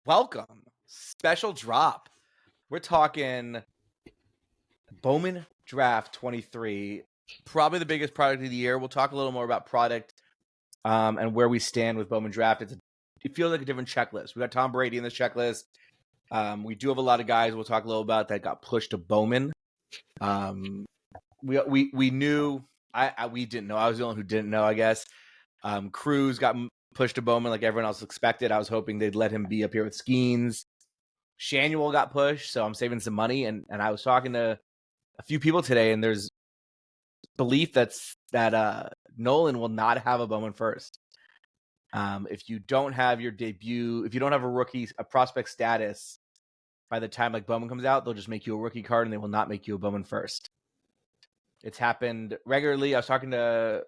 Welcome. Special drop. We're talking Bowman Draft 23. Probably the biggest product of the year. We'll talk a little more about product and where we stand with Bowman Draft. It feels like a different checklist. We got Tom Brady in this checklist. We do have a lot of guys we'll talk a little about that got pushed to Bowman. We knew. We didn't know. I was the only one who didn't know, I guess. Cruz got pushed to Bowman like everyone else expected. I was hoping they'd let him be up here with Skeens. Shanuel got pushed, so I'm saving some money. And I was talking to a few people today, and there's belief that Nolan will not have a Bowman first. If you don't have your debut, if you don't have a prospect status by the time like Bowman comes out, they'll just make you a rookie card, and they will not make you a Bowman first. It's happened regularly. I was talking to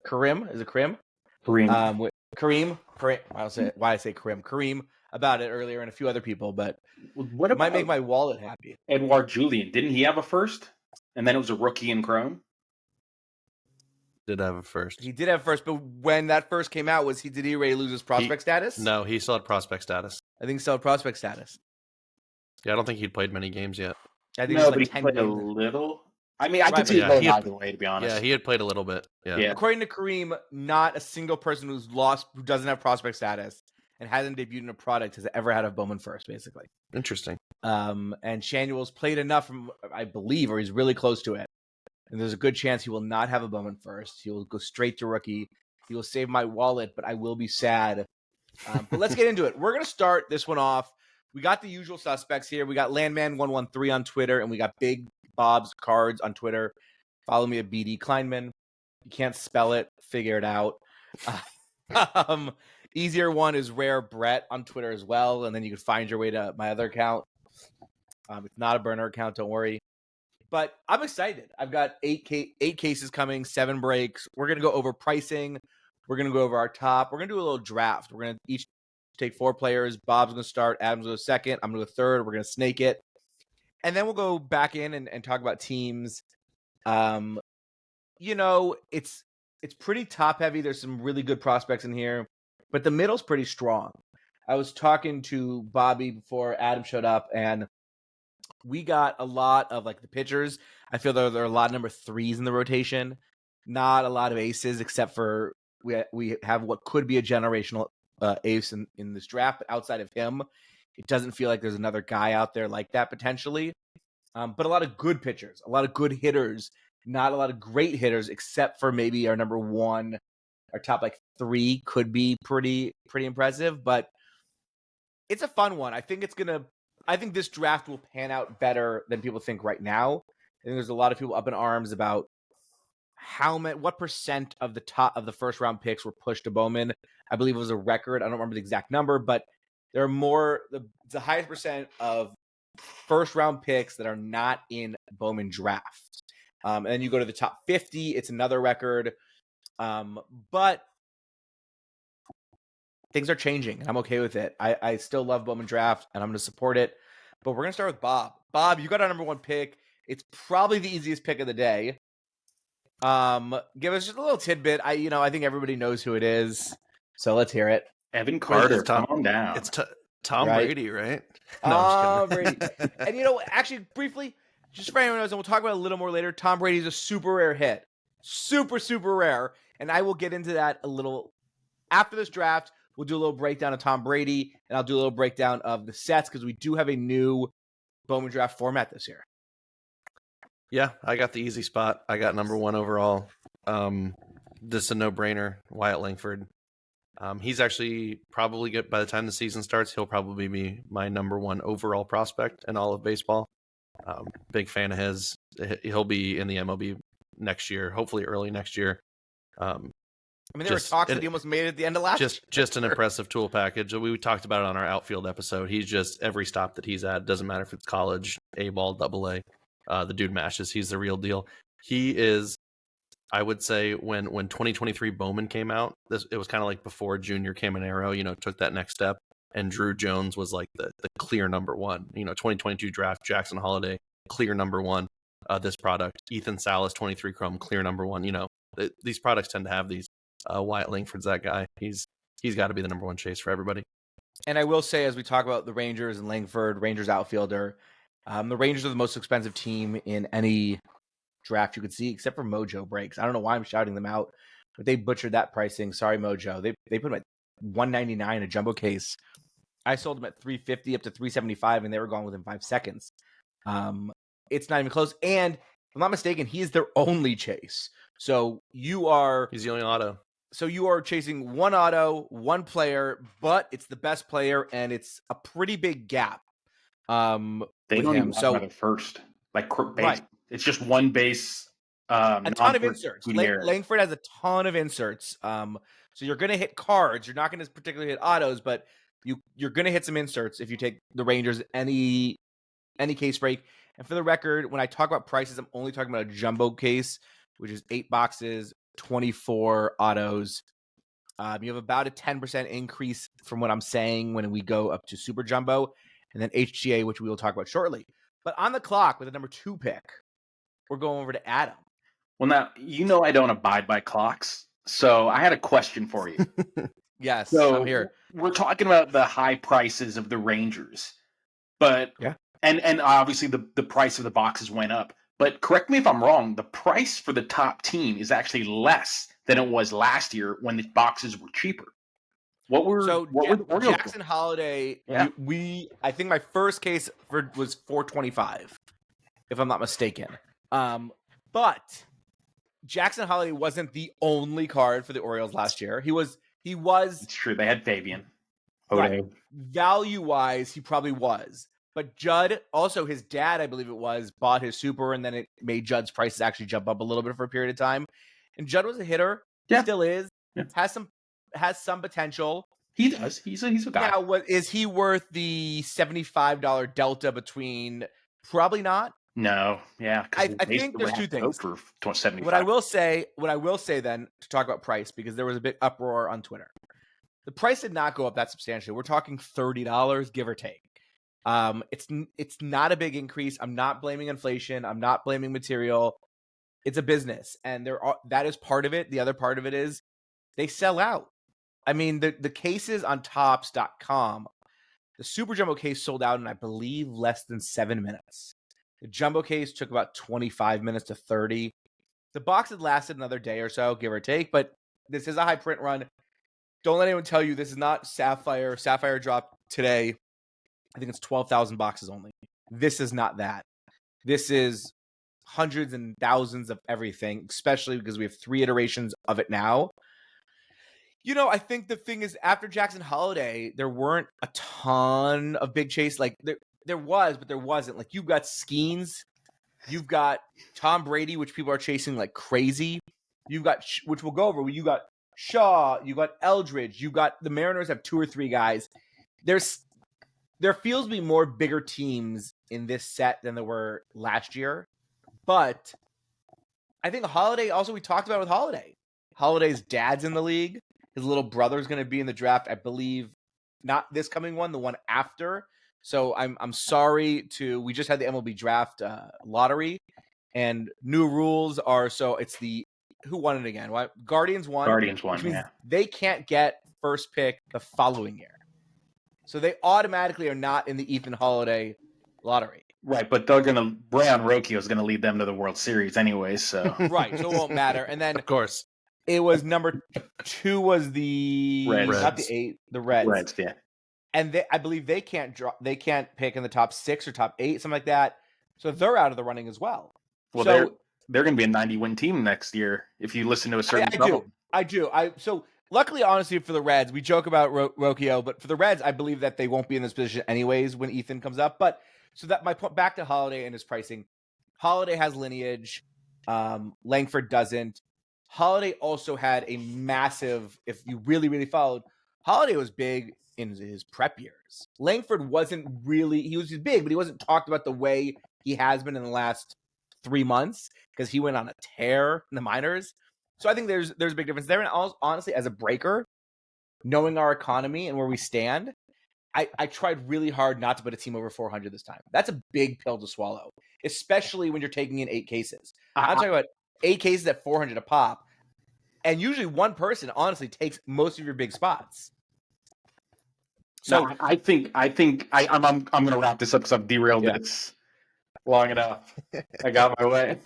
Kareem. Is it Kareem? Kareem. Why I say Kareem. Kareem about it earlier, and a few other people, but what it might make my wallet happy. Edouard Julien? Didn't he have a first? And then it was a rookie in Chrome? Did have a first. He did have first, but when that first came out, did he already lose his prospect status? No, he still had prospect status. I think he still had prospect status. Yeah, I don't think he'd played many games yet. I think but he played a little. I mean, I could see it going either way, to be honest. Yeah, he had played a little bit. Yeah. According to Kareem, not a single person who doesn't have prospect status and hasn't debuted in a product has ever had a Bowman first, basically. Interesting. And Shanuel's played enough, I believe, or he's really close to it. And there's a good chance he will not have a Bowman first. He will go straight to rookie. He will save my wallet, but I will be sad. But let's get into it. We're going to start this one off. We got the usual suspects here. We got Landman113 on Twitter, and we got Big Bob's Cards on Twitter. Follow me at BD Kleinman. You can't spell it. Figure it out. Easier one is Rare Brett on Twitter as well, and then you can find your way to my other account. It's not a burner account, don't worry. But I'm excited. I've got eight cases coming, 7 breaks. We're going to go over pricing. We're going to go over our top. We're going to do a little draft. We're going to each take 4 players. Bob's going to start. Adam's going to go second. I'm going to go third. We're going to snake it. And then we'll go back in and talk about teams. It's pretty top heavy. There's some really good prospects in here, but the middle's pretty strong. I was talking to Bobby before Adam showed up, and we got a lot of like the pitchers. I feel there are a lot of number 3s in the rotation, not a lot of aces, except for we have what could be a generational ace in this draft. But outside of him, it doesn't feel like there's another guy out there like that potentially. But a lot of good pitchers, a lot of good hitters, not a lot of great hitters, except for maybe our number 1, our top like 3 could be pretty impressive. But it's a fun one. I think this draft will pan out better than people think right now. I think there's a lot of people up in arms about what percent of the top of the first round picks were pushed to Bowman. I believe it was a record. I don't remember the exact number, but there are the highest percent of first round picks that are not in Bowman draft. And then you go to the top 50, it's another record. But things are changing, and I'm okay with it. I still love Bowman draft, and I'm going to support it. But we're going to start with Bob. Bob, you got our number 1 pick. It's probably the easiest pick of the day. Give us just a little tidbit. I think everybody knows who it is, so let's hear it. Evan Carter, calm down. It's Tom Brady, right? No, Brady. And actually, briefly, just for anyone who knows, and we'll talk about it a little more later, Tom Brady's a super rare hit. Super, super rare. And I will get into that a little after this draft. We'll do a little breakdown of Tom Brady, and I'll do a little breakdown of the sets because we do have a new Bowman draft format this year. Yeah, I got the easy spot. I got number 1 overall. This is a no-brainer. Wyatt Langford. He's actually probably good by the time the season starts. He'll probably be my number 1 overall prospect in all of baseball. Big fan of his. He'll be in the MLB next year, hopefully early next year. There were talks that he almost made it at the end of last year. Just an impressive tool package. We talked about it on our outfield episode. He's just every stop that he's at. Doesn't matter if it's college, A-ball, AA. The dude mashes. He's the real deal. He is, I would say, when 2023 Bowman came out, it was kind of like before Junior Caminero, took that next step, and Drew Jones was like the clear number 1. 2022 draft, Jackson Holiday, clear number 1. This product, Ethan Salas, 23 Chrome, clear number 1. These products tend to have these. Wyatt Langford's that guy. He's got to be the number 1 chase for everybody. And I will say, as we talk about the Rangers and Langford, Rangers outfielder, the Rangers are the most expensive team in any draft you could see, except for Mojo Breaks. I don't know why I'm shouting them out, but they butchered that pricing. Sorry, Mojo. They put them at $199 a jumbo case. I sold them at $350 up to $375, and they were gone within 5 seconds. It's not even close. And if I'm not mistaken, he is their only chase. So He's the only auto. So you are chasing one auto, one player, but it's the best player, and it's a pretty big gap. They don't even have another first. Like base. Right. It's just one base. A ton of inserts. Langford has a ton of inserts. So you're going to hit cards. You're not going to particularly hit autos, but you're going to hit some inserts if you take the Rangers any case break. And for the record, when I talk about prices, I'm only talking about a jumbo case, which is 8 boxes, 24 autos. You have about a 10% increase from what I'm saying when we go up to super jumbo, and then HGA, which we will talk about shortly. But on the clock with the number 2 pick, we're going over to Adam. Well, now, I don't abide by clocks, so I had a question for you. Yes, so I'm here. We're talking about the high prices of the Rangers, but yeah, and obviously the price of the boxes went up. But correct me if I'm wrong, the price for the top team is actually less than it was last year when the boxes were cheaper. What were the Orioles Jackson Holiday? Yeah. I think my first case was $425, if I'm not mistaken. But Jackson Holiday wasn't the only card for the Orioles last year. He was. It's true. They had Fabian. Right. Value-wise, he probably was. But Judd, also his dad, I believe it was, bought his super, and then it made Judd's prices actually jump up a little bit for a period of time. And Judd was a hitter. Yeah. Still is. Yeah. Has some potential. He does. He's a guy. Now, is he worth the $75 delta between? Probably not. No. Yeah. I think there's two things. For $75. What I will say then, to talk about price, because there was a big uproar on Twitter. The price did not go up that substantially. We're talking $30, give or take. It's not a big increase. I'm not blaming inflation. I'm not blaming material. It's a business, and that is part of it. The other part of it is they sell out. I mean, the cases on Topps.com, the Super Jumbo case sold out in, I believe, less than 7 minutes. The Jumbo case took about 25 minutes to 30. The box had lasted another day or so, give or take, but this is a high print run. Don't let anyone tell you this is not Sapphire. Sapphire dropped today. I think it's 12,000 boxes only. This is not that. This is hundreds and thousands of everything, especially because we have 3 iterations of it now. I think the thing is, after Jackson Holiday, there weren't a ton of big chase. Like there was, but there wasn't. Like, you've got Skeens, you've got Tom Brady, which people are chasing like crazy. You've got, which we'll go over. You got Shaw, you got Eldridge, you got the Mariners have 2 or 3 guys. There feels to be more bigger teams in this set than there were last year. But I think Holiday, also we talked about with Holiday. Holiday's dad's in the league. His little brother's going to be in the draft, I believe, not this coming one, the one after. So I'm sorry we just had the MLB draft lottery, and new rules are, so it's who won it again? What? Guardians won. Which means they can't get first pick the following year. So they automatically are not in the Ethan Holiday lottery. Right, but Brian Rocchio is going to lead them to the World Series anyway, so. Right, so it won't matter. And then, of course, it was number 2 was the Reds. Not the 8, the Reds. Reds, yeah. And I believe they can't pick in the top 6 or top 8, something like that. So they're out of the running as well. Well, so, they're going to be a 90-win team next year if you listen to a certain. I do. So luckily, honestly, for the Reds, we joke about Rocchio, but for the Reds, I believe that they won't be in this position anyways when Ethan comes up. But so that my point back to Holiday and his pricing. Holiday has lineage. Langford doesn't. Holiday also had a massive, if you really, really followed, Holiday was big in his prep years. Langford wasn't really, he was big, but he wasn't talked about the way he has been in the last 3 months because he went on a tear in the minors. So I think there's a big difference there. And honestly, as a breaker, knowing our economy and where we stand, I tried really hard not to put a team over 400 this time. That's a big pill to swallow, especially when you're taking in 8 cases. I'm talking about 8 cases at 400 a pop. And usually one person, honestly, takes most of your big spots. So no, I think I'm going to wrap this up because I've derailed this long enough. I got my way.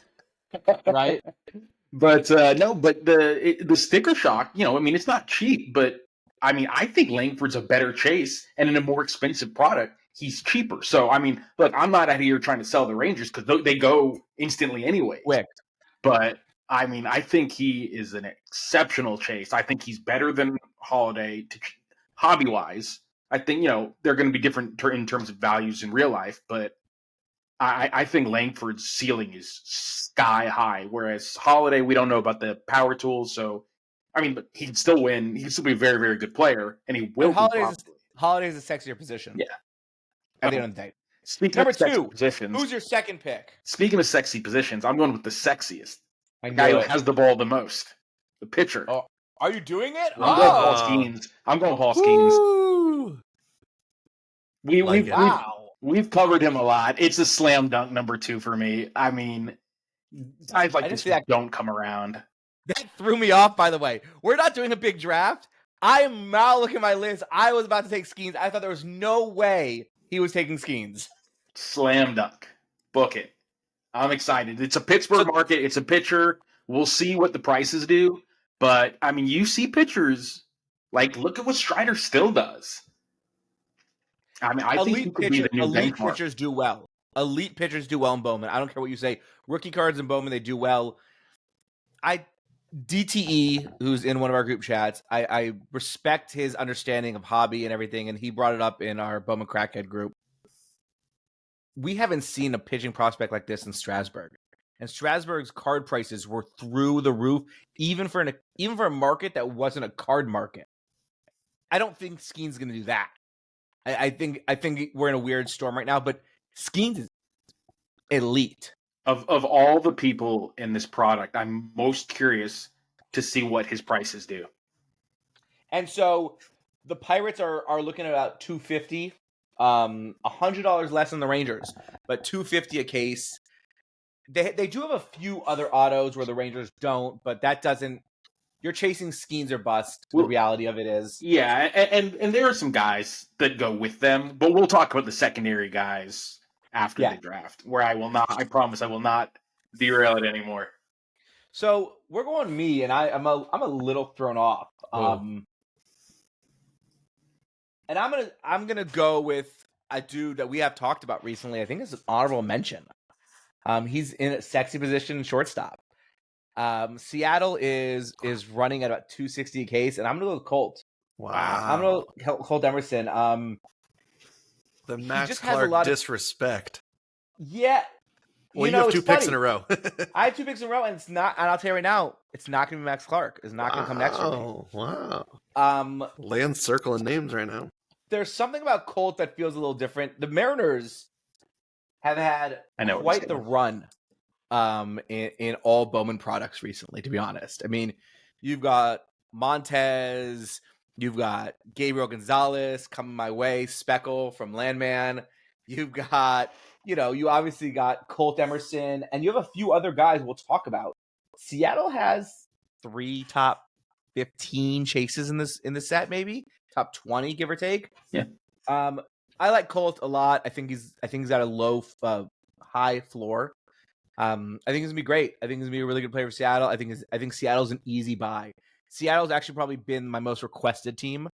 right. But no, but the sticker shock, I mean, it's not cheap, but I mean, I think Langford's a better chase, and in a more expensive product, he's cheaper. So I mean, look, I'm not out here trying to sell the Rangers because they go instantly anyways. Quick. But I mean, I think he is an exceptional chase. I think he's better than Holiday hobby wise. I think they're going to be different in terms of values in real life, but I think Langford's ceiling is sky high, whereas Holiday, we don't know about the power tools. So, I mean, but he can still win. He can still be a very, very good player, and he will. Holiday's a sexier position. Yeah. At the end of the day. Speaking Number of sexy 2, positions, who's your second pick? Speaking of sexy positions, I'm going with the sexiest. The guy who has the ball the most. The pitcher. Oh, are you doing it? I'm going Paul Skeens. I'm going Paul Skeens. We've covered him a lot. It's a slam dunk number 2 for me. I mean, guys like this don't come around. That threw me off, by the way. We're not doing a big draft. I am now looking at my list. I was about to take Skeens. I thought there was no way he was taking Skeens. Slam dunk. Book it. I'm excited. It's a Pittsburgh market. It's a pitcher. We'll see what the prices do. But, I mean, you see pitchers. Like, look at what Strider still does. I mean, I think he could be the new elite benchmark. Pitchers do well. Elite pitchers do well in Bowman. I don't care what you say. Rookie cards in Bowman, they do well. DTE, who's in one of our group chats, I respect his understanding of hobby and everything, and he brought it up in our Bowman Crackhead group. We haven't seen a pitching prospect like this in Strasburg. And Strasburg's card prices were through the roof, even for a market that wasn't a card market. I don't think Skeens is going to do that. I think we're in a weird storm right now, but Skeens is elite. Of all the people in this product, I'm most curious to see what his prices do. And so the Pirates are looking at about $250, $100 less than the Rangers, but $250 a case. They do have a few other autos where the Rangers don't, but that doesn't. You're chasing Skeens or bust. The reality of it is, yeah, and there are some guys that go with them, but we'll talk about the secondary guys after the draft, where I promise I will not derail it anymore. So we're going me, and I'm a little thrown off. And I'm gonna go with a dude that we have talked about recently. I think it's an honorable mention. He's in a sexy position, shortstop. Seattle is running at about $260 a case, and I'm gonna go with Colt. Wow. I'm gonna go Colt Emerson. The Max Clark disrespect. Yeah. Well, you have 2 picks in a row. I have 2 picks in a row, and it's not. And I'll tell you right now, it's not gonna be Max Clark. It's not gonna come next year. Oh, wow. Land's circling names right now. There's something about Colt that feels a little different. The Mariners have had quite the run in all Bowman products recently, to be honest. I mean, you've got Montez, you've got Gabriel Gonzalez coming my way, Speckle from Landman. You've got, you obviously got Colt Emerson, and you have a few other guys we'll talk about. Seattle has 3 top 15 chases in the set, maybe top 20, give or take. Yeah. I like Colt a lot. I think he's got a low, high floor. I think he's gonna be great. I think he's gonna be a really good player for Seattle. I think Seattle's an easy buy. Seattle's actually probably been my most requested team,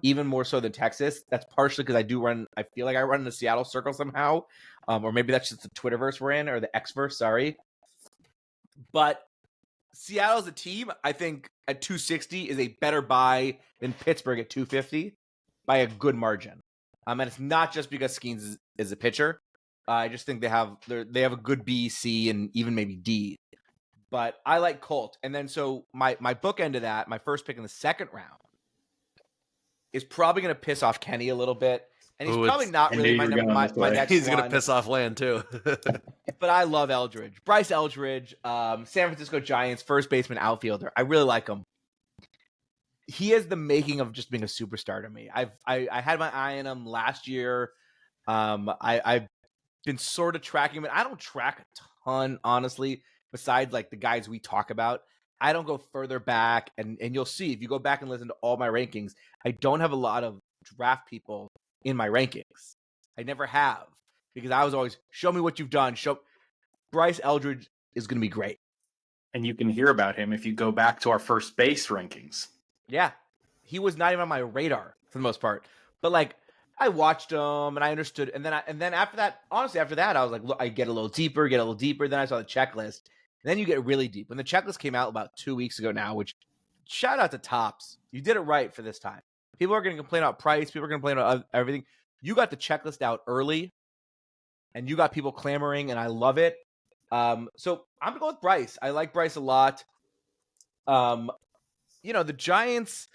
even more so than Texas. That's partially because I feel like I run in the Seattle circle somehow, or maybe that's just the Twitterverse we're in, or the Xverse. Sorry, but Seattle's a team. I think at 260 is a better buy than Pittsburgh at 250 by a good margin. And it's not just because Skeens is a pitcher. I just think they have a good B, C, and even maybe D. But I like Colt. And then so my bookend of that, my first pick in the second round, is probably going to piss off Kenny a little bit. And he's probably not really my next one. He's going to piss off Land, too. But I love Eldridge. Bryce Eldridge, San Francisco Giants, first baseman, outfielder. I really like him. He has the making of just being a superstar to me. I had my eye on him last year. I've been sort of tracking him. I don't track a ton, honestly, besides like the guys we talk about. I don't go further back, and you'll see if you go back and listen to all my rankings, I don't have a lot of draft people in my rankings. I never have, because I was always, show me what you've done. Bryce Eldridge is going to be great. And you can hear about him if you go back to our first base rankings. Yeah. He was not even on my radar for the most part. But like, I watched him and I understood. And then after that, honestly, after that, I was like, look, I get a little deeper. Then I saw the checklist. And then you get really deep. When the checklist came out about 2 weeks ago now, which shout out to Topps. You did it right for this time. People are going to complain about price. People are going to complain about everything. You got the checklist out early and you got people clamoring, and I love it. So I'm going to go with Bryce. I like Bryce a lot. The Giants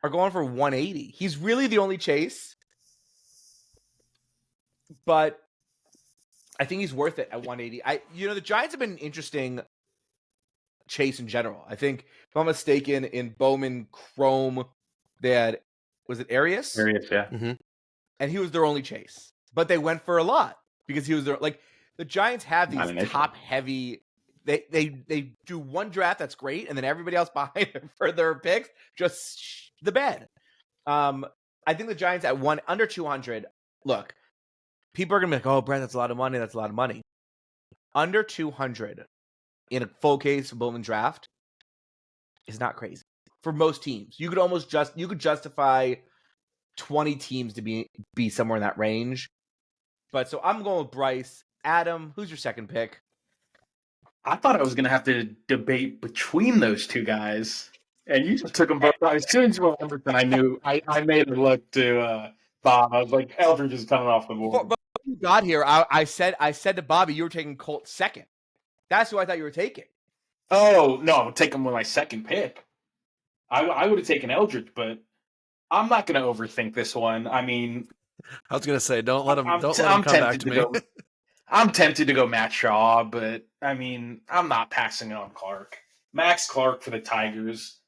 are going for 180. He's really the only chase, but I think he's worth it at 180. The Giants have been an interesting chase in general. I think, if I'm mistaken, in Bowman Chrome, they had, was it Arias? Arias, yeah. Mm-hmm. And he was their only chase. But they went for a lot because he was their, like, the Giants have these top heavy. They do one draft that's great, and then everybody else behind them for their picks just the bed. I think the Giants at under 200. Look, people are gonna be like, "Oh, Brett, that's a lot of money. That's a lot of money." Under 200 in a full case Bowman Draft is not crazy for most teams. You could justify 20 teams to be somewhere in that range. But so I'm going with Bryce. Adam, who's your second pick? I thought I was going to have to debate between those two guys, and you just took them both. As soon as you went Emerson, I knew. I made a look to Bob. I was like, Eldridge is coming off the board. But when you got here, I said to Bobby, you were taking Colt second. That's who I thought you were taking. Oh, no, I'm taking with my second pick. I would have taken Eldridge, but I'm not going to overthink this one. I mean, I was going to say, don't let him come back to me. I'm tempted to go Matt Shaw, but I mean, I'm not passing on Clark. Max Clark for the Tigers.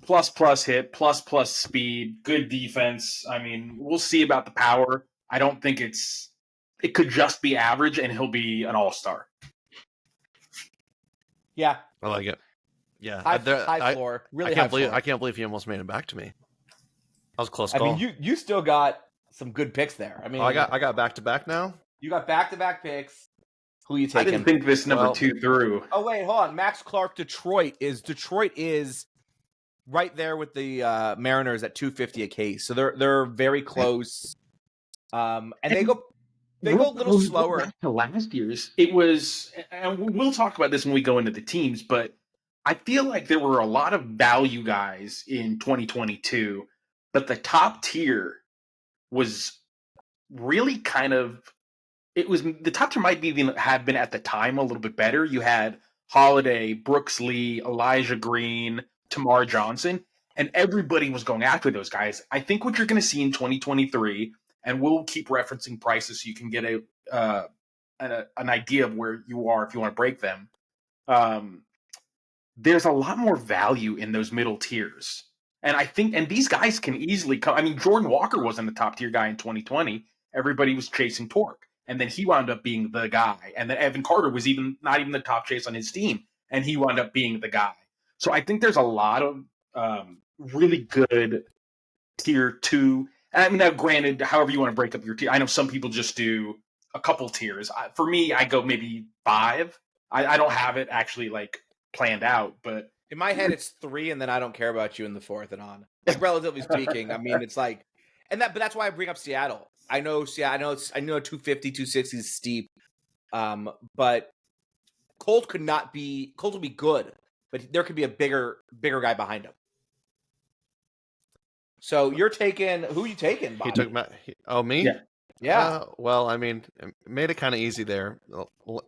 Plus hit, plus speed, good defense. I mean, we'll see about the power. I don't think it could just be average, and he'll be an all-star. Yeah. I like it. Yeah. High floor. Really high floor. I can't believe he almost made it back to me. That was a close call. I mean, you still got some good picks there. I mean, I got back-to-back now. You got back-to-back picks. Who are you taking? I didn't think this number 2 through. Oh, wait, hold on. Max Clark, Detroit is right there with the Mariners at $250 a case. So they're very close. And they go a little slower. Back to last year's, it was, and we'll talk about this when we go into the teams, but I feel like there were a lot of value guys in 2022, but the top tier was really kind of, the top tier might have been at the time a little bit better. You had Holiday, Brooks Lee, Elijah Green, Tamar Johnson, and everybody was going after those guys. I think what you're going to see in 2023, and we'll keep referencing prices so you can get an idea of where you are if you want to break them. There's a lot more value in those middle tiers. And I think, and these guys can easily come. I mean, Jordan Walker wasn't a top tier guy in 2020. Everybody was chasing torque. And then he wound up being the guy. And then Evan Carter was not even the top chase on his team. And he wound up being the guy. So I think there's a lot of really good tier 2. And I mean, now granted, however you want to break up your tier. I know some people just do a couple tiers. For me, I go maybe 5. I don't have it actually like planned out, but in my head it's 3, and then I don't care about you in the 4th and on. Like, relatively speaking, I mean, it's like, but that's why I bring up Seattle. I know 250, 260 is steep, but Colt will be good, but there could be a bigger guy behind him. So who are you taking, Bob? He took me? Yeah. Well, I mean, made it kind of easy there.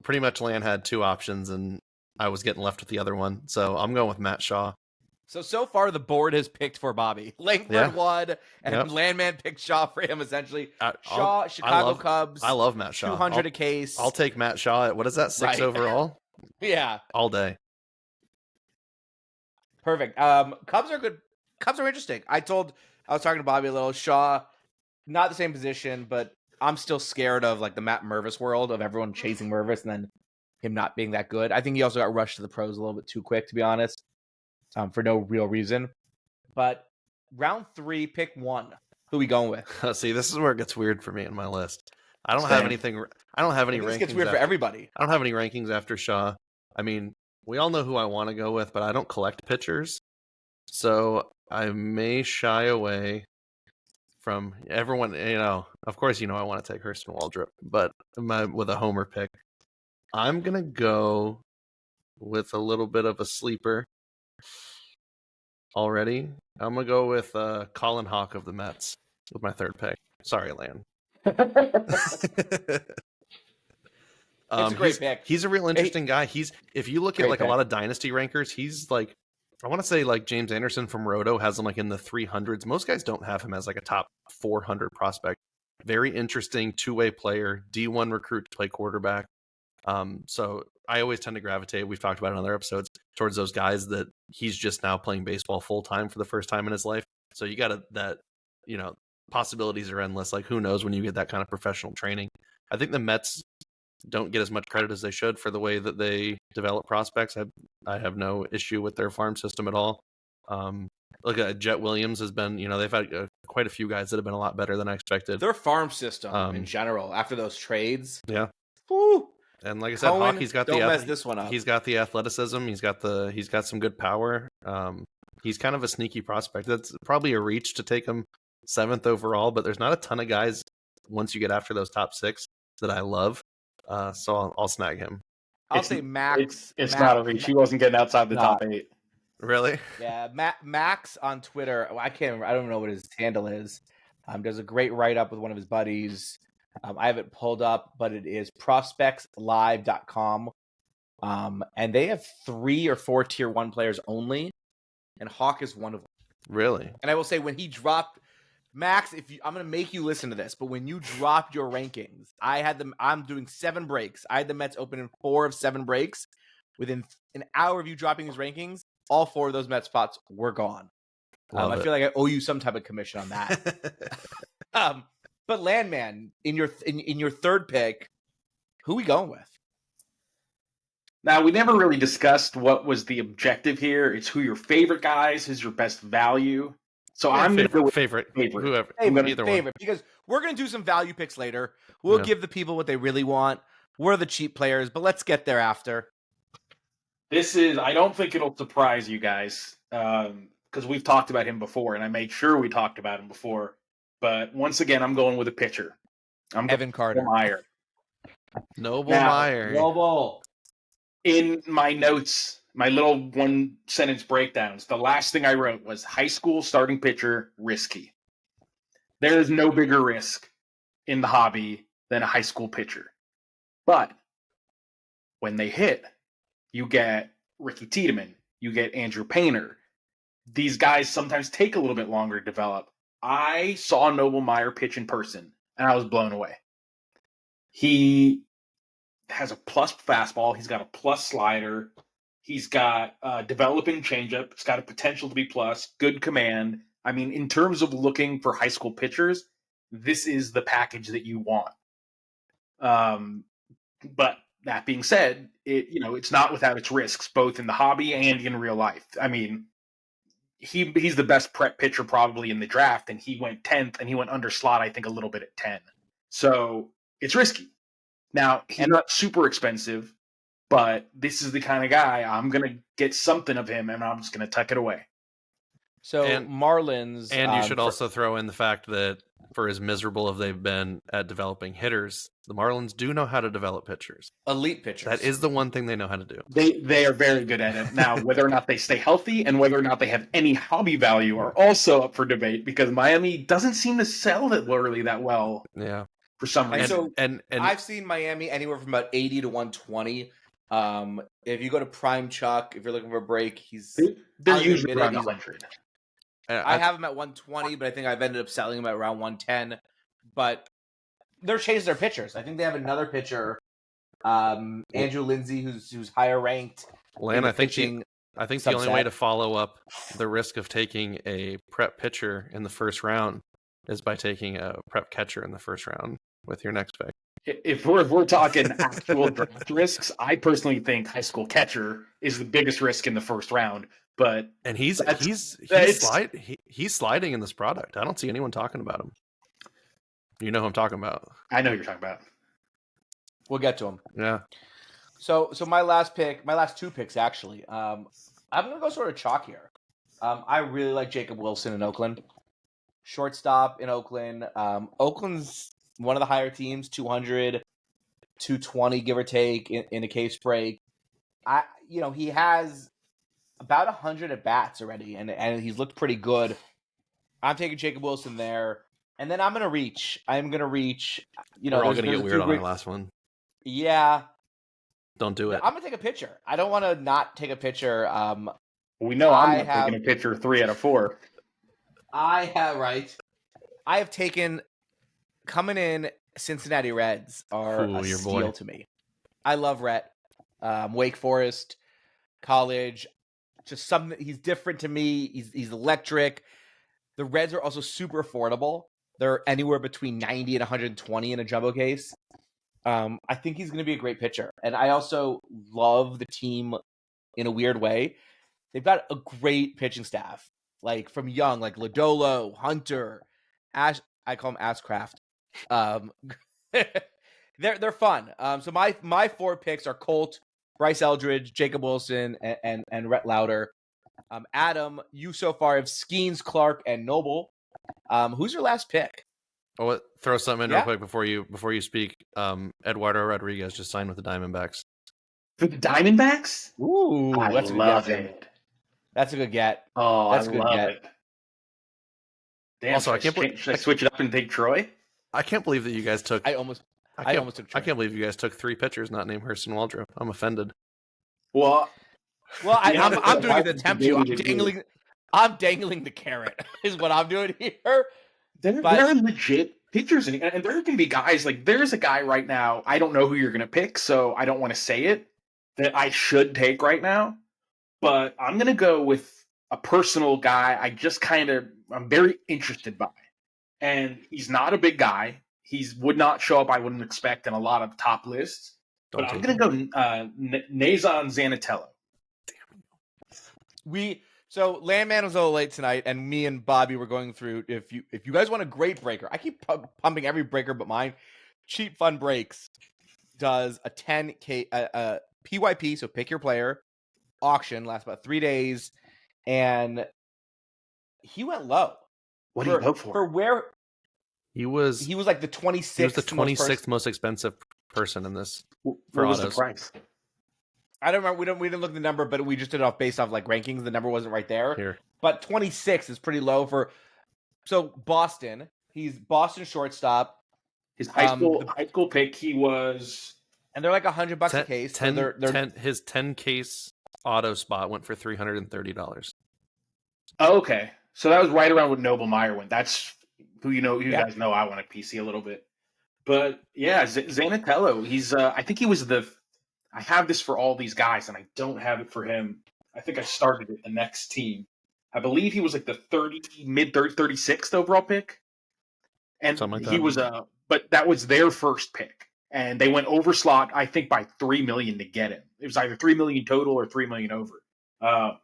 Pretty much Land had 2 options, and I was getting left with the other one. So I'm going with Matt Shaw. So far the board has picked for Bobby. Langford won, and Landman picked Shaw for him, essentially. Shaw, Chicago Cubs. I love Matt Shaw. 200 a case. I'll take Matt Shaw at, what is that, 6 overall? Yeah. All day. Perfect. Cubs are good. Cubs are interesting. I was talking to Bobby a little. Shaw, not the same position, but I'm still scared of like the Matt Mervis world of everyone chasing Mervis and then him not being that good. I think he also got rushed to the pros a little bit too quick, to be honest, for no real reason. But round 3, pick 1. Who we going with? See, this is where it gets weird for me in my list. I don't have anything. I don't have any rankings. This gets weird for everybody. I don't have any rankings after Shaw. I mean, we all know who I want to go with, but I don't collect pitchers, so I may shy away from everyone. Of course, I want to take Hurston Waldrop, but with a homer pick, I'm gonna go with a little bit of a sleeper already. I'm gonna go with Colin Hawke of the Mets with my third pick. Sorry, Lan. It's a great pick. He's a real interesting guy. If you look at like a lot of dynasty rankers, he's like, I want to say like James Anderson from Roto has him like in the 300s. Most guys don't have him as like a top 400 prospect. Very interesting two-way player, D1 recruit to play quarterback. So I always tend to gravitate, we've talked about it in other episodes, towards those guys that he's just now playing baseball full time for the first time in his life. So you got possibilities are endless. Like, who knows when you get that kind of professional training. I think the Mets don't get as much credit as they should for the way that they develop prospects. I have no issue with their farm system at all. Look at Jet Williams has been, they've had quite a few guys that have been a lot better than I expected. Their farm system in general, after those trades. Yeah. Woo. And like I said, Hawke, he's got mess this one up. He's got the athleticism. He's got some good power. He's kind of a sneaky prospect. That's probably a reach to take him 7th overall, but there's not a ton of guys once you get after those top 6 that I love. So I'll snag him. I'll say Max. It's not a reach. He wasn't getting outside the top 8. Really? Yeah, Max on Twitter. I can't remember. I don't know what his handle is. Does a great write-up with one of his buddies. I have it pulled up, but it is prospectslive.com. And they have 3 or 4 tier 1 players only, and Hawke is one of them. Really? And I will say, when he dropped Max, I'm going to make you listen to this, but when you dropped your rankings, I'm doing 7 breaks. I had the Mets open in 4 of 7 breaks. Within an hour of you dropping his rankings, all 4 of those Mets spots were gone. I feel like I owe you some type of commission on that. But Landman, in your third pick, who we going with? Now, we never really discussed what was the objective here. It's who your favorite guys, who's your best value. So I'm going to go with favorite. Whoever. Either one. Because we're going to do some value picks later. We'll give the people what they really want. We're the cheap players, but let's get there after. I don't think it'll surprise you guys, because we've talked about him before, and I made sure we talked about him before. But once again, I'm going with a pitcher. I'm Evan Carter. Meyer. Noble Meyer. Noble. In my notes, my little 1-sentence breakdowns, the last thing I wrote was high school starting pitcher, risky. There is no bigger risk in the hobby than a high school pitcher. But when they hit, you get Ricky Tiedemann, you get Andrew Painter. These guys sometimes take a little bit longer to develop. I saw Noble Meyer pitch in person, and I was blown away. He has a plus fastball. He's got a plus slider. He's got a developing changeup. It's got a potential to be plus. Good command. I mean, in terms of looking for high school pitchers, this is the package that you want. But that being said, it's not without its risks, both in the hobby and in real life. I mean, he's the best prep pitcher probably in the draft, and he went 10th, and he went under slot, I think, a little bit at 10. So it's risky. Now, he's not super expensive, but this is the kind of guy I'm going to get something of him, and I'm just going to tuck it away. So Marlins... And you should also throw in the fact that for as miserable as they've been at developing hitters, the Marlins do know how to develop pitchers. Elite pitchers. That is the one thing they know how to do. They are very good at it. Now, whether or not they stay healthy and whether or not they have any hobby value are also up for debate, because Miami doesn't seem to sell it really that well. Yeah. For some reason. And I've seen Miami anywhere from about 80 to 120. If you go to Prime Chuck, if you're looking for a break, they're usually around 100. I have him at 120, but I think I've ended up selling him at around 110. But they're changing their pitchers. I think they have another pitcher, Andrew Lindsay, who's higher ranked. Lan, I think the only way to follow up the risk of taking a prep pitcher in the first round is by taking a prep catcher in the first round with your next pick. If we're talking actual draft risks, I personally think high school catcher is the biggest risk in the first round. But he's he's sliding in this product. I don't see anyone talking about him. You know who I'm talking about. I know who you're talking about. We'll get to him. Yeah. So my last two picks actually. I'm gonna go sort of chalk here. I really like Jacob Wilson in Oakland. Shortstop in Oakland. Oakland's one of the higher teams, 200, 220, give or take, in a case break. He has about 100 at bats already, and he's looked pretty good. I'm taking Jacob Wilson there, and then I'm gonna reach. We're all gonna get weird on our last one. Yeah. Don't do it. I'm gonna take a pitcher. I don't want to not take a pitcher. We know I'm not taking a pitcher 3 out of 4. I have taken coming in. Cincinnati Reds are a steal to me. I love Rhett. Wake Forest, college, just something. He's different to me. He's electric. The Reds are also super affordable. They're anywhere between 90 and 120 in a jumbo case. I think he's going to be a great pitcher. And I also love the team in a weird way. They've got a great pitching staff, like from young, like Lodolo, Hunter, Ash. I call him Ashcraft. They're fun. So my 4 picks are Colt, Bryce Eldridge, Jacob Wilson, and Rhett Lauder. Adam, you so far have Skeens, Clark, and Noble. Who's your last pick? Oh, throw something in real quick before you speak. Eduardo Rodriguez just signed with the Diamondbacks. For the Diamondbacks? Ooh, that's love it. That's a good get. Oh, that's a good get. It. Damn, also, should I switch it up and take Troy? I can't believe that you guys took. I almost took Troy. I can't believe you guys took 3 pitchers, not named Hurston Waldrop. I'm offended. Well, I'm doing it to tempt you. I'm dangling the carrot. Is what I'm doing here. There are legit pitchers, and there are going to be guys like there's a guy right now. I don't know who you're going to pick, so I don't want to say it that I should take right now. But I'm going to go with a personal guy. I'm very interested by, and he's not a big guy. He would not show up. I wouldn't expect in a lot of top lists. But I'm going to go Nazon Zanatello. So Landman was a little late tonight, and me and Bobby were going through. If you guys want a great breaker, I keep pumping every breaker but mine. Cheap Fun Breaks does a 10K PYP, so pick your player auction, lasts about 3 days, and he went low. What did he go for? For where he was like the 26th. He was the 26th most expensive person in this. What was the price? I don't remember. We didn't look at the number, but we just did it based off like rankings. The number wasn't right there. Here. But 26 is pretty low for. So Boston, he's Boston shortstop. His high school pick, he was, and they're like $100 a case. His 10 case auto spot went for $330. Oh, okay, so that was right around what Noble Meyer went. That's who you guys know. I want to PC a little bit, but yeah, Zanatello. He's I think he was I have this for all these guys, and I don't have it for him. I think I started it the next team. I believe he was like the mid 36th overall pick, and like he was but that was their first pick, and they went over slot. I think by $3 million to get him. It was either $3 million total or $3 million over.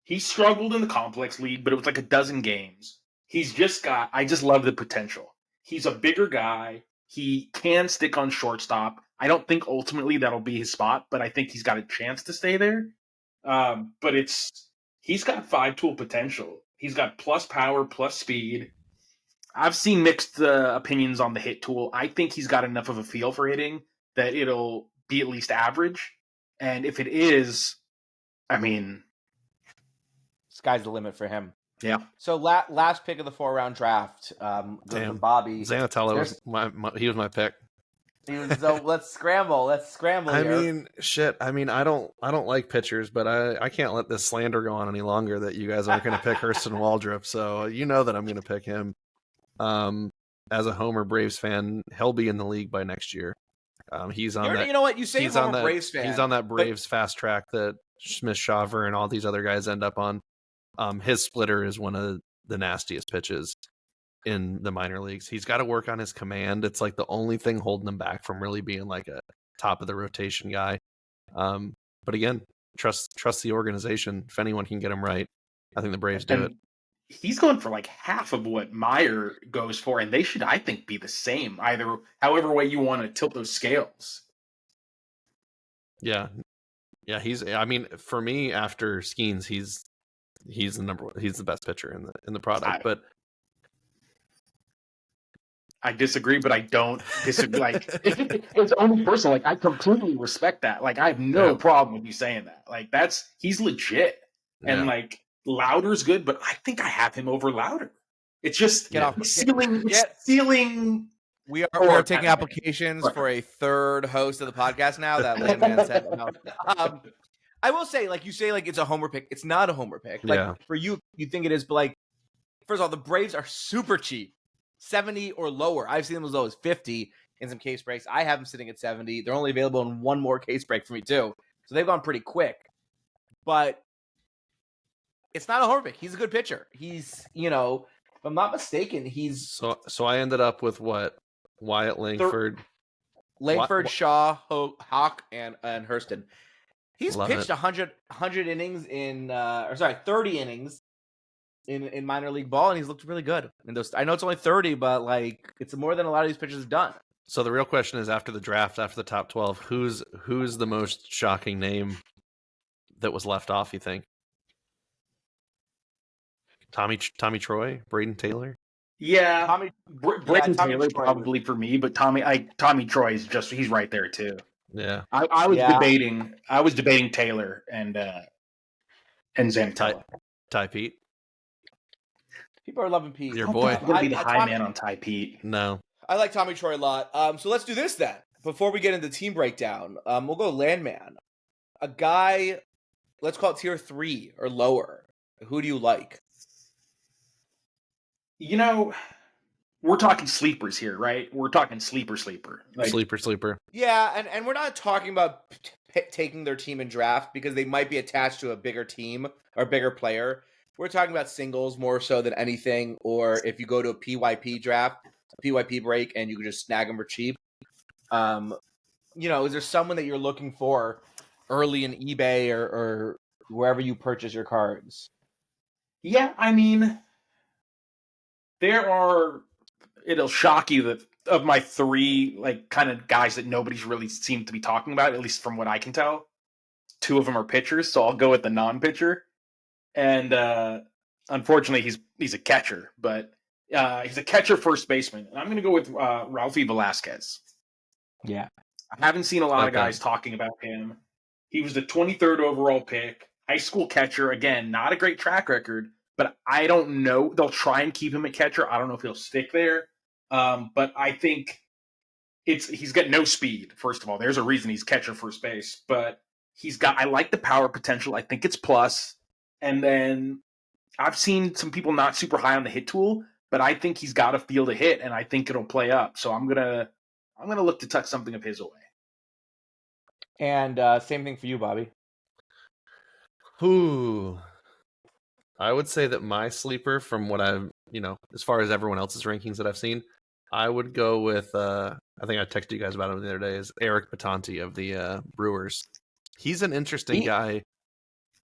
He struggled in the complex league, but it was like a dozen games. I just love the potential. He's a bigger guy. He can stick on shortstop. I don't think ultimately that'll be his spot, but I think he's got a chance to stay there. But he's got 5-tool potential. He's got plus power, plus speed. I've seen mixed opinions on the hit tool. I think he's got enough of a feel for hitting that it'll be at least average. And if it is, I mean, sky's the limit for him. Yeah. So last pick of the 4-round draft, goes Bobby. Zanatello was he was my pick. So let's scramble. I mean, shit. I mean, I don't like pitchers, but I can't let this slander go on any longer that you guys aren't going to pick Hurston Waldrop. So you know that I'm going to pick him. As a Homer Braves fan, he'll be in the league by next year. He's on that. You know what? You say Homer Braves fan. He's on that Braves fast track that Smith-Shawver and all these other guys end up on. His splitter is one of the nastiest pitches in the minor leagues. He's got to work on his command. It's like the only thing holding him back from really being like a top of the rotation guy. But again, trust the organization. If anyone can get him right, I think the Braves do it. he's going for like half of what Meyer goes for, and they should, I think, be the same. Either however way you want to tilt those scales. Yeah, he's. I mean, for me, after Skeens, he's the number one. He's the best pitcher in the product. But I disagree, but I don't disagree. Like it's only personal. Like I completely respect that. Like I have no problem with you saying that. Like he's legit, and like Lauder's good, but I think I have him over Lauder. It's just stealing. We are taking applications for a third host of the podcast now. That Landman said. No. I will say, like you say, like it's a homer pick. It's not a homer pick. Like for you, you think it is, but like first of all, the Braves are super cheap, 70 or lower. I've seen them as low as 50 in some case breaks. I have them sitting at 70. They're only available in one more case break for me too, so they've gone pretty quick. But it's not a homer pick. He's a good pitcher. He's, if I'm not mistaken, he's so I ended up with what? Wyatt Langford, Shaw, Hawk, and Hurston. He's pitched 100 innings 30 innings in minor league ball, and he's looked really good. And I know it's only 30, but like it's more than a lot of these pitchers have done. So the real question is, after the draft, after the top 12, who's the most shocking name that was left off? You think Tommy Troy, Braden Taylor? Yeah, Braden Taylor probably for me, but Tommy Troy is he's right there too. Yeah, I was debating Taylor and Zanatella. Ty Pete. People are loving Pete. Your boy. I'm gonna be the high man on Ty Pete. No, I like Tommy Troy a lot. So let's do this then. Before we get into the team breakdown, we'll go Landman. A guy, let's call it tier 3 or lower. Who do you like? We're talking sleepers here, right? We're talking sleeper. Like, sleeper. Yeah, and we're not talking about taking their team in draft because they might be attached to a bigger team or a bigger player. We're talking about singles more so than anything, or if you go to a PYP draft, a PYP break, and you can just snag them for cheap. Is there someone that you're looking for early in eBay or wherever you purchase your cards? Yeah, I mean, it'll shock you that of my 3 like kind of guys that nobody's really seemed to be talking about, at least from what I can tell, 2 of them are pitchers, so I'll go with the non-pitcher. And unfortunately, he's a catcher, but he's a catcher first baseman, and I'm going to go with Ralphie Velasquez. Yeah, I haven't seen a lot of guys talking about him. He was the 23rd overall pick, high school catcher. Again, not a great track record, but I don't know. They'll try and keep him a catcher. I don't know if he'll stick there, but I think he's got no speed. First of all, there's a reason he's catcher first base, but I like the power potential. I think it's plus. And then I've seen some people not super high on the hit tool, but I think he's got a feel to hit, and I think it'll play up. So I'm gonna look to tuck something of his away. And same thing for you, Bobby. Ooh, I would say that my sleeper, from what I've as far as everyone else's rankings that I've seen, I would go with. I think I texted you guys about him the other day. Is Eric Batanti of the Brewers. He's an interesting guy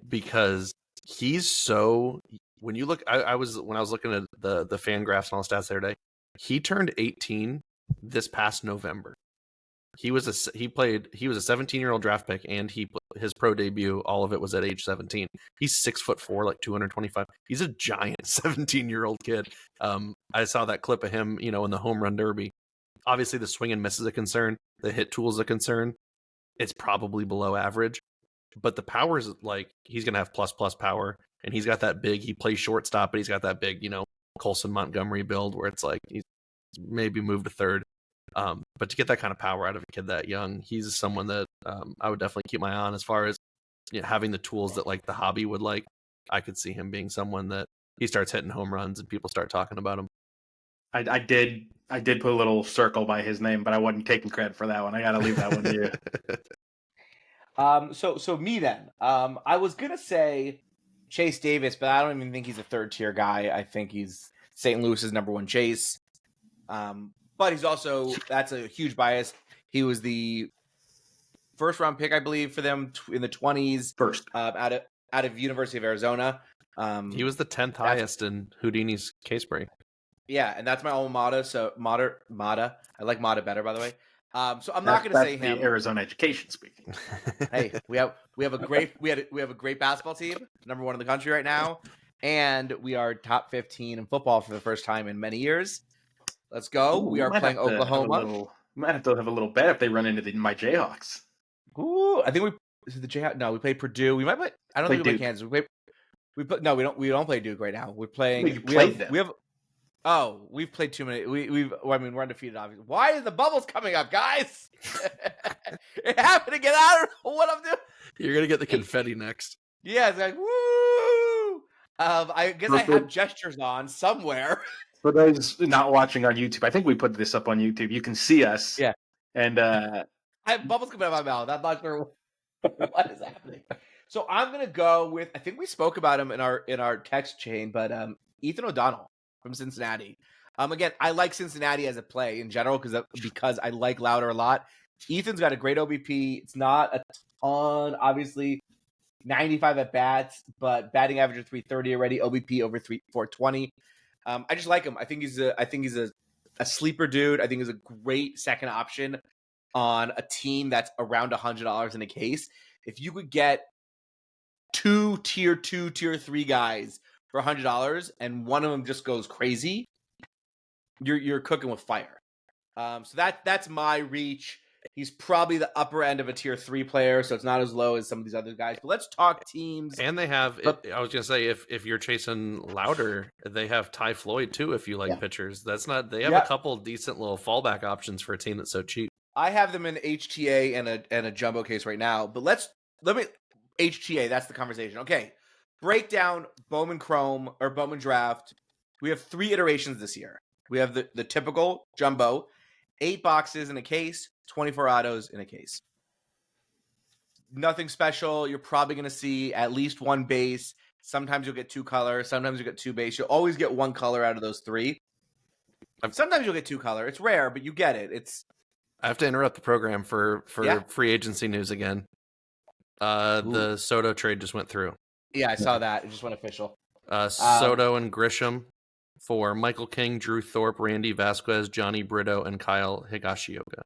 because he's so. When you look, when I was looking at the fan graphs and all the stats the other day, he turned 18 this past November. He was a 17-year-old draft pick, and his pro debut, all of it was at age 17. He's 6'4", like 225. He's a giant 17-year-old kid. I saw that clip of him, in the home run derby. Obviously, the swing and miss is a concern. The hit tool is a concern. It's probably below average, but the power is like he's gonna have plus power, and he's got that big. He plays shortstop, but he's got that big, Colson Montgomery build where it's like he's maybe moved to third. But to get that kind of power out of a kid that young, he's someone that I would definitely keep my eye on as far as having the tools that like the hobby would like. I could see him being someone that he starts hitting home runs and people start talking about him. I did put a little circle by his name, but I wasn't taking credit for that one. I got to leave that one to you. So me then. I was gonna say Chase Davis, but I don't even think he's a third tier guy. I think he's St. Louis's number 1 chase. But he's also, that's a huge bias. He was the first round pick, I believe, for them in the 20s. First. Out of University of Arizona. He was the 10th highest in Houdini's case break. Yeah, and that's my alma mater. So Mata. I like Mata better, by the way. So I'm not going to say him. The Arizona education speaking. Hey, we have a great basketball team, number 1 in the country right now, and we are top 15 in football for the first time in many years. Let's go. We are playing Oklahoma. We might have to have a little bet if they run into my Jayhawks. Ooh, I think is it the Jayhawks? No, we played Purdue. We might play. I don't think we play Kansas. We don't play Duke right now. We're playing. We've played too many. We're undefeated, obviously. Why is the bubbles coming up, guys? It happened again. I don't know what I'm doing. You're gonna get the confetti next. Yeah, it's like woo. I guess I have gestures on somewhere. For those not watching on YouTube, I think we put this up on YouTube. You can see us. Yeah. And I have bubbles coming out of my mouth. I'm not sure what is happening. So I'm gonna go with. I think we spoke about him in our text chain, but Ethan O'Donnell from Cincinnati. Again, I like Cincinnati as a play in general because I like Louder a lot. Ethan's got a great OBP. It's not a ton, obviously. 95 at bats, but batting average of 330 already. OBP over 420. I just like him. I think he's a sleeper dude. I think he's a great second option on a team that's around $100 in a case. If you could get 2 tier 2, tier 3 guys for $100 and one of them just goes crazy, you're cooking with fire. So that's my reach. He's probably the upper end of a tier 3 player, so it's not as low as some of these other guys. But let's talk teams. And they have, I was going to say, if you're chasing Louder, they have Ty Floyd too, if you like pitchers. They have a couple decent little fallback options for a team that's so cheap. I have them in HTA and a jumbo case right now. But let me HTA, that's the conversation. Okay. Break down Bowman Chrome or Bowman Draft. We have 3 iterations this year. We have the typical jumbo, 8 boxes in a case, 24 autos in a case. Nothing special. You're probably going to see at least 1 base. Sometimes you'll get 2 color. Sometimes you get 2 base. You'll always get 1 color out of those 3. Sometimes you'll get 2 color. It's rare, but you get it. I have to interrupt the program for free agency news again. The Soto trade just went through. Yeah, I saw that. It just went official. Soto and Grisham for Michael King, Drew Thorpe, Randy Vasquez, Johnny Brito, and Kyle Higashioka.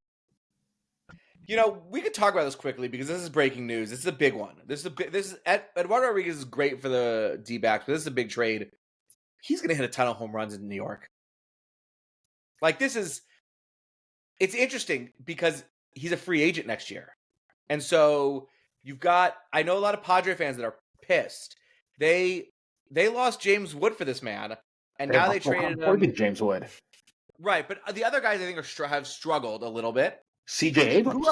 We could talk about this quickly because this is breaking news. This is a big one. Eduardo Rodriguez is great for the D-backs, but this is a big trade. He's going to hit a ton of home runs in New York. It's interesting because he's a free agent next year. And so I know a lot of Padre fans that are pissed. They lost James Wood for this man, and now they traded him. James Wood. Right, but the other guys I think have struggled a little bit. C.J. Abrams.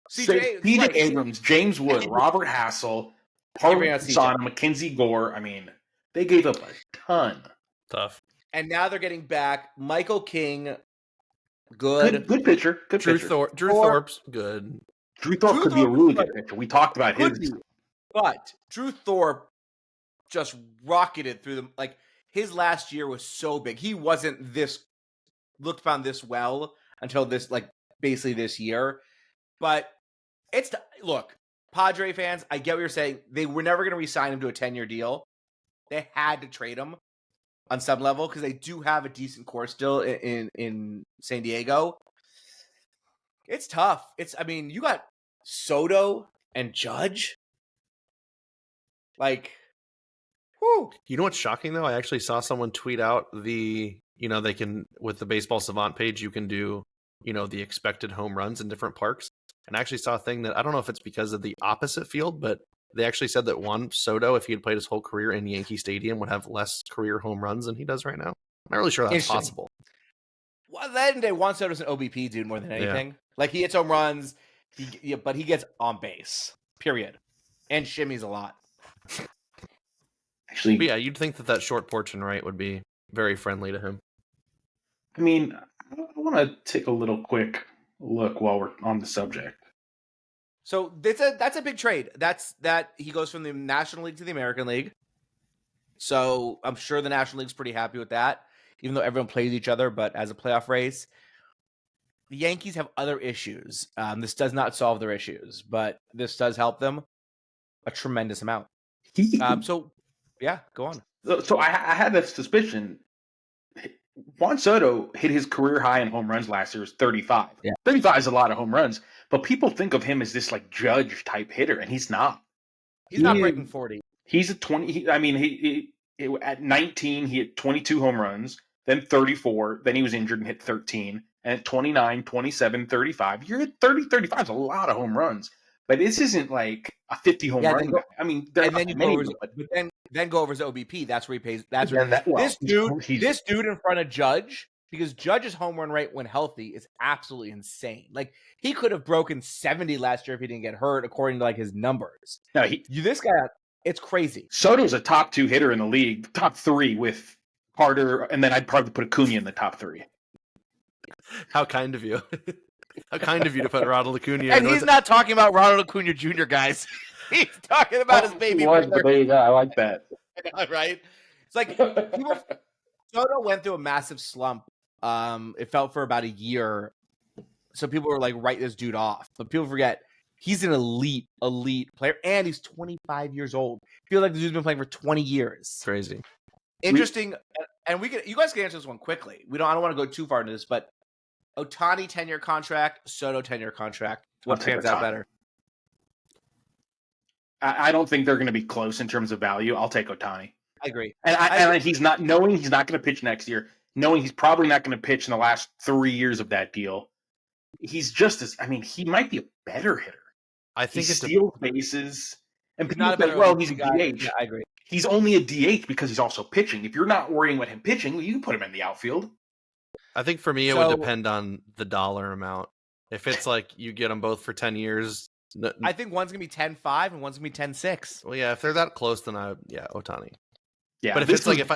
C.J. Abrams, James Wood, Robert Hassel, Parmesan, Mackenzie Gore. I mean, they gave up a ton. Tough. And now they're getting back Michael King. Good pitcher. Drew Thorpe's good. Drew Thorpe could be a really good pitcher. We talked about his. But Drew Thorpe just rocketed through them. His last year was so big. He wasn't found this well until basically this year. But look, Padre fans, I get what you're saying. They were never going to re-sign him to a 10-year deal. They had to trade him on some level because they do have a decent core still in San Diego. It's tough. You got Soto and Judge. Whew. You know what's shocking though? I actually saw someone tweet out they can, with the Baseball Savant page, you can do, the expected home runs in different parks. And I actually saw a thing that I don't know if it's because of the opposite field, but they actually said that Soto, if he had played his whole career in Yankee Stadium, would have less career home runs than he does right now. I'm not really sure that's possible. Well, at the end of the day, Juan Soto's an OBP dude more than anything. Yeah. He hits home runs, but he gets on base, period. And shimmies a lot. Actually, but yeah, you'd think that short porch and right would be very friendly to him. I mean, I want to take a little quick look while we're on the subject. So that's a big trade. He goes from the National League to the American League. So I'm sure the National League's pretty happy with that, even though everyone plays each other. But as a playoff race, the Yankees have other issues. This does not solve their issues, but this does help them a tremendous amount. So Yeah, go on. So I had that suspicion. Juan Soto hit his career high in home runs last year, was 35. Yeah. 35 is a lot of home runs, but people think of him as this like Judge type hitter, and he's not. He's not breaking 40. He's a 20. At 19, he hit 22 home runs, then 34, then he was injured and hit 13, and at 29, 27, 35. You're at 30, 35 is a lot of home runs, but this isn't like a 50 home run guy. I mean, and then you go over, but then go over his OBP. That's where he pays. That's where this dude in front of Judge, because Judge's home run rate when healthy is absolutely insane. Like he could have broken 70 last year if he didn't get hurt, according to like his numbers. No, this guy, it's crazy. Soto's a top 2 hitter in the league, top 3 with Carter, and then I'd probably put Acuna in the top 3. How kind of you. How kind of you to put Ronald Acuna. And he's not talking about Ronald Acuna Jr., guys. He's talking about his baby brother. I like that. Right? It's like Soto went through a massive slump. It felt for about a year. So people were like, write this dude off. But people forget he's an elite player, and he's 25 years old. I feel like the dude's been playing for 20 years. Crazy. Interesting. And you guys can answer this one quickly. I don't want to go too far into this, but Ohtani 10-year contract, Soto 10-year contract. What pans out better? I don't think they're going to be close in terms of value. I'll take Ohtani. I agree. And he's not knowing he's not going to pitch next year, knowing he's probably not going to pitch in the last 3 years of that deal. He's just as he might be a better hitter. I think he steals bases. And he's people not say, well, he's a DH. Yeah, I agree. He's only a DH because he's also pitching. If you're not worrying about him pitching, you can put him in the outfield. I think for me, it would depend on the dollar amount. If it's like you get them both for 10 years. I think one's going to be 10.5 and one's going to be 10.6. Well, yeah, if they're that close, then Ohtani. Yeah, but if it's like if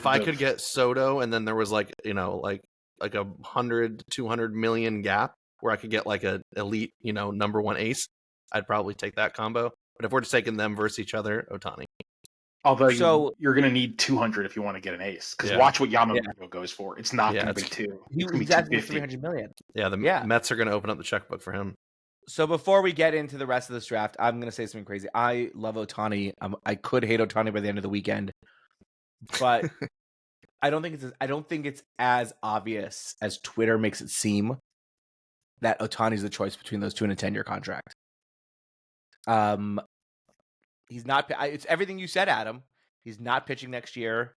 I could get Soto and then there was like a 100, 200 million gap where I could get like a elite, number one ace, I'd probably take that combo. But if we're just taking them versus each other, Ohtani. Although you're going to need 200 if you want to get an ace, because watch what Yamamoto goes for. It's not going to be 2. He's exactly 300 million. Yeah, the Mets are going to open up the checkbook for him. So before we get into the rest of this draft, I'm going to say something crazy. I love Ohtani. I could hate Ohtani by the end of the weekend, but I don't think it's as obvious as Twitter makes it seem that Ohtani's the choice between those two in a 10-year contract. He's not. It's everything you said, Adam. He's not pitching next year.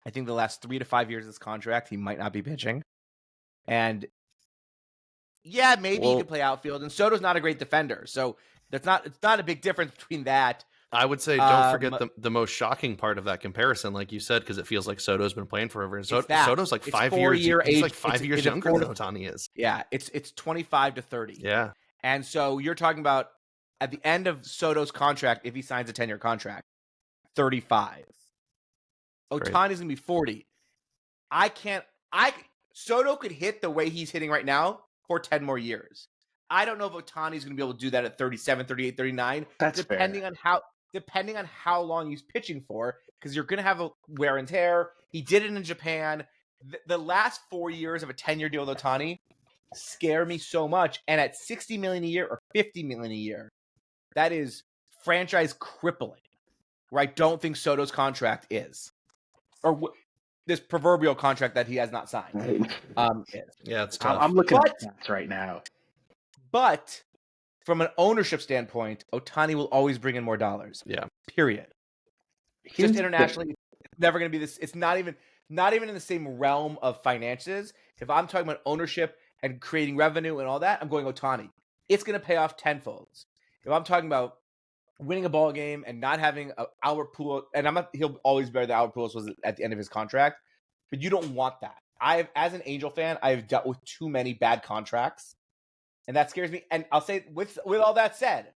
I think the last 3 to 5 years of this contract, he might not be pitching. And yeah, maybe he could play outfield. And Soto's not a great defender, so it's not a big difference between that. I would say don't forget the most shocking part of that comparison, like you said, because it feels like Soto's been playing forever. And Soto's like 5 years. He's like 5 years younger than Ohtani is. Yeah, it's 25 to 30. Yeah, and so you're talking about at the end of Soto's contract, if he signs a 10-year contract, 35. Ohtani's going to be 40. Soto could hit the way he's hitting right now for 10 more years. I don't know if Ohtani's going to be able to do that at 37, 38, 39. That's depending on how long he's pitching for, because you're going to have a wear and tear. He did it in Japan. The last 4 years of a 10-year deal with Ohtani scare me so much. And at $60 million a year or $50 million a year, that is franchise crippling, where I don't think Soto's contract is. Or this proverbial contract that he has not signed. Is. Yeah, it's tough. I'm looking at that right now. But from an ownership standpoint, Ohtani will always bring in more dollars. Yeah. Period. Just internationally, it's never going to be this. It's not even in the same realm of finances. If I'm talking about ownership and creating revenue and all that, I'm going Ohtani. It's going to pay off tenfold. If I'm talking about winning a ball game and not having Albert Pujols, and he'll always bear the Albert Pujols was at the end of his contract, but you don't want that. As an Angel fan, I've dealt with too many bad contracts, and that scares me. And I'll say, with all that said,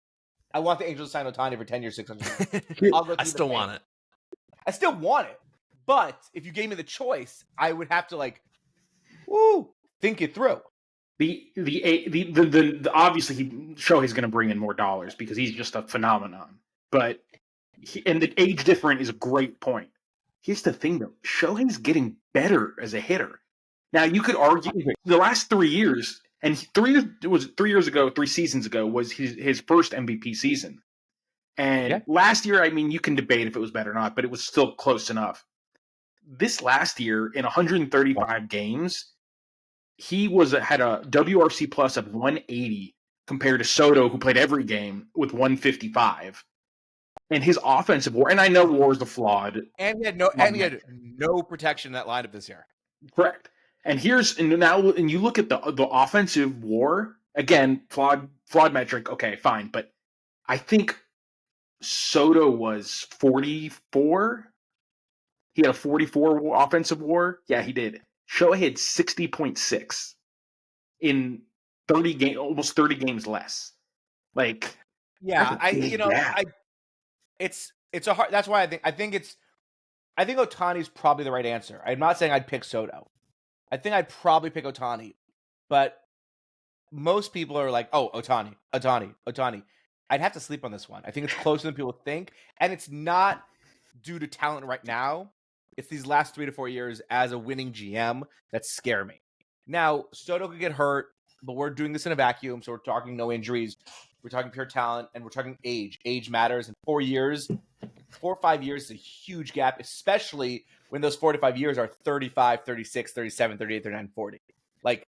I want the Angels to sign Ohtani for 10 years, $600 million. I still want it. I still want it, but if you gave me the choice, I would have to think it through. The obviously Shohei's going to bring in more dollars because he's just a phenomenon. But and the age difference is a great point. Here's the thing though, Shohei's getting better as a hitter. Now you could argue the last 3 years, and 3 seasons ago was his first MVP season. And last year, I mean, you can debate if it was better or not, but it was still close enough. This last year, in 135 games, he had a WRC plus of 180 compared to Soto, who played every game, with 155. And his offensive WAR, and I know WAR is a flawed, and he had no protection in that lineup this year. Correct. And you look at the offensive WAR again, flawed metric. Okay, fine, but I think Soto was 44. He had a 44 offensive WAR. Yeah, he did. Shohei had 60.6 in 30 games, almost 30 games less. Like, yeah, it's a hard. That's why I think Ohtani's probably the right answer. I'm not saying I'd pick Soto. I think I'd probably pick Ohtani, but most people are like, oh, Ohtani. I'd have to sleep on this one. I think it's closer than people think, and it's not due to talent right now. It's these last 3 to 4 years as a winning GM that scare me. Now, Soto could get hurt, but we're doing this in a vacuum, so we're talking no injuries. We're talking pure talent, and we're talking age. Age matters. In 4 years, 4 or 5 years is a huge gap, especially when those 4 to 5 years are 35, 36, 37, 38, 39, 40. Like,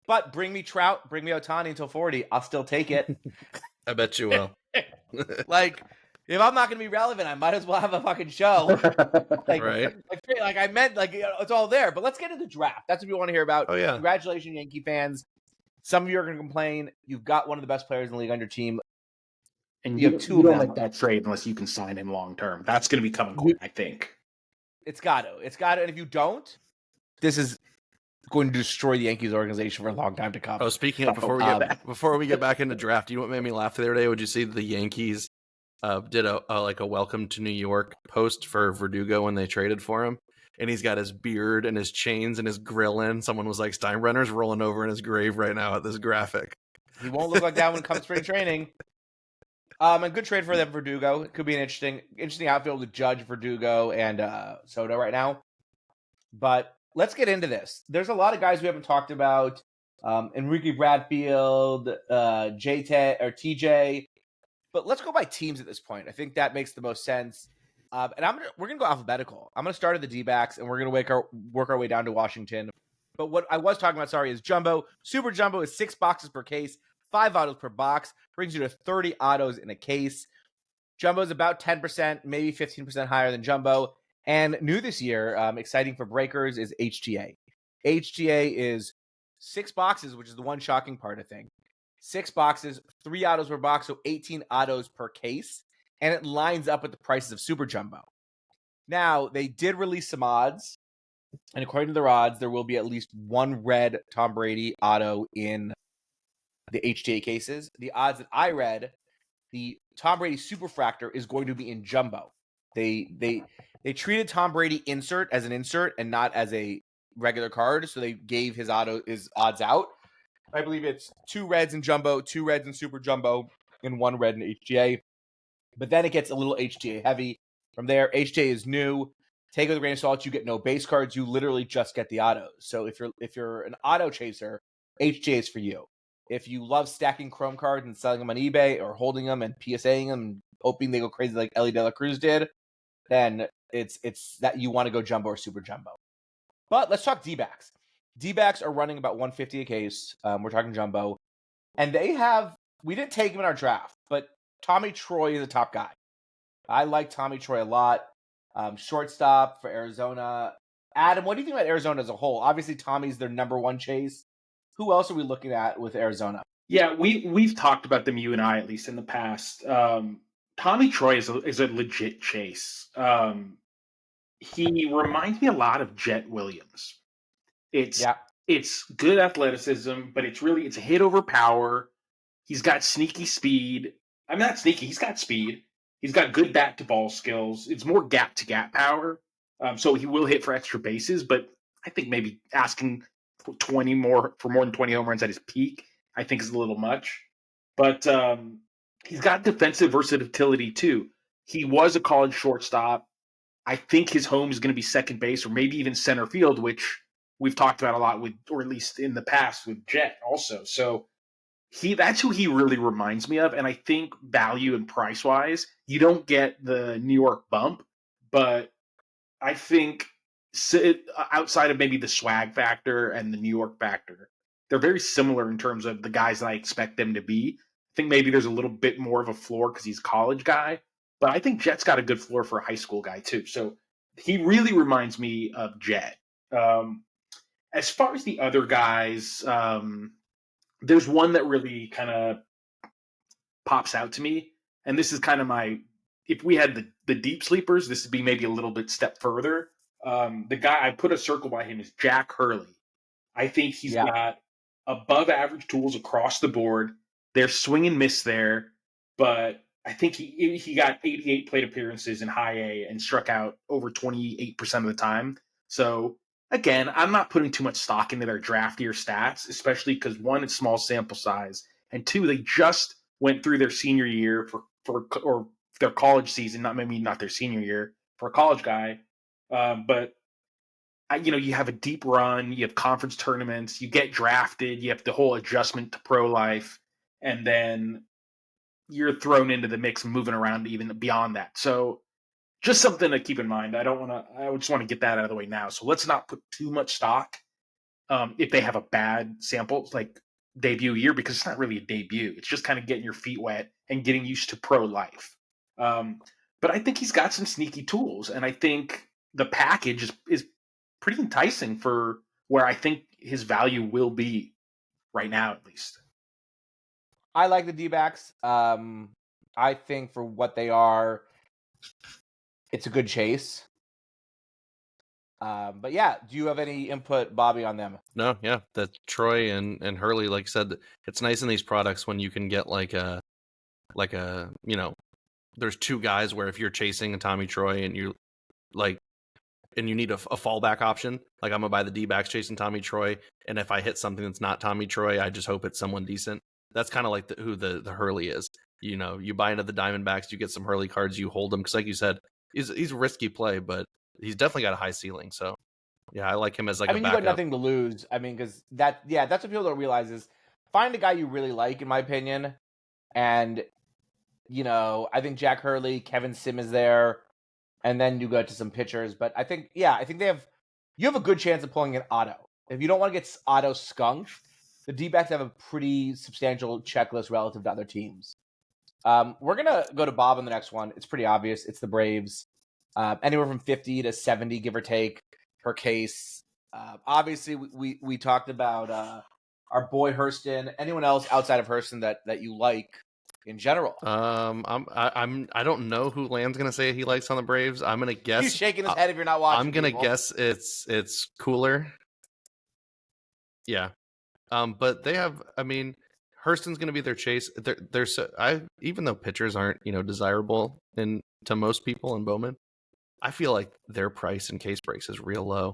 but bring me Trout, bring me Ohtani until 40. I'll still take it. I bet you will. Like, if I'm not going to be relevant, I might as well have a fucking show. Right. Like I meant, like, it's all there. But let's get into the draft. That's what we want to hear about. Oh, yeah. Congratulations, Yankee fans. Some of you are going to complain. You've got one of the best players in the league on your team. And you have two of them. Don't make that trade unless you can sign him long term. That's going to be coming quick, I think. It's got to. And if you don't, this is going to destroy the Yankees organization for a long time to come. Oh, speaking of, before we get back into draft, you know what made me laugh the other day? Would you see the Yankees did a welcome to New York post for Verdugo when they traded for him, and he's got his beard and his chains and his grill in. Someone was like, Steinbrenner's rolling over in his grave right now at this graphic. He won't look like that when it comes spring training. A good trade for them, Verdugo. It could be an interesting outfield with Judge, Verdugo, and Soto right now. But let's get into this. There's a lot of guys we haven't talked about. Enrique Bradfield, TJ. But let's go by teams at this point. I think that makes the most sense. And we're gonna go alphabetical. I'm gonna start at the D-backs, and we're gonna work our way down to Washington. But what I was talking about, is Jumbo. Super Jumbo is 6 boxes per case, 5 autos per box, brings you to 30 autos in a case. Jumbo is about 10%, maybe 15% higher than Jumbo. And new this year, exciting for breakers, is HTA. HTA is 6 boxes, which is the one shocking part, I think. 6 boxes, 3 autos per box, so 18 autos per case. And it lines up with the prices of Super Jumbo. Now, they did release some odds. And according to their odds, there will be at least one red Tom Brady auto in the HTA cases. The odds that I read, the Tom Brady Superfractor is going to be in Jumbo. They treated Tom Brady insert as an insert and not as a regular card, so they gave his odds out. I believe it's 2 reds in Jumbo, 2 reds in Super Jumbo, and 1 red in HTA. But then it gets a little HTA heavy. From there, HTA is new. Take it with a grain of salt. You get no base cards. You literally just get the autos. So if you're an auto chaser, HTA is for you. If you love stacking Chrome cards and selling them on eBay or holding them and PSAing them and hoping they go crazy like Ellie De La Cruz did, then it's that you want to go Jumbo or Super Jumbo. But let's talk D-backs. D-backs are running about 150 a case. We're talking Jumbo. And we didn't take him in our draft, but Tommy Troy is a top guy. I like Tommy Troy a lot. Shortstop for Arizona. Adam, what do you think about Arizona as a whole? Obviously, Tommy's their number one chase. Who else are we looking at with Arizona? Yeah, we've talked about them, you and I, at least in the past. Tommy Troy is a legit chase. He reminds me a lot of Jet Williams. It's good athleticism, but it's a hit over power. He's got sneaky speed. I'm not sneaky. He's got speed. He's got good bat to ball skills. It's more gap to gap power. So he will hit for extra bases, but I think maybe asking for more than 20 home runs at his peak, I think is a little much. But he's got defensive versatility too. He was a college shortstop. I think his home is going to be second base or maybe even center field, which we've talked about a lot with, or at least in the past with Jet also. So that's who he really reminds me of. And I think value and price wise, you don't get the New York bump, but I think outside of maybe the swag factor and the New York factor, they're very similar in terms of the guys that I expect them to be. I think maybe there's a little bit more of a floor because he's a college guy, but I think Jet's got a good floor for a high school guy too. So he really reminds me of Jet. As far as the other guys, there's one that really kind of pops out to me, and this is kind of my. If we had the deep sleepers, this would be maybe a little bit step further. The guy I put a circle by him is Jack Hurley. I think he's got above average tools across the board. There's swing and miss there, but I think he got 88 plate appearances in high A and struck out over 28% of the time. So again, I'm not putting too much stock into their draft year stats, especially because one, it's small sample size, and two, they just went through their senior year or their college season, not their senior year for a college guy, but you have a deep run, you have conference tournaments, you get drafted, you have the whole adjustment to pro life, and then you're thrown into the mix, moving around even beyond that. So just something to keep in mind. I just want to get that out of the way now. So let's not put too much stock if they have a bad sample, like debut year, because it's not really a debut. It's just kind of getting your feet wet and getting used to pro life. But I think he's got some sneaky tools, and I think the package is pretty enticing for where I think his value will be right now, at least. I like the D-backs. I think for what they are, it's a good chase. But yeah, do you have any input, Bobby, on them? No, yeah, that Troy and Hurley, like I said, it's nice in these products when you can get like a there's two guys where if you're chasing a Tommy Troy and you need a fallback option, like I'm gonna buy the D-backs chasing Tommy Troy, and if I hit something that's not Tommy Troy, I just hope it's someone decent. That's kind of like who the Hurley is. You buy into the Diamondbacks, you get some Hurley cards, you hold them because, like you said, he's a risky play, but he's definitely got a high ceiling. So yeah, I like him as a backup. You got nothing to lose. Because that's what people don't realize is find a guy you really like, in my opinion, and I think Jack Hurley, Kevin Sim is there, and then you go to some pitchers. But I think you have a good chance of pulling an Otto. If you don't want to get Otto skunked, the D-backs have a pretty substantial checklist relative to other teams. We're going to go to Bob on the next one. It's pretty obvious. It's the Braves. Anywhere from 50 to 70, give or take, per case. Obviously, we talked about our boy Hurston. Anyone else outside of Hurston that you like in general? I don't know who Land's gonna say he likes on the Braves. I'm gonna guess he's shaking his head if you're not watching. I'm gonna guess it's Cooler. Yeah, but they have. Hurston's gonna be their chase. Even though pitchers aren't desirable to most people in Bowman, I feel like their price in case breaks is real low.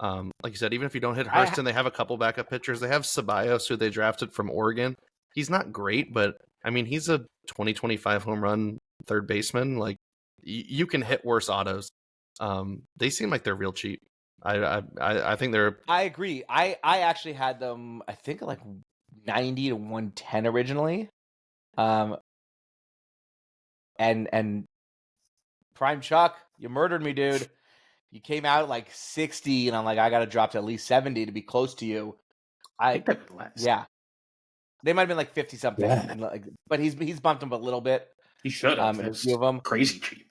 Like you said, even if you don't hit Hurston, they have a couple backup pitchers. They have Ceballos, who they drafted from Oregon. He's not great, but he's a 2025 home run third baseman. Like you can hit worse autos. They seem like they're real cheap. I think they're. I agree. I actually had them. I think like 90 to 110 originally. And Prime Chuck, you murdered me, dude. You came out at like 60, and I'm like, I got to drop to at least 70 to be close to you. I think that's less. Yeah. They might have been like 50 something, but he's bumped them a little bit. He should have. A few of them, crazy cheap.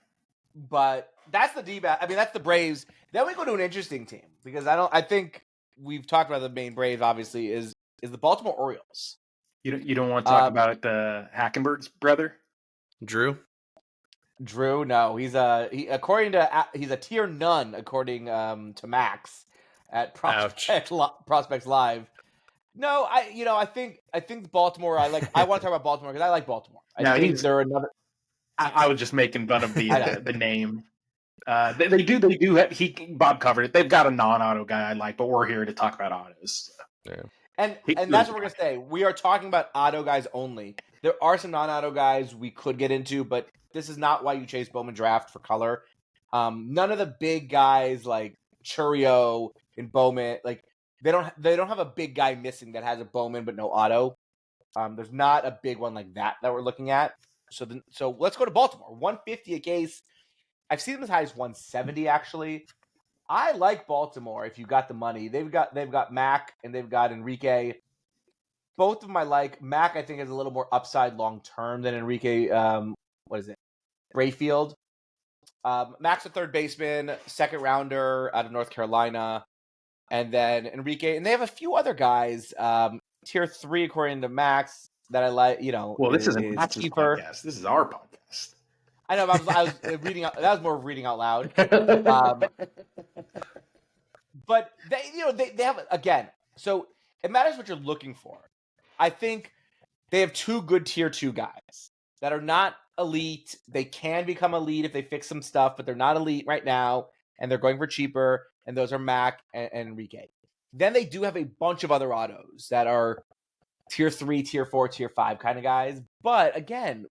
But that's the D-back. That's the Braves. Then we go to an interesting team because I think we've talked about the main Braves. Obviously, is the Baltimore Orioles. You don't want to talk about the Hackenberg's brother, Drew. No, he's he's a tier none according to Max at Prospects Live. No, I think Baltimore. I want to talk about Baltimore because I like Baltimore. I think they're another. I was just making fun of the name. They do have, Bob covered it. They've got a non-auto guy I like, but we're here to talk about autos. So. Yeah. And that's what we're gonna say. We are talking about auto guys only. There are some non-auto guys we could get into, but this is not why you chase Bowman Draft for color. None of the big guys like Churio and Bowman, like they don't have a big guy missing that has a Bowman but no auto. There's not a big one like that we're looking at. So let's go to Baltimore. 150 a case. I've seen them as high as 170 actually. I like Baltimore if you got the money. They've got Mac and they've got Enrique. Both of them I like. Mac I think is a little more upside long term than Enrique. What is it? Brayfield. Mac's a third baseman, second rounder out of North Carolina, and then Enrique, and they have a few other guys. Tier 3 according to Max that I like. Well, this isn't Max's podcast. This is our podcast. I know. I was reading. That was more reading out loud. But they have again. So it matters what you're looking for. I think they have two good tier 2 guys that are not elite. They can become elite if they fix some stuff, but they're not elite right now, and they're going for cheaper. And those are Mac and Enrique. Then they do have a bunch of other autos that are tier 3, tier 4, tier 5 kind of guys. But again,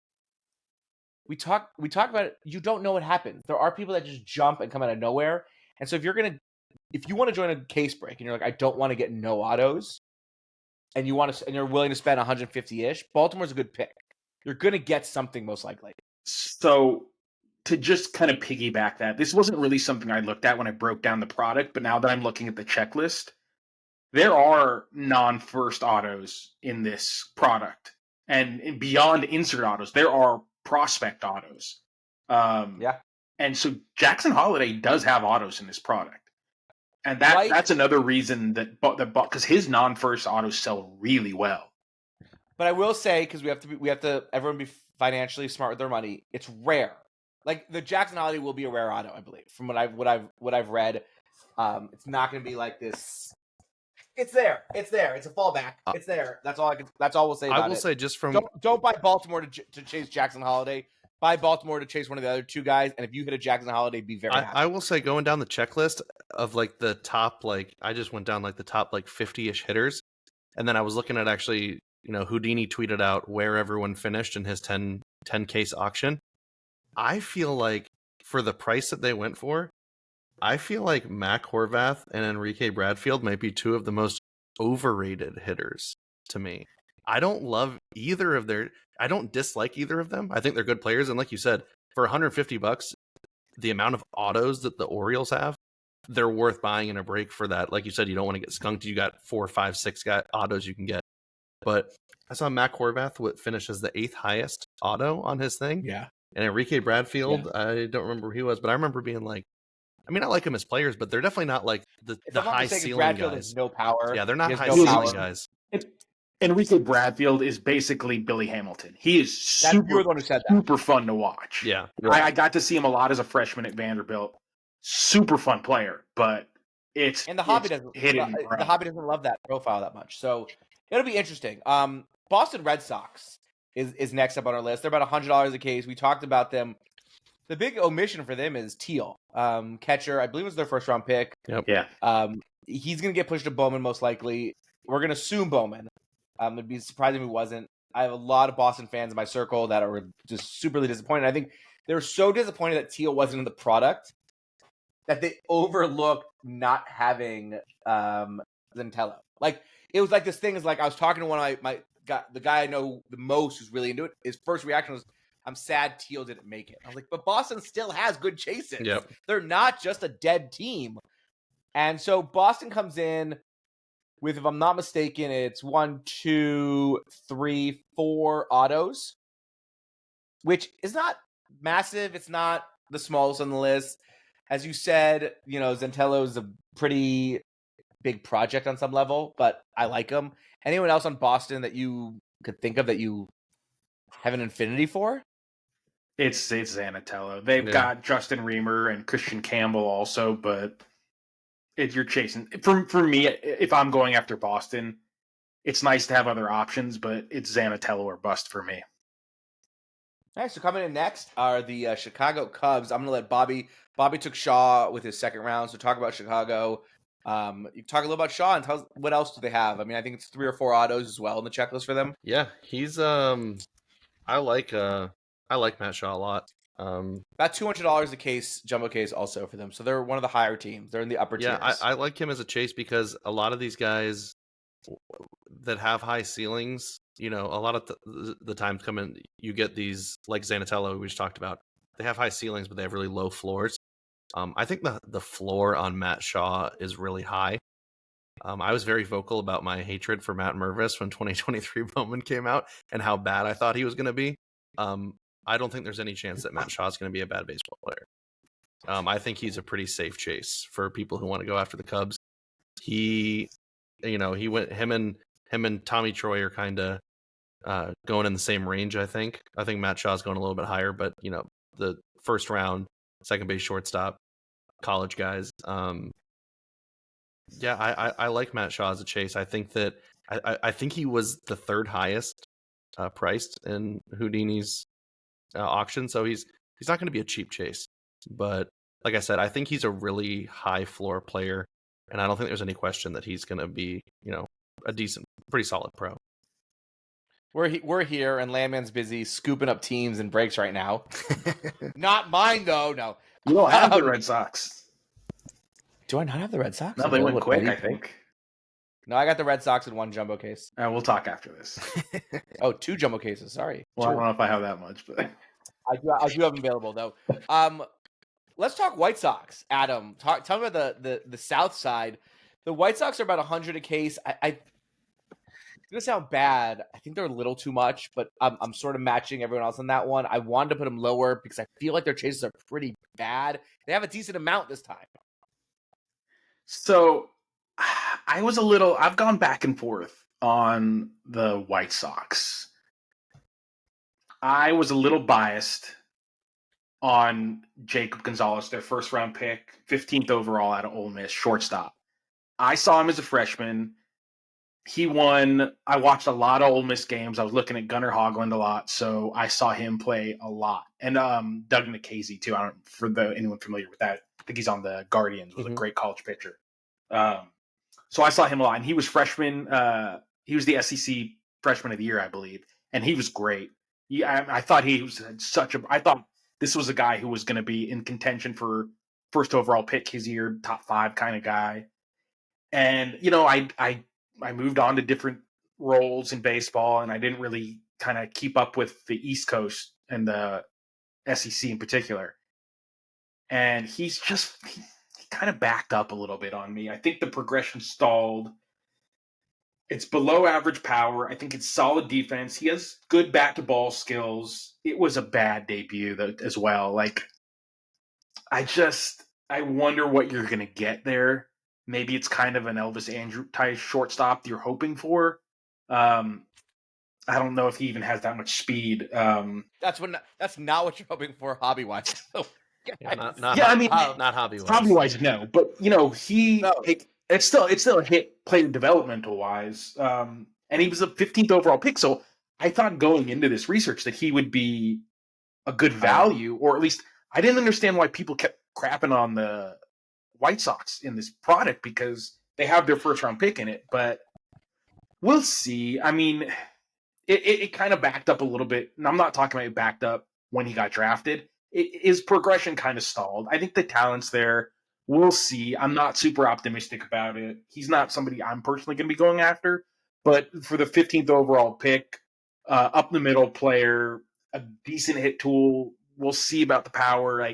we talk about it. You don't know what happens. There are people that just jump and come out of nowhere. And so if you want to join a case break and you're like, I don't want to get no autos, and you're willing to spend 150-ish, Baltimore's a good pick. You're going to get something most likely. So to just kind of piggyback that, this wasn't really something I looked at when I broke down the product, but now that I'm looking at the checklist, there are non-first autos in this product. And beyond insert autos, there are prospect autos. Yeah. And so Jackson Holiday does have autos in this product. And that's another reason that because his non-first autos sell really well. But I will say, because we have to everyone be financially smart with their money. It's rare. Like the Jackson Holiday will be a rare auto, I believe, from what I've read. It's not going to be like this. It's there. It's a fallback. It's there. That's all we'll say about it. I will say just from don't buy Baltimore to chase Jackson Holiday. Buy Baltimore to chase one of the other two guys, and if you hit a Jackson Holiday, be very happy. I will say going down the checklist of like the top, like I just went down like the top like 50-ish hitters, and then I was looking at actually, Houdini tweeted out where everyone finished in his 10 case auction. I feel like for the price that they went for, I feel like Mac Horvath and Enrique Bradfield might be two of the most overrated hitters to me. I don't love either of I don't dislike either of them. I think they're good players. And like you said, for $150, the amount of autos that the Orioles have, they're worth buying in a break for that. Like you said, you don't want to get skunked. You got 4, 5, 6 autos you can get. But I saw Mac Horvath finish as the 8th highest auto on his thing. Yeah. And Enrique Bradfield, yeah. I don't remember who he was, but I remember being like, I mean, I like him as players, but they're definitely not like the high ceiling Bradfield guys. Has no power. Yeah, they're not high ceiling guys. Enrique Bradfield is basically Billy Hamilton. He is super fun to watch. Yeah. I got to see him a lot as a freshman at Vanderbilt. Super fun player, but the hobby doesn't love that profile that much. So it'll be interesting. Boston Red Sox is next up on our list. They're about $100 a case. We talked about them. The big omission for them is Teal, catcher. I believe it was their first round pick. Yep. Yeah. He's going to get pushed to Bowman most likely. We're going to assume Bowman. It'd be surprising if he wasn't. I have a lot of Boston fans in my circle that are just superly disappointed. I think they were so disappointed that Teal wasn't in the product that they overlooked not having Zentello. Like it was like this thing is like I was talking to one of the guy I know the most who's really into it. His first reaction was, I'm sad Teal didn't make it. I was like, but Boston still has good chases. Yep. They're not just a dead team. And so Boston comes in with, if I'm not mistaken, it's 1, 2, 3, 4 autos, which is not massive. It's not the smallest on the list. As you said, Zentello is a pretty big project on some level, but I like him. Anyone else on Boston that you could think of that you have an affinity for? It's Zanatello. They've got Justin Reamer and Christian Campbell also, but you're chasing. For me, if I'm going after Boston, it's nice to have other options, but it's Zanatello or bust for me. All right, so coming in next are the Chicago Cubs. I'm going to let Bobby. Bobby took Shaw with his second round, so talk about Chicago. You talk a little about Shaw and tell us what else do they have. I mean, I think it's 3 or 4 autos as well in the checklist for them. Yeah, he's I like Matt Shaw a lot. About $200 a case, jumbo case also for them. So they're one of the higher teams. They're in the upper tiers. Yeah, I like him as a chase because a lot of these guys that have high ceilings a lot of the times coming, you get these like Zanatello, we just talked about. They have high ceilings, but they have really low floors. I think the floor on Matt Shaw is really high. I was very vocal about my hatred for Matt Mervis when 2023 Bowman came out and how bad I thought he was going to be. I don't think there's any chance that Matt Shaw is going to be a bad baseball player. I think he's a pretty safe chase for people who want to go after the Cubs. He went him and Tommy Troy are kind of going in the same range. I think Matt Shaw's going a little bit higher, but the first round second base shortstop college guys. I like Matt Shaw as a chase. I think that I think he was the third highest priced in Houdini's auction, so he's not going to be a cheap chase. But like I said, I think he's a really high floor player, and I don't think there's any question that he's going to be a decent, pretty solid pro. We're here, and Landman's busy scooping up teams and breaks right now. Not mine, though. No, you don't have the Red Sox. Do I not have the Red Sox? No, they went quick, I think. No, I got the Red Sox in one jumbo case. We'll talk after this. Oh, 2 jumbo cases. Sorry. Well, I don't know if I have that much, but I do have them available though. Let's talk White Sox. Adam, tell me about the South side. The White Sox are about 100 a case. It's gonna sound bad. I think they're a little too much, but I'm sort of matching everyone else on that one. I wanted to put them lower because I feel like their chases are pretty bad. They have a decent amount this time. So I've gone back and forth on the White Sox. I was a little biased on Jacob Gonzalez, their first round pick, 15th overall out of Ole Miss, shortstop. I saw him as a freshman. He won. I watched a lot of Ole Miss games. I was looking at Gunnar Hoglund a lot, so I saw him play a lot. And Doug Nikhazy, too. Anyone familiar with that. I think he's on the Guardians, was a great college pitcher. So I saw him a lot, and he was freshman. He was the SEC freshman of the year, I believe, and he was great. I thought he was I thought this was a guy who was going to be in contention for first overall pick his year, top 5 kind of guy. And I moved on to different roles in baseball, and I didn't really kind of keep up with the East Coast and the SEC in particular. And he kind of backed up a little bit on me. I think the progression stalled. It's below average power. I think it's solid defense. He has good bat-to-ball skills. It was a bad debut as well. I wonder what you're going to get there. Maybe it's kind of an Elvis Andrew type shortstop you're hoping for. I don't know if he even has that much speed. That's not what you're hoping for hobby-wise. Not hobby-wise. Hobby-wise, no. But, it's still a hit player developmental-wise. And he was a 15th overall pick, so I thought going into this research that he would be a good value, or at least I didn't understand why people kept crapping on the White Sox in this product because they have their first-round pick in it. But we'll see. I mean, it kind of backed up a little bit. And I'm not talking about it backed up when he got drafted. His progression kind of stalled. I think the talent's there. We'll see. I'm not super optimistic about it. He's not somebody I'm personally going to be going after. But for the 15th overall pick, up the middle player, a decent hit tool. We'll see about the power.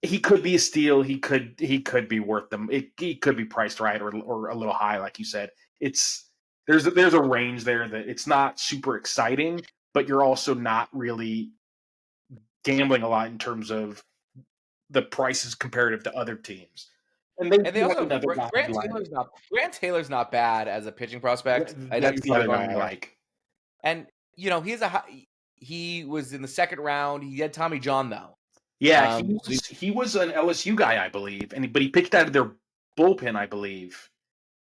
He could be a steal. He could be worth them. He could be priced right or a little high, like you said. There's a range there that it's not super exciting, but you're also not really gambling a lot in terms of the prices comparative to other teams. And they also Grant Taylor's not bad as a pitching prospect. That's the other guy I like. And he was in the second round. He had Tommy John though. Yeah, he was an LSU guy, I believe, but he pitched out of their bullpen, I believe.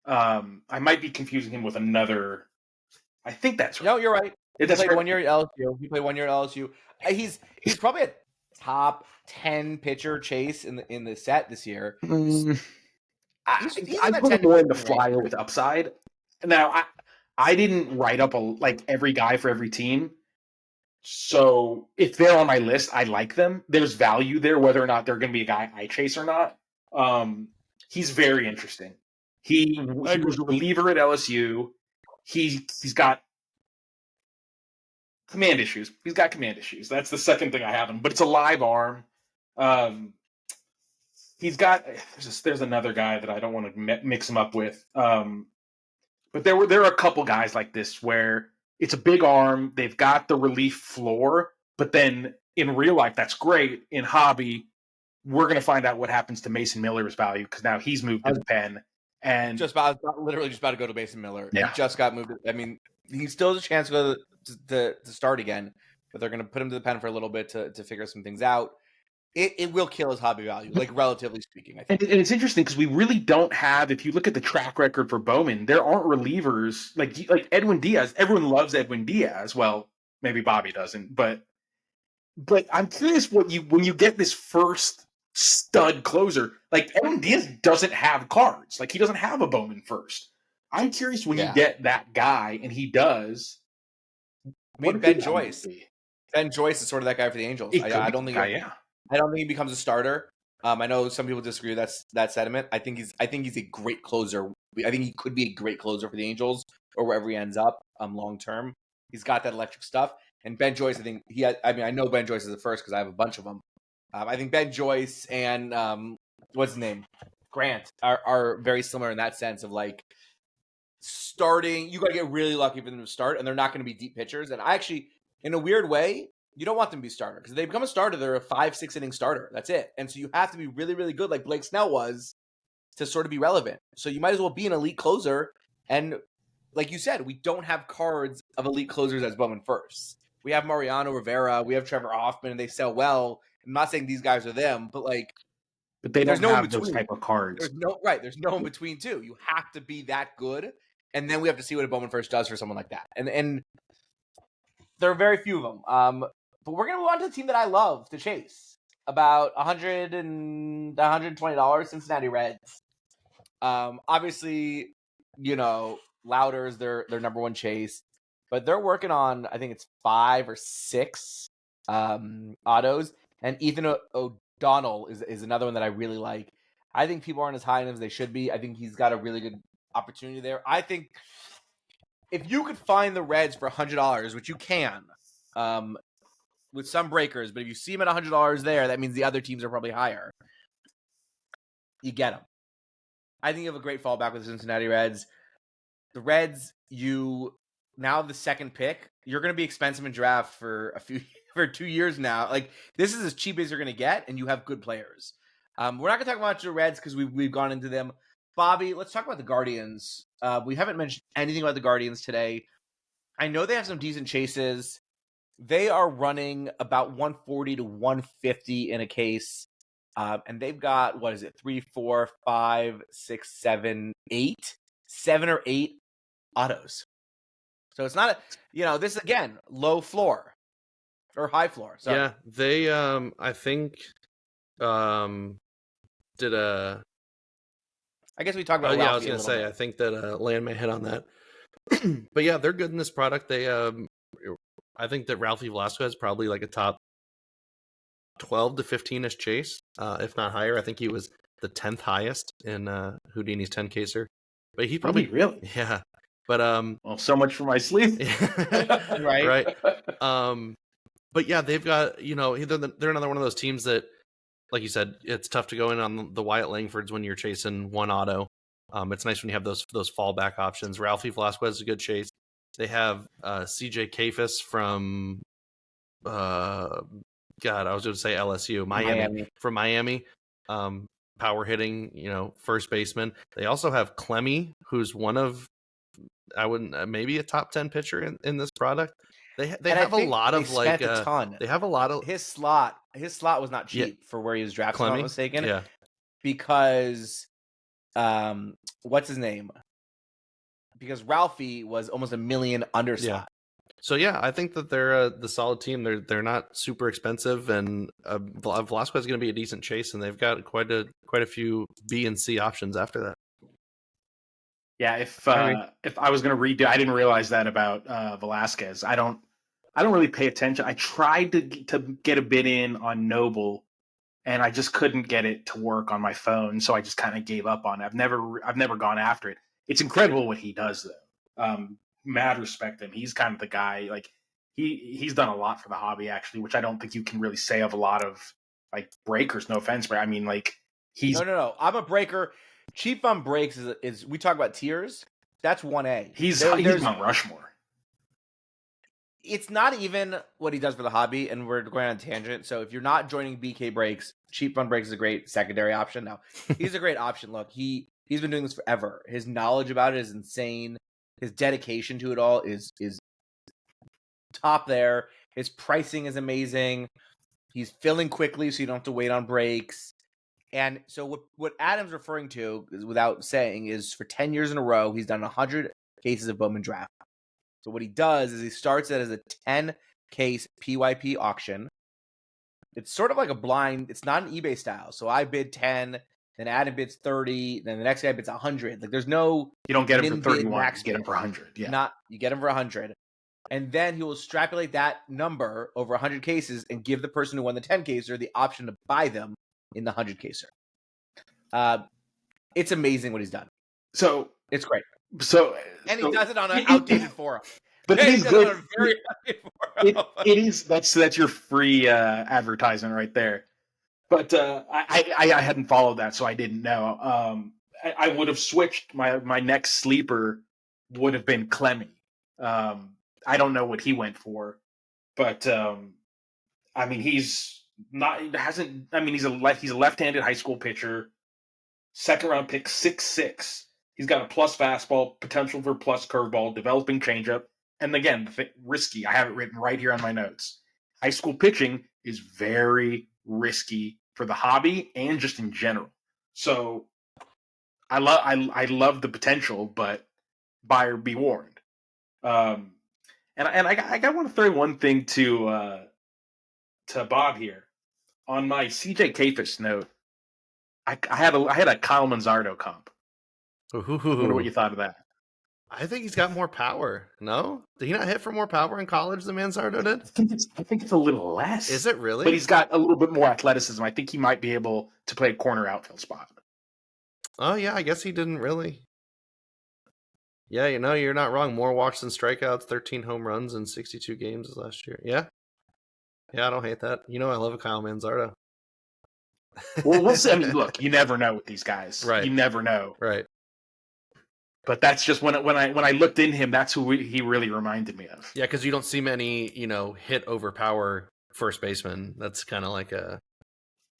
I might be confusing him with another. I think that's right. No, you're right. He played 1 year at LSU. He's probably a top 10 pitcher chase in the set this year. I put him more in the flyer with upside. Now, I didn't write up every guy for every team. So if they're on my list, I like them. There's value there, whether or not they're going to be a guy I chase or not. He's very interesting. He was a reliever at LSU. He's got Command issues. He's got command issues. That's the second thing I have him. But it's a live arm. He's got. There's another guy that I don't want to mix him up with. But there are a couple guys like this where it's a big arm. They've got the relief floor, but then in real life, that's great. In hobby, we're going to find out what happens to Mason Miller's value because now he's moved to the pen. And literally just about to go to Mason Miller. Yeah. He just got moved. I mean, he still has a chance to go to start again, but they're going to put him to the pen for a little bit to figure some things out. It will kill his hobby value, like relatively speaking, I think. And it's interesting because we really don't have, if you look at the track record for Bowman, there aren't relievers like Edwin Diaz. Everyone loves Edwin Diaz. Well, maybe Bobby doesn't, but I'm curious when you get this first stud closer, like Edwin Diaz doesn't have cards. Like he doesn't have a Bowman first. I'm curious when you get that guy and he does. Maybe Ben Joyce. Ben Joyce is sort of that guy for the Angels. I don't think he becomes a starter. I know some people disagree with that sentiment. I think he's a great closer. I think he could be a great closer for the Angels or wherever he ends up long term. He's got that electric stuff. And Ben Joyce, I think I know Ben Joyce is the first because I have a bunch of them. I think Ben Joyce and what's his name? Grant are very similar in that sense of like starting. You got to get really lucky for them to start, and they're not going to be deep pitchers. And I actually, in a weird way, you don't want them to be starter because if they become a starter, they're a 5-6 inning starter. That's it. And so you have to be really, really good, like Blake Snell was, to sort of be relevant. So you might as well be an elite closer. And like you said, we don't have cards of elite closers as Bowman first. We have Mariano Rivera, we have Trevor Hoffman, and they sell well. I'm not saying these guys are them, but they don't have those type of cards. There's no in between too. You have to be that good, and then we have to see what a Bowman first does for someone like that. And there are very few of them. But we're gonna move on to the team that I love to chase. About $100 and $120, Cincinnati Reds. Obviously, Lauder's their number one chase, but they're working on, I think it's 5 or 6 autos, and Ethan O'Donnell is another one that I really like. I think people aren't as high on him as they should be. I think he's got a really good opportunity there. I think if you could find the Reds for $100, which you can, with some breakers, but if you see him at $100 there, that means the other teams are probably higher. You get him. I think you have a great fallback with the Cincinnati Reds. The Reds, you now have the second pick. You're going to be expensive in draft for 2 years now. Like, this is as cheap as you're going to get, and you have good players. We're not going to talk about the Reds because we've gone into them. Bobby, let's talk about the Guardians. We haven't mentioned anything about the Guardians today. I know they have some decent chases. They are running about 140 to 150 in a case. And they've got, 3, 4, 5, 6, 7, 8, 7 or 8 autos. So it's not this is again low floor or high floor. Sorry. Yeah, they I think did a. I guess we talked about. I was gonna say I think that Land may hit on that, but yeah, they're good in this product. They I think that Ralphie Velasquez probably like a top 12 to 15ish chase, if not higher. I think he was the 10th highest in Houdini's 10 caser, but he probably really yeah. But well, so much for my sleep, right. But yeah, they've got they're another one of those teams that, like you said, it's tough to go in on the Wyatt Langfords when you're chasing one auto. It's nice when you have those fallback options. Ralphie Velasquez is a good chase. They have CJ Kafis from I was going to say LSU, Miami. From Miami. Power hitting, first baseman. They also have Clemmy, who's one of maybe a top 10 pitcher in this product. They have a lot of like a ton. They have a lot of his slot was not cheap for where he was drafted, if I'm not mistaken. Yeah. Because what's his name? Because Ralphie was almost $1 million under slot. Yeah. So yeah, I think that they're the solid team. They're not super expensive, and Velasquez is going to be a decent chase, and they've got quite a few B and C options after that. Yeah, if I was going to redo, I didn't realize that about Velasquez. I don't really pay attention. I tried to get a bid in on Noble, and I just couldn't get it to work on my phone, so I just kind of gave up on it. I've never gone after it. It's incredible what he does, though. Mad respect him. He's kind of the guy. Like, he's done a lot for the hobby, actually, which I don't think you can really say of a lot of like breakers. No offense, but I mean, like he's no. I'm a breaker. Cheap on breaks is we talk about tiers. That's 1A. he's Mount Rushmore. It's not even what he does for the hobby, and we're going on a tangent. So if you're not joining BK Breaks, Cheap Fun Breaks is a great secondary option. Now, he's a great option. Look, he's been doing this forever. His knowledge about it is insane. His dedication to it all is top there. His pricing is amazing. He's filling quickly, so you don't have to wait on breaks. And so what Adam's referring to, is, without saying, is for 10 years in a row, he's done 100 cases of Bowman Draft. So what he does is he starts it as a 10-case PYP auction. It's sort of like a blind. It's not an eBay style. So I bid 10, then Adam bids 30, then the next guy bids 100. Like there's no you don't get him for 31. Max you get him for 100. Yeah, you get him for 100, and then he will extrapolate that number over 100 cases and give the person who won the 10 caser the option to buy them in the 100 caser. It's amazing what he's done. So it's great. And he does it on an outdated forum. But he's good. It is that's your free advertisement right there. But I hadn't followed that, so I didn't know. I would have switched. My next sleeper would have been Clemmy. I don't know what he went for, but I mean he's a left-handed high school pitcher, second round pick, 6'6". He's got a plus fastball, potential for plus curveball, developing changeup. And again, risky. I have it written right here on my notes. High school pitching is very risky for the hobby and just in general. So I love the potential, but buyer be warned. And I want to throw one thing to Bob here. On my CJ Kafis note, I had a Kyle Manzardo comp. I wonder what you thought of that. I think he's got more power. No? Did he not hit for more power in college than Manzardo did? I think it's a little less. Is it really? But he's got a little bit more athleticism. I think he might be able to play a corner outfield spot. Oh, yeah. I guess he didn't really. Yeah, you're not wrong. More walks than strikeouts, 13 home runs in 62 games last year. Yeah. Yeah, I don't hate that. I love a Kyle Manzardo. Well, we'll see. I mean, look, you never know with these guys. Right. You never know. Right. But that's just when I looked into him, that's who he really reminded me of. Yeah, because you don't see many, hit over power first baseman. That's kind of like a.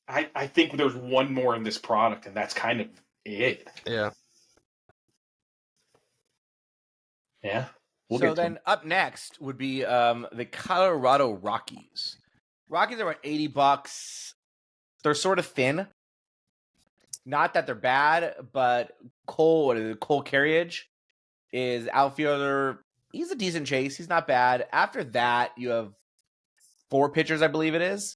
I think there's one more in this product, and that's kind of it. Yeah. Yeah. So then up next would be the Colorado Rockies. Rockies are at $80. They're sort of thin. Not that they're bad, but Cole Carriage is outfielder. He's a decent chase. He's not bad. After that, you have 4 pitchers, I believe it is.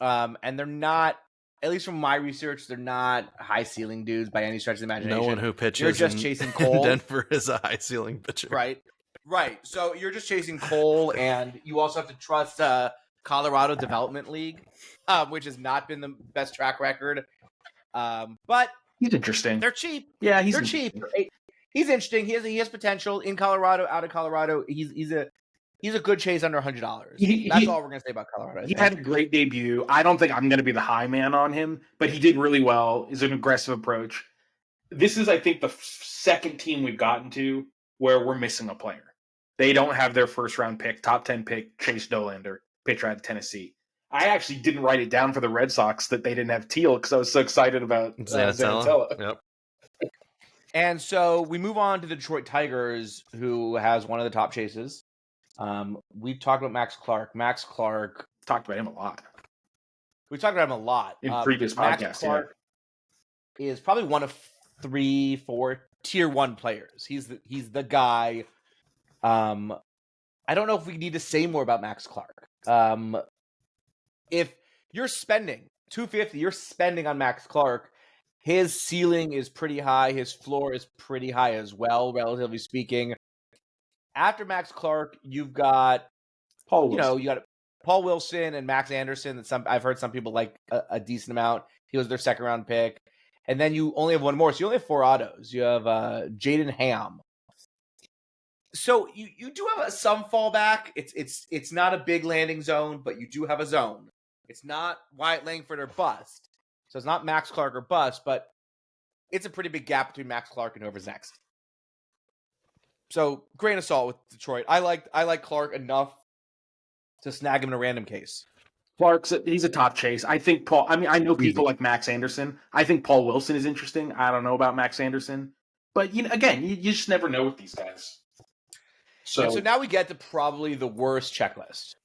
And they're not, at least from my research, they're not high ceiling dudes by any stretch of the imagination. No one who pitches you're just chasing Cole. Denver is a high ceiling pitcher. Right. So you're just chasing Cole, and you also have to trust Colorado Development League, which has not been the best track record. But he's interesting. They're cheap. Yeah, they're cheap. He's interesting. He has potential in Colorado, out of Colorado. He's a good chase under $100. That's all we're gonna say about Colorado. He had a great debut. I don't think I'm gonna be the high man on him, but he did really well. Is an aggressive approach. This is, I think, the second team we've gotten to where we're missing a player. They don't have their first round pick, top 10 pick, Chase Dollander, pitcher out of Tennessee. I actually didn't write it down for the Red Sox that they didn't have Teal because I was so excited about Zanatella. Yep. And so we move on to the Detroit Tigers, who has one of the top chases. We've talked about Max Clark. Talked about him a lot. We've talked about him a lot. In previous podcasts. Max Clark is probably one of 3-4 tier 1 players. He's the guy. I don't know if we need to say more about Max Clark. If you're spending $250, you're spending on Max Clark. His ceiling is pretty high. His floor is pretty high as well, relatively speaking. After Max Clark, you've got Paul Wilson. You got Paul Wilson and Max Anderson. I've heard some people like a decent amount. He was their second round pick, and then you only have one more, so you only have 4 autos. You have Jaden Ham. So you do have some fallback. It's not a big landing zone, but you do have a zone. It's not Wyatt Langford or bust. So it's not Max Clark or bust, but it's a pretty big gap between Max Clark and whoever's next. So grain of salt with Detroit. I like Clark enough to snag him in a random case. He's a top chase. I think Paul. I mean, I know people like Max Anderson. I think Paul Wilson is interesting. I don't know about Max Anderson, but you just never know with these guys. So now we get to probably the worst checklist.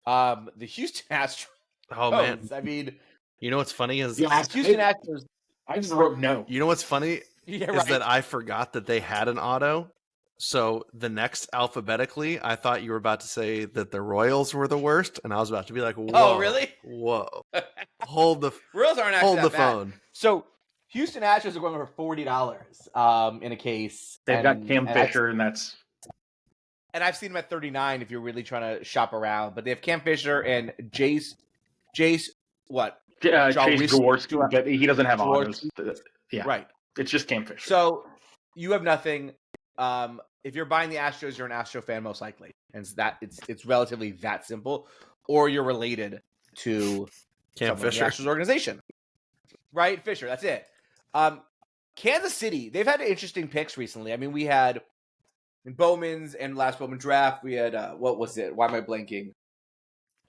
The Houston Astros. Oh man! I mean, you know what's funny is Houston Astros. I just wrote no. You know what's funny is that I forgot that they had an auto. So the next alphabetically, I thought you were about to say that the Royals were the worst, and I was about to be like, "Whoa, oh really? Whoa, hold the Royals aren't actually hold the bad. phone." So Houston Astros are going for $40 in a case. They've got Cam Fisher, and that's. And I've seen them at 39 if you're really trying to shop around. But they have Cam Fisher and Jace what? Chase Jaworski, but he doesn't have autos. Yeah, right. It's just Cam Fisher. So you have nothing. If you're buying the Astros, you're an Astro fan most likely, and it's relatively that simple. Or you're related to Cam Fisher, the Astros organization, right? Fisher, that's it. Kansas City, they've had interesting picks recently. I mean, we had in Bowman's and last Bowman Draft, we had what was it? Why am I blanking?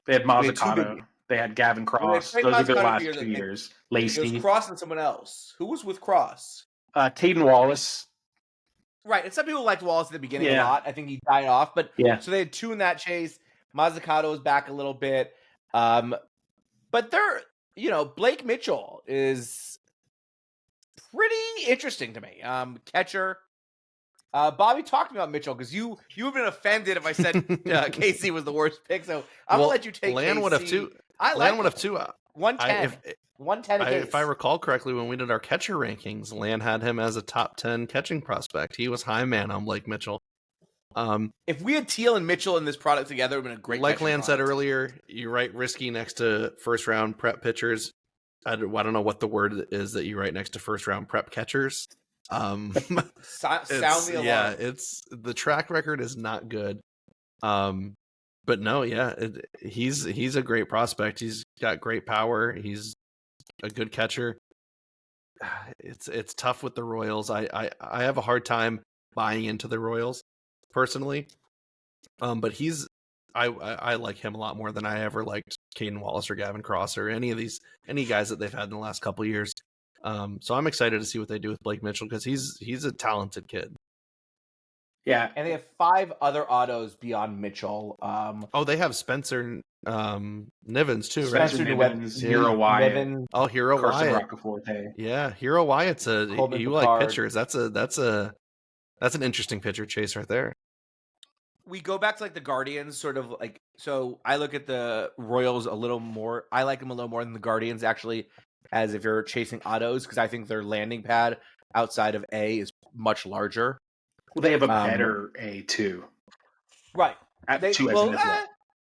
They had Mazzucato. They had Gavin Cross. Those are their last 2 years. Lacey. It was Cross and someone else. Who was with Cross? Taden Wallace. Right, and some people liked Wallace at the beginning a lot. I think he died off, but so they had 2 in that chase. Mazzucato is back a little bit, but they're Blake Mitchell is pretty interesting to me. Catcher. Bobby talked about Mitchell because you have been offended if I said Casey was the worst pick. So I'm gonna let you take Land KC. would have two. Land would have two. 110. 110 if I recall correctly, when we did our catcher rankings, Land had him as a top 10 catching prospect. He was high man on Blake Mitchell. If we had Teal and Mitchell in this product together, it would have been a great. Like Land said earlier, you write risky next to first round prep pitchers. I don't know what the word is that you write next to first round prep catchers. Sound the alarm. Yeah, the track record is not good. But no, he's a great prospect. He's got great power. He's a good catcher. It's tough with the Royals. I have a hard time buying into the Royals personally. But I like him a lot more than I ever liked Caden Wallace or Gavin Cross or any guys that they've had in the last couple of years. So I'm excited to see what they do with Blake Mitchell because he's a talented kid. Yeah, and they have 5 other autos beyond Mitchell. They have Spencer Nivens too, right? Spencer Nivens, Hero Wyatt. Oh, Hero Carson Wyatt. Roccaforte. Yeah, Hero Wyatt's you like pitchers. That's an interesting pitcher chase right there. We go back to like the Guardians, sort of like so. I look at the Royals a little more. I like them a little more than the Guardians actually. As if you're chasing autos, because I think their landing pad outside of A is much larger. Well, they have a better A too. Right. Well.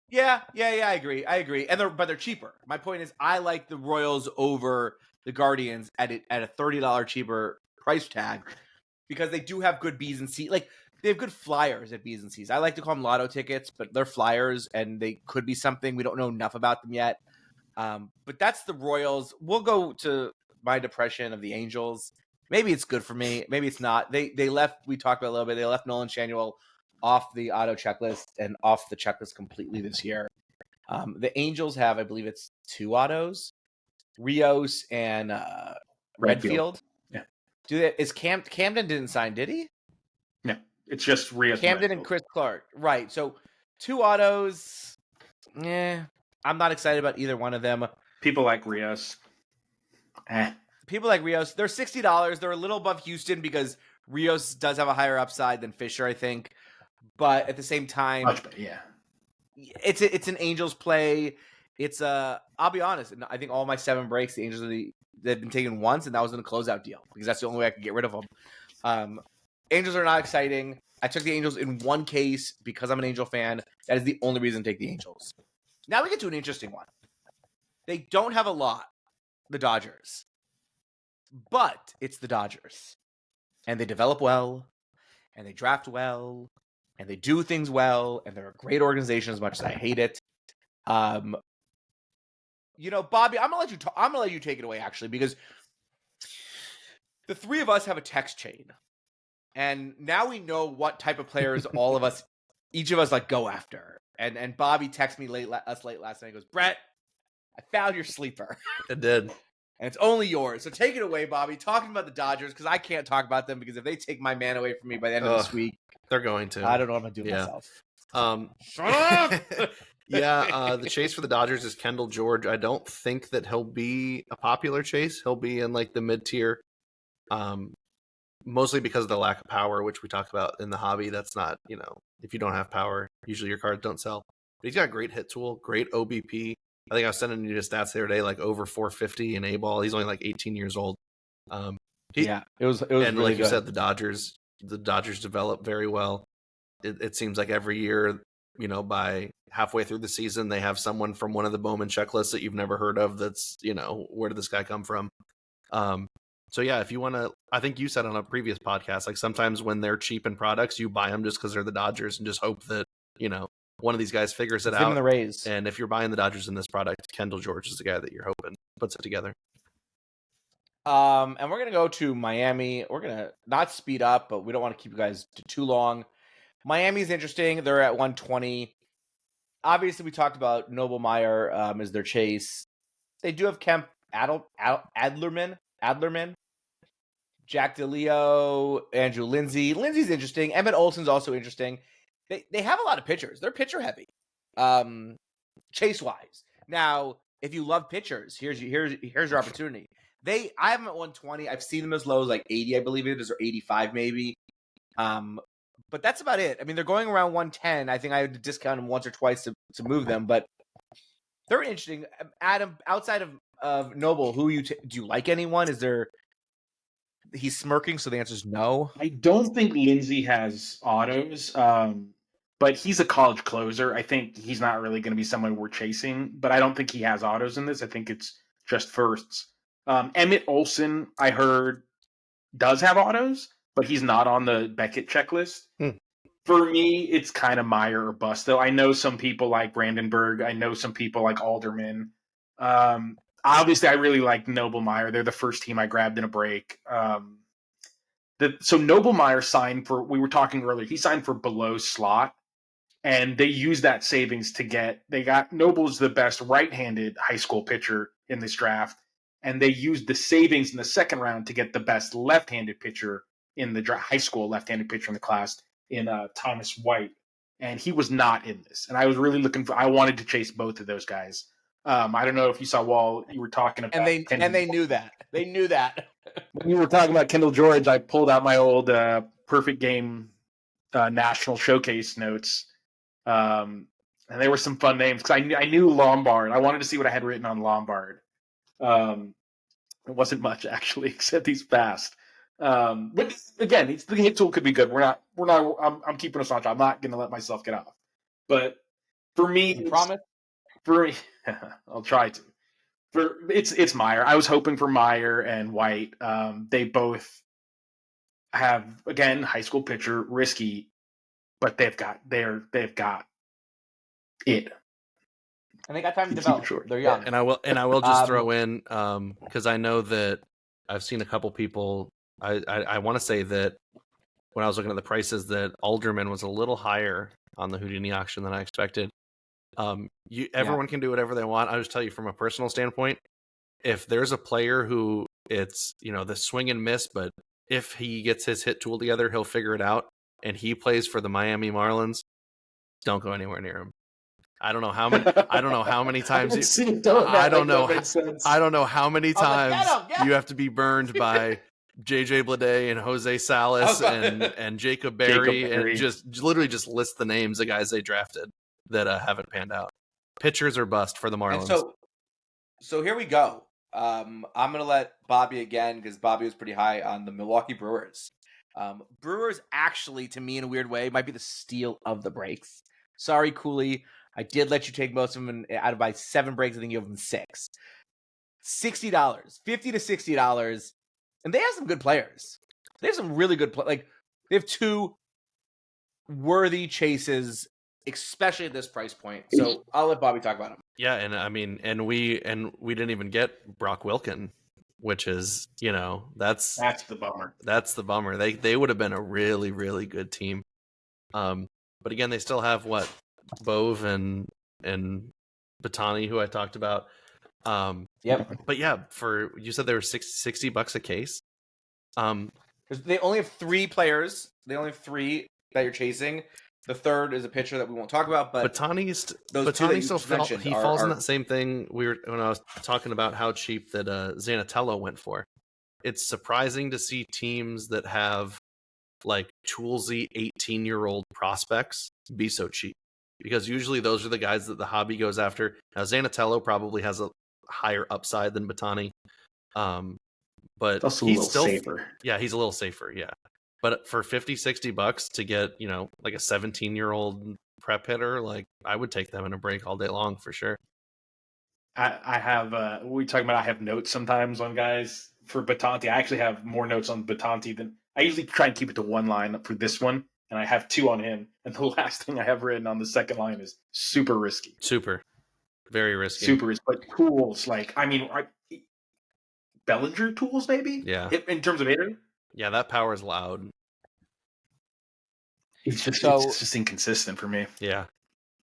Yeah, I agree. And they're cheaper. My point is I like the Royals over the Guardians at a $30 cheaper price tag because they do have good B's and C's. Like they have good flyers at B's and C's. I like to call them lotto tickets, but they're flyers and they could be something. We don't know enough about them yet. But that's the Royals. We'll go to my depression of the Angels. Maybe it's good for me. Maybe it's not. They left. We talked about a little bit. They left Nolan Shanuel off the auto checklist and off the checklist completely this year. The Angels have, I believe, it's 2 autos, Rios and Redfield. Yeah. Camden didn't sign, did he? No, it's just Rios. Camden and Chris Clark. Right. So 2 autos. I'm not excited about either one of them. People like Rios. People like Rios. They're $60. They're a little above Houston because Rios does have a higher upside than Fisher, I think. But at the same time, much better, yeah. It's an Angels play. I'll be honest. I think all my 7 breaks, the Angels they've been taken once, and that was in a closeout deal because that's the only way I could get rid of them. Angels are not exciting. I took the Angels in one case because I'm an Angel fan. That is the only reason to take the Angels. Now we get to an interesting one. They don't have a lot, the Dodgers. But it's the Dodgers. And they develop well. and they draft well, and they do things well, and they're a great organization as much as I hate it. Bobby, I'm gonna let you take it away actually, because the three of us have a text chain, and now we know what type of players each of us like go after. And Bobby texted me late last night. He goes, Brett, I found your sleeper. It did. And it's only yours. So take it away, Bobby. Talking about the Dodgers, because I can't talk about them, because if they take my man away from me by the end of this week, they're going to. I don't know what I'm going to do myself. Shut up! Yeah, the chase for the Dodgers is Kendall George. I don't think that he'll be a popular chase. He'll be in like the mid-tier, mostly because of the lack of power, which we talked about in the hobby. That's not, if you don't have power, usually your cards don't sell. But he's got a great hit tool, great OBP. I think I was sending you the stats the other day, like over 450 in A-ball. He's only like 18 years old. It was and really like you good. said, the Dodgers develop very well. It seems like every year, by halfway through the season, they have someone from one of the Bowman checklists that you've never heard of. That's, where did this guy come from? So yeah, if you want to, I think you said on a previous podcast, like sometimes when they're cheap in products, you buy them just because they're the Dodgers and just hope that, one of these guys figures it out. In the Rays. And if you're buying the Dodgers in this product, Kendall George is the guy that you're hoping puts it together. And we're going to go to Miami. We're going to not speed up, but we don't want to keep you guys too long. Miami's interesting. They're at 120. Obviously, we talked about Noble Meyer as their chase. They do have Kemp Adlerman, Jack DeLeo, Andrew Lindsay. Lindsay's interesting. Emmett Olson's also interesting. They have a lot of pitchers. They're pitcher heavy, chase-wise. Now, if you love pitchers, here's your opportunity. I have them at 120. I've seen them as low as like 80, I believe it is, or 85 maybe. But that's about it. I mean, they're going around 110. I think I had to discount them once or twice to move them, but they're interesting. Adam, outside of Noble, do you like anyone? He's smirking, so the answer is no. I don't think Lindsay has autos, but he's a college closer. I think he's not really going to be someone we're chasing, but I don't think he has autos in this. I think it's just firsts. Emmett Olson, I heard, does have autos, but he's not on the Beckett checklist. For me, it's kind of Meyer or bust, though. I know some people like Brandenburg. I know some people like Alderman. Obviously, I really like Noble Meyer. They're the first team I grabbed in a break. So Noble Meyer signed for, we were talking earlier, he signed for below slot, and they used that savings they got Noble's the best right-handed high school pitcher in this draft, and they used the savings in the second round to get the best left-handed pitcher in the high school left-handed pitcher in the class in Thomas White, and he was not in this. And I was really I wanted to chase both of those guys. I don't know if you saw Wall, you were talking about, and they knew that. They knew that. When you were talking about Kendall George, I pulled out my old Perfect Game National Showcase notes, and there were some fun names because I knew Lombard. I wanted to see what I had written on Lombard. It wasn't much actually, except he's fast. But again, the hit tool could be good. I'm keeping us on track. I'm not going to let myself get off. But for me, you promise? For me, I'll try to. It's Meyer. I was hoping for Meyer and White. They both have, again, high school pitcher, risky, but they've got it. And they got time to develop. They're young. And I will just throw in, because I know that I've seen a couple people. I want to say that when I was looking at the prices, that Alderman was a little higher on the Houdini auction than I expected. Everyone can do whatever they want. I'll just tell you from a personal standpoint, if there's a player who it's, the swing and miss, but if he gets his hit tool together, he'll figure it out, and he plays for the Miami Marlins, don't go anywhere near him. I don't know how many times I don't know how many times you have to be burned by JJ Bleday and Jose Salas and Jacob Berry, and just literally just list the names of guys they drafted that haven't panned out. Pitchers are bust for the Marlins. And so here we go. I'm going to let Bobby again, because Bobby was pretty high on the Milwaukee Brewers. Brewers actually, to me in a weird way, might be the steal of the breaks. Sorry, Cooley. I did let you take most of them out of my 7 breaks. I think you have them 6. $60, $50 to $60. And they have some good players. They have some really good they have 2 worthy chases, especially at this price point. So I'll let Bobby talk about them. Yeah, and I mean, and we didn't even get Brock Wilken, which is, that's the bummer. That's the bummer. They would have been a really, really good team. But again, they still have Bove and Batani, who I talked about. Yep. But yeah, you said they were $60 a case. They only have 3 players. They only have 3 that you're chasing. The third is a pitcher that we won't talk about, but Batani still falls in that same thing. When I was talking about how cheap that Zanatello went for. It's surprising to see teams that have like toolsy 18-year-old prospects be so cheap, because usually those are the guys that the hobby goes after. Now Zanatello probably has a higher upside than Batani, but he's still safer. Yeah, he's a little safer. Yeah, but for $50-$60 to get like a 17-year-old prep hitter, like I would take them in a break all day long for sure. I have we talking about. I have notes sometimes on guys for Batanti. I actually have more notes on Batanti than I usually try and keep it to one line for this one, and I have 2 on him. And the last thing I have written on the second line is super risky. Super, very risky. Super risky, but tools Bellinger tools maybe. Yeah, in terms of hitting. Yeah, that power is loud. It's just inconsistent for me. Yeah.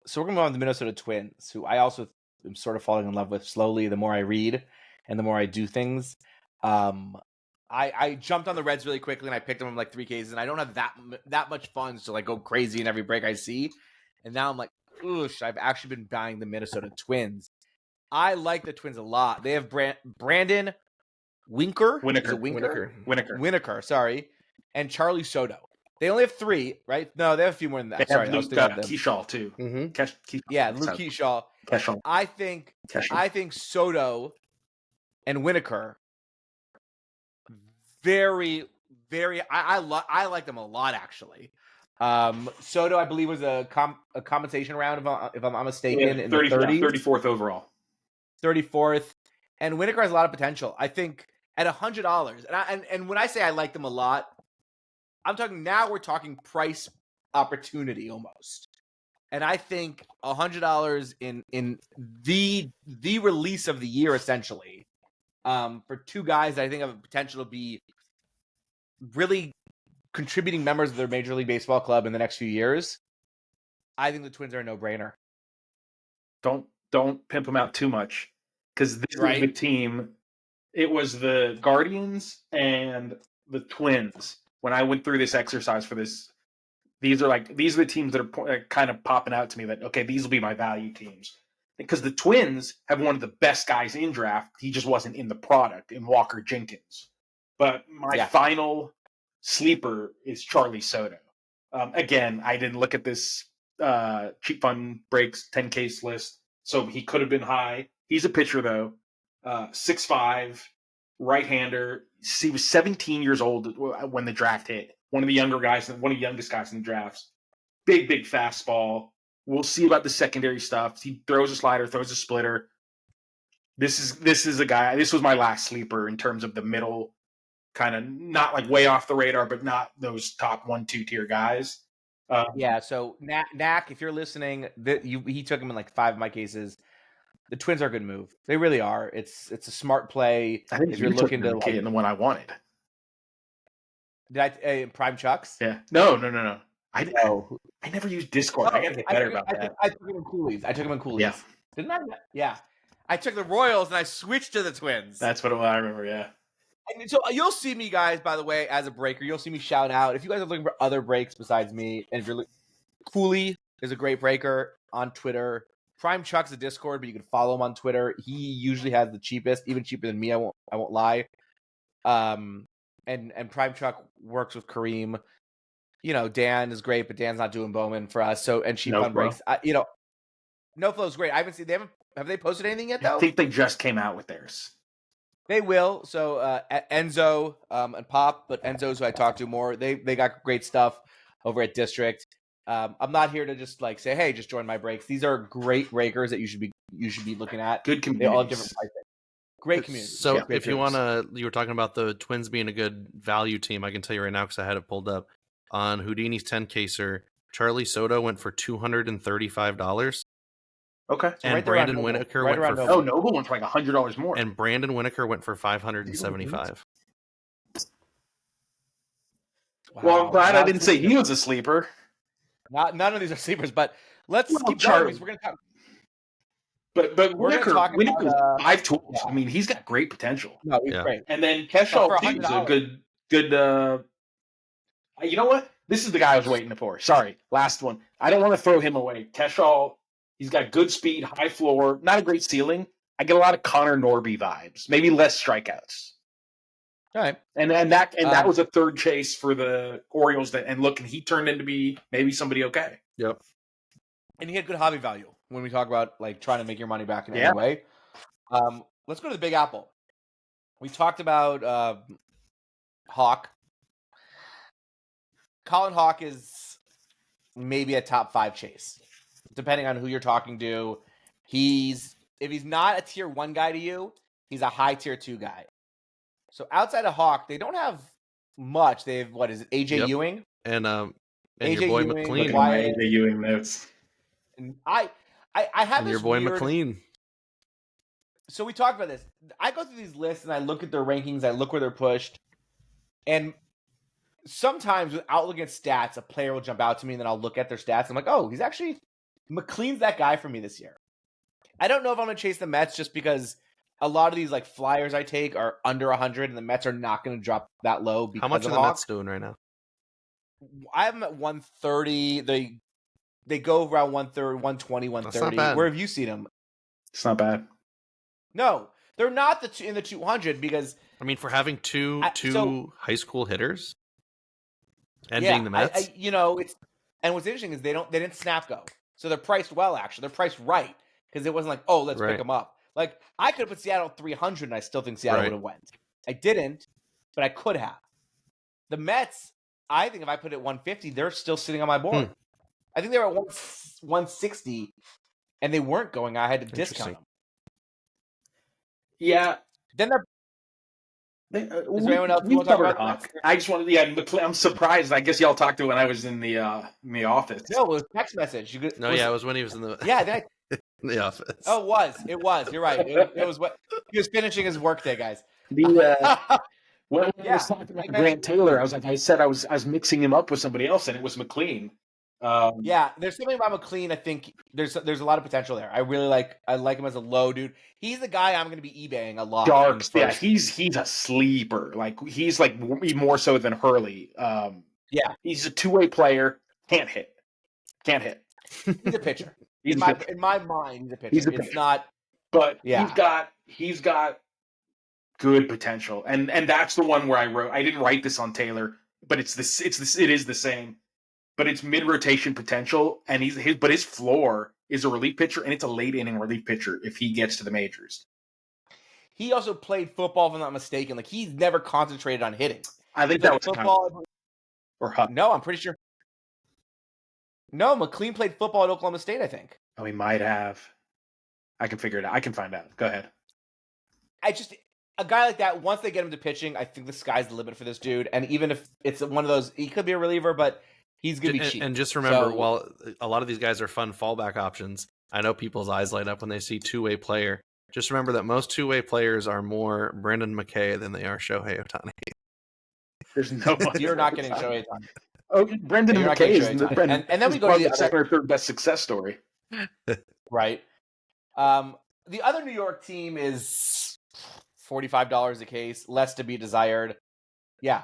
So we're going to move on to the Minnesota Twins, who I also am sort of falling in love with slowly the more I read and the more I do things. I jumped on the Reds really quickly and I picked them in like 3 cases, and I don't have that much funds to like go crazy in every break I see. And now I'm like, oosh, I've actually been buying the Minnesota Twins. I like the Twins a lot. They have Brandon Winokur, sorry, and Charlie Soto. They only have 3, right? No, they have a few more than that. Sorry, Luke Keyshaw too. Mm-hmm. Luke Keyshaw. I think Soto and Winokur very, very. I like them a lot actually. Soto, I believe, was a compensation round if I'm not mistaken, in the 30s, 34th overall, 34th, and Winokur has a lot of potential. I think at $100, and when I say I like them a lot, I'm talking now. We're talking price opportunity almost, and I think $100 in the release of the year essentially, for 2 guys that I think have a potential to be really contributing members of their Major League Baseball club in the next few years. I think the Twins are a no-brainer. Don't pimp them out too much, because this is the team. It was the Guardians and the Twins. When I went through this exercise for this, these are the teams that are kind of popping out to me that, okay, these will be my value teams. Because the Twins have one of the best guys in draft. He just wasn't in the product, in Walker Jenkins. But my final sleeper is Charlie Soto. Again, I didn't look at this Cheap Fun Breaks 10 case list, so he could have been high. He's a pitcher, though. 6'5", right-hander. He was 17 years old when the draft hit. One of the youngest guys in the drafts. Big fastball. We'll see about the secondary stuff. He throws a slider, throws a splitter. This is a guy. This was my last sleeper in terms of the middle, kind of not like way off the radar, but not those top 1-2 tier guys. So Knack, if you're listening, he took him in like 5 of my cases. The Twins are a good move. They really are. It's a smart play. I think if you're looking to in the one I wanted. Did I Prime Chucks? Yeah. No. I never used Discord. I gotta get better about that. I took him in Coolies. Yeah. Didn't I? Yeah. I took the Royals and I switched to the Twins. That's what I remember. Yeah. And so you'll see me, guys. By the way, as a breaker, you'll see me shout out if you guys are looking for other breaks besides me. And if you're Cooley is a great breaker on Twitter. Prime Chuck's a Discord, but you can follow him on Twitter. He usually has the cheapest, even cheaper than me. I won't lie. And Prime Chuck works with Kareem. Dan is great, but Dan's not doing Bowman for us. So and Cheap Fun Breaks. No Flow's great. I haven't seen. Have they posted anything yet though? I think they just came out with theirs. They will. So Enzo and Pop, but Enzo's who I talk to more. They got great stuff over at District. I'm not here to just like say, hey, just join my breaks. These are great breakers that you should be looking at. Good communities. They all have different pricing. Great community. So if you were talking about the Twins being a good value team, I can tell you right now because I had it pulled up on Houdini's 10 caser. Charlie Soto went for $235. Okay. And right there around Brandon Noble. Whitaker Right went around for Noble. Noble went for like $100 more. and Brandon Whitaker went for $575. Wow. Well, I'm glad I didn't say sleeper. he was a sleeper. None of these are sleepers, but let's Well, keep Charlie. going because we're going to talk. But We're gonna talk Whitaker's about, 5 tools. yeah. I mean, he's got great potential. No, he's Yeah. great. And then for Keshaw too is a $100. good. You know what? This is the guy I was waiting for. Sorry, last one. I don't want to throw him away. Keshaw, he's got good speed, high floor, not a great ceiling. I get a lot of Connor Norby vibes. Maybe less strikeouts. All right. And that was a third chase for the Orioles. And he turned into be maybe somebody okay. Yep. And he had good hobby value when we talk about like trying to make your money back in any way. Let's go to the Big Apple. We talked about Hawk. Colin Hawk is maybe a top 5 chase, depending on who you're talking to. If he's not a tier 1 guy to you, he's a high tier 2 guy. So outside of Hawk, they don't have much. They have, what is it, AJ Ewing? And AJ your boy Ewing, McLean. Look at my AJ Ewing notes. And I have And this your boy weird... McLean. So we talked about this. I go through these lists and I look at their rankings. I look where they're pushed. And sometimes without looking at stats, a player will jump out to me and then I'll look at their stats. I'm like, oh, McLean's that guy for me this year. I don't know if I'm going to chase the Mets just because a lot of these like flyers I take are under 100 and the Mets are not going to drop that low because How much of are the Hawk. Mets doing right now? I have them at 130. They go around 130, 120, 130. That's not bad. Where have you seen them? It's not bad. No, they're not in the 200 because I mean, for having two high school hitters and yeah, being the Mets, and what's interesting is they didn't snap go, so they're priced well. Actually, they're priced right because it wasn't like, oh, let's pick them up. Like I could have put Seattle 300, and I still think Seattle would have went. I didn't, but I could have. The Mets, I think if I put it at 150, they're still sitting on my board. I think they were at 160, and they weren't going. I had to discount them. Yeah. Then is there anyone else we've covered about Hawk. I just wanted, I'm surprised. I guess y'all talked to when I was in the office. No, it was text message. it was when he was in the in the office. Oh, it was. You're right. It was what he was finishing his workday, guys. When I was talking about Grant Taylor, I said I was mixing him up with somebody else, and it was McLean. There's something about McLean. I think there's a lot of potential there. I like him as a low dude. He's the guy I'm going to be eBaying a lot. Darks, yeah, he's a sleeper. Like he's like more so than Hurley. He's a 2-way player. Can't hit. He's a pitcher. In my mind, he's a pitcher. He's a pitcher. It's not, but he's got good potential, and that's the one where I didn't write this on Taylor, but it is the same. But it's mid-rotation potential, and his floor is a relief pitcher, and it's a late-inning relief pitcher if he gets to the majors. He also played football, if I'm not mistaken. Like, he's never concentrated on hitting. I think that was football. Or Huck. No, I'm pretty sure. No, McLean played football at Oklahoma State, I think. Oh, he might have. I can figure it out. I can find out. Go ahead. A guy like that, once they get him to pitching, I think the sky's the limit for this dude. And even if it's one of those, he could be a reliever, but he's going to be cheap. And just remember, while a lot of these guys are fun fallback options, I know people's eyes light up when they see two-way player. Just remember that most two-way players are more Brendan McKay than they are Shohei Ohtani. There's no one. You're not getting Shohei Ohtani. Oh, Brendan McKay is and then we go to the second or third best success story. Right. The other New York team is $45 a case, less to be desired. Yeah.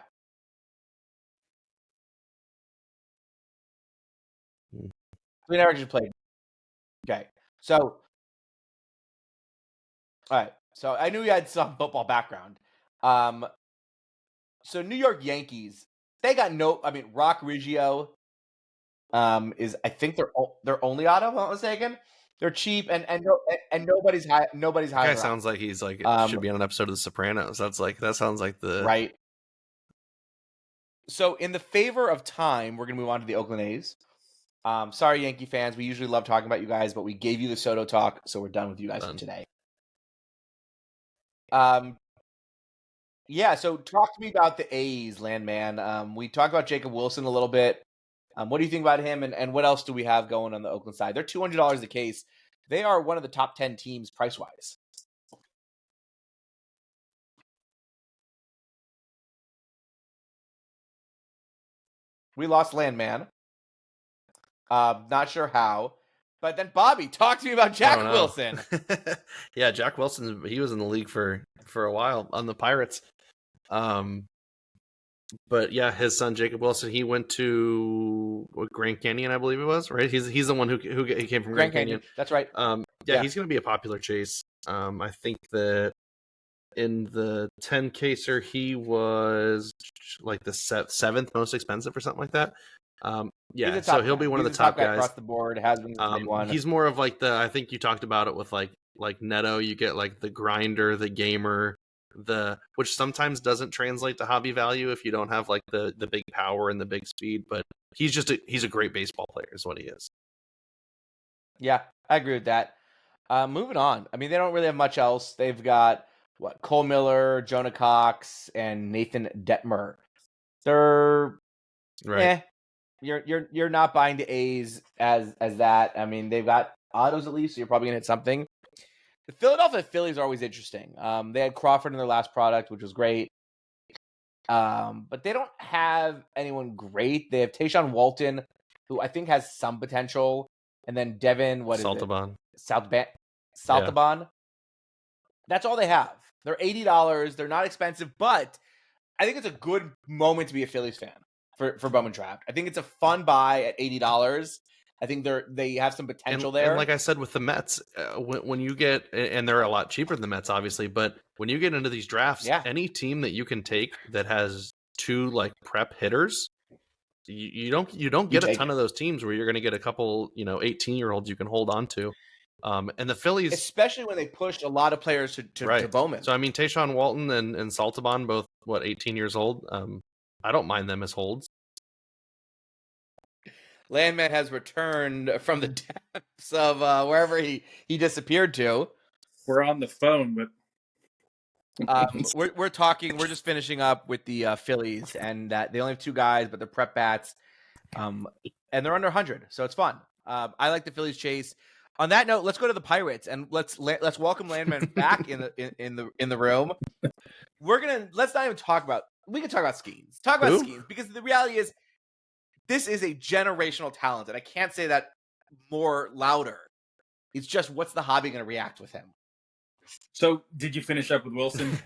We never actually played. Okay. So, all right. So I knew you had some football background. So New York Yankees, they got Rock Riggio is, I think they're only auto, if I'm not mistaken. They're cheap and nobody's high. Nobody's high. Guy sounds like he's like should be on an episode of The Sopranos. That sounds like the right. So in the favor of time, we're gonna move on to the Oakland A's. Sorry, Yankee fans. We usually love talking about you guys, but we gave you the Soto talk, so we're done with you guys for today. Yeah. So talk to me about the A's, Landman. We talked about Jacob Wilson a little bit. What do you think about him, and what else do we have going on the Oakland side? They're $200 a case. They are one of the top 10 teams price-wise. We lost Landman. Not sure how. But then, Bobby, talk to me about Jack Wilson. Yeah, Jack Wilson, he was in the league for a while on the Pirates. But yeah, his son Jacob Wilson, he went to Grand Canyon, I believe it was, right? He's the one who he came from Grand Canyon. That's right. Yeah, he's going to be a popular chase. I think that in the 10 caser, he was like the seventh most expensive or something like that. Yeah, so he'll be one of the top guys across the board. Has been the day one. He's more of like I think you talked about it with like Neto. You get like the grinder, the gamer, which sometimes doesn't translate to hobby value if you don't have like the big power and the big speed. But he's a great baseball player, is what he is. Yeah, I agree with that. Moving on. I mean, they don't really have much else. They've got Cole Miller, Jonah Cox, and Nathan Detmer. They're right. You're not buying the A's as that. I mean, they've got autos at least, so you're probably gonna hit something. The Philadelphia Phillies are always interesting. They had Crawford in their last product, which was great. But they don't have anyone great. They have Tayshaun Walton, who I think has some potential, and then Devin, Saltaban. Saltaban. Yeah. That's all they have. They're $80. They're not expensive, but I think it's a good moment to be a Phillies fan for Bowman Draft. I think it's a fun buy at $80. I think they have some potential there. And like I said with the Mets, when you get, and they're a lot cheaper than the Mets, obviously, but when you get into these drafts, any team that you can take that has two like prep hitters, you don't get a ton of those teams where you're going to get a couple 18-year-olds you can hold on to. And the Phillies, especially when they pushed a lot of players to Bowman. So I mean, Tayshaun Walton and Saltaban, both 18 years old. I don't mind them as holds. Landman has returned from the depths of wherever he disappeared to. We're on the phone, but we're talking. We're just finishing up with the Phillies, and they only have two guys, but they're prep bats, and they're under 100, so it's fun. I like the Phillies chase. On that note, let's go to the Pirates, and let's welcome Landman back in the room. Let's not even talk about. We can talk about Skeens. Talk about Skeens, because the reality is, this is a generational talent, and I can't say that more louder. It's just, what's the hobby going to react with him? So, did you finish up with Wilson?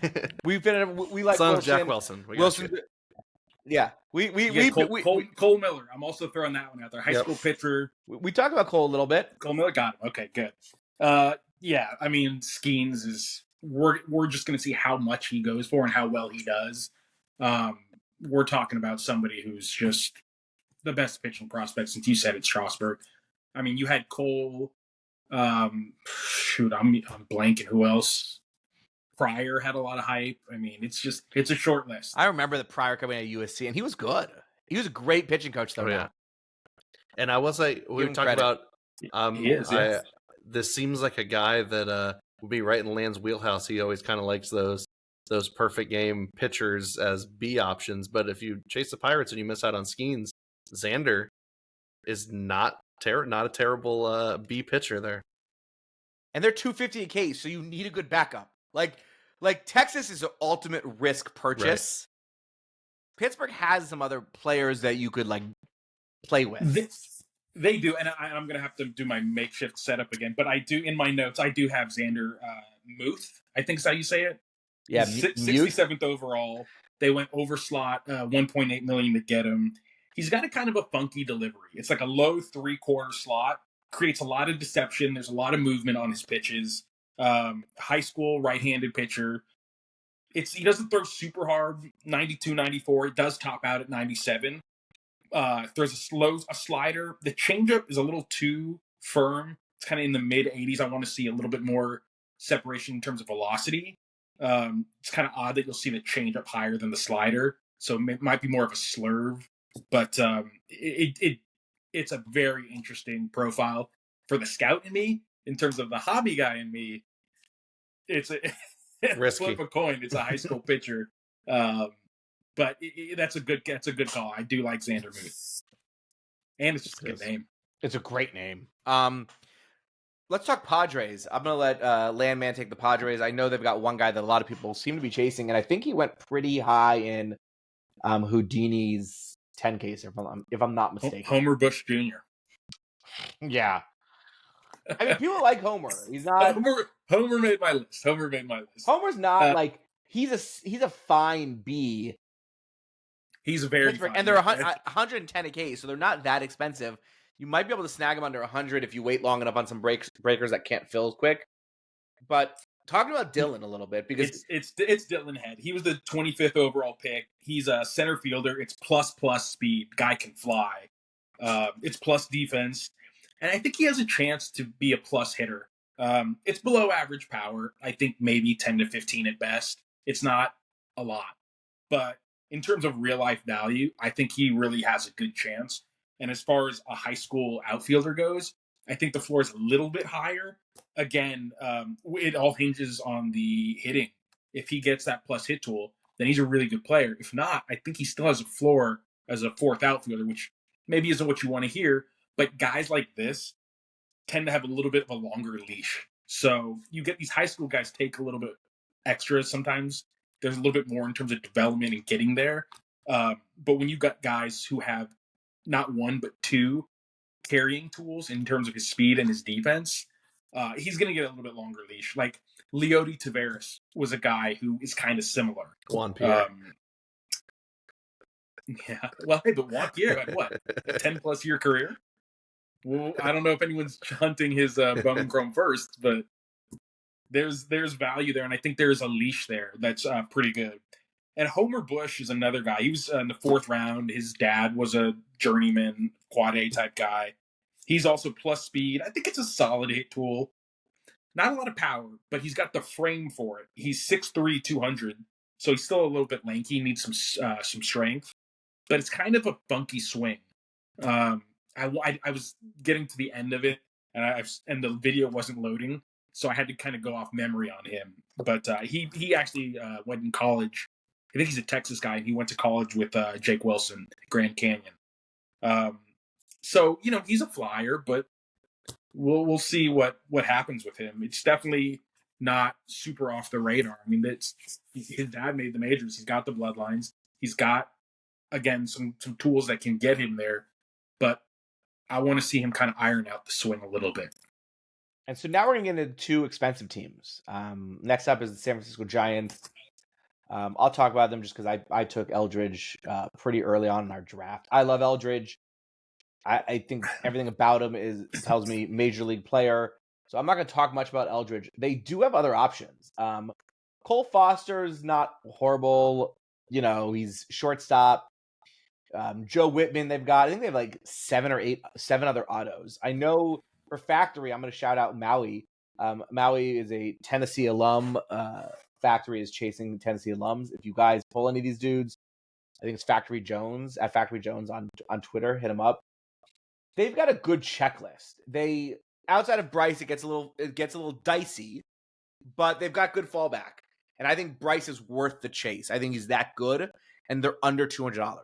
We like Son Wilson. Of Jack Wilson. Wilson. Yeah, Cole Miller. I'm also throwing that one out there. High school pitcher. We talked about Cole a little bit. Cole Miller got him. Okay, good. Yeah, I mean, Skeens is. We're just going to see how much he goes for and how well he does. We're talking about somebody who's just the best pitching prospect since you said it's Strasburg. I mean, you had Cole. I'm blanking. Who else? Pryor had a lot of hype. I mean, it's a short list. I remember the Pryor coming out of USC, and he was good. He was a great pitching coach, though. Yeah. And I was like, we were talking about. He is. Yes. This seems like a guy that would be right in Land's wheelhouse. He always kind of likes those perfect game pitchers as B options. But if you chase the Pirates and you miss out on Skeens, Xander is not a terrible B pitcher there. And they're $250 a case, so you need a good backup. Like Texas is an ultimate risk purchase. Right. Pittsburgh has some other players that you could like play with. They do, and I'm going to have to do my makeshift setup again. But I do, in my notes, I do have Xander Muth. I think is how you say it. Yeah, 67th overall. They went over slot, $1.8 million to get him. He's got a kind of a funky delivery. It's like a low 3/4 slot. Creates a lot of deception. There's a lot of movement on his pitches. High school right-handed pitcher. He doesn't throw super hard, 92, 94. It does top out at 97. Throws a slider. The changeup is a little too firm. It's kind of in the mid-80s. I want to see a little bit more separation in terms of velocity. It's kind of odd that you'll see the changeup higher than the slider. So it might be more of a slurve. But it's a very interesting profile for the scout in me. In terms of the hobby guy in me, it's a risky. Flip a coin. It's a high school pitcher, but that's a good call. I do like Xander Muth. And it's just a good name. It's a great name. Let's talk Padres. I'm going to let Landman take the Padres. I know they've got one guy that a lot of people seem to be chasing, and I think he went pretty high in Houdini's 10 case, if I'm not mistaken. Homer Bush Jr. Yeah. I mean, people like Homer. He's not. Homer made my list. Homer's not like he's a fine B. He's a very fine, and they're 110 a case, so they're not that expensive. You might be able to snag them under 100 if you wait long enough on some breakers that can't fill quick. But talking about Dylan a little bit, because it's Dylan Head. He was the 25th overall pick. He's a center fielder. It's plus speed. Guy can fly. It's plus defense, and I think he has a chance to be a plus hitter. It's below average power. I think maybe 10 to 15 at best. It's not a lot, but in terms of real life value, I think he really has a good chance. And as far as a high school outfielder goes, I think the floor is a little bit higher. Again, it all hinges on the hitting. If he gets that plus hit tool, then he's a really good player. If not, I think he still has a floor as a fourth outfielder, which maybe isn't what you want to hear. But guys like this tend to have a little bit of a longer leash. So you get these high school guys take a little bit extra sometimes. There's a little bit more in terms of development and getting there. But when you've got guys who have not one, but two carrying tools in terms of his speed and his defense, he's going to get a little bit longer leash. Like Leody Taveras was a guy who is kind of similar. Juan Pierre. Yeah. Well, hey, but Juan Pierre had what? A 10-plus year career? Well, I don't know if anyone's hunting his Bowman Chrome first, but there's value there, and I think there's a leash there that's pretty good. And Homer Bush is another guy. He was in the 4th round. His dad was a journeyman, quad A type guy. He's also plus speed. I think it's a solid hit tool. Not a lot of power, but he's got the frame for it. He's 6'3", 200, so he's still a little bit lanky. He needs some strength, but it's kind of a funky swing. I was getting to the end of it, and the video wasn't loading, so I had to kind of go off memory on him. But he actually went in college. I think he's a Texas guy, and he went to college with Jake Wilson, Grand Canyon. So he's a flyer, but we'll see what happens with him. It's definitely not super off the radar. I mean, his dad made the majors. He's got the bloodlines. He's got, again, some tools that can get him there, but I want to see him kind of iron out the swing a little bit. And so now we're going to get into 2 expensive teams. Next up is the San Francisco Giants. I'll talk about them just because I took Eldridge pretty early on in our draft. I love Eldridge. I think everything about him tells me major league player. So I'm not going to talk much about Eldridge. They do have other options. Cole Foster's not horrible. He's shortstop. Joe Whitman they've got. I think they have like 7 other autos. I know for Factory, I'm going to shout out Maui. Maui is a Tennessee alum. Factory is chasing Tennessee alums. If you guys pull any of these dudes, I think it's Factory Jones at Factory Jones on Twitter. Hit him up. They've got a good checklist. They outside of Bryce, it gets a little dicey, but they've got good fallback. And I think Bryce is worth the chase. I think he's that good, and they're under $200.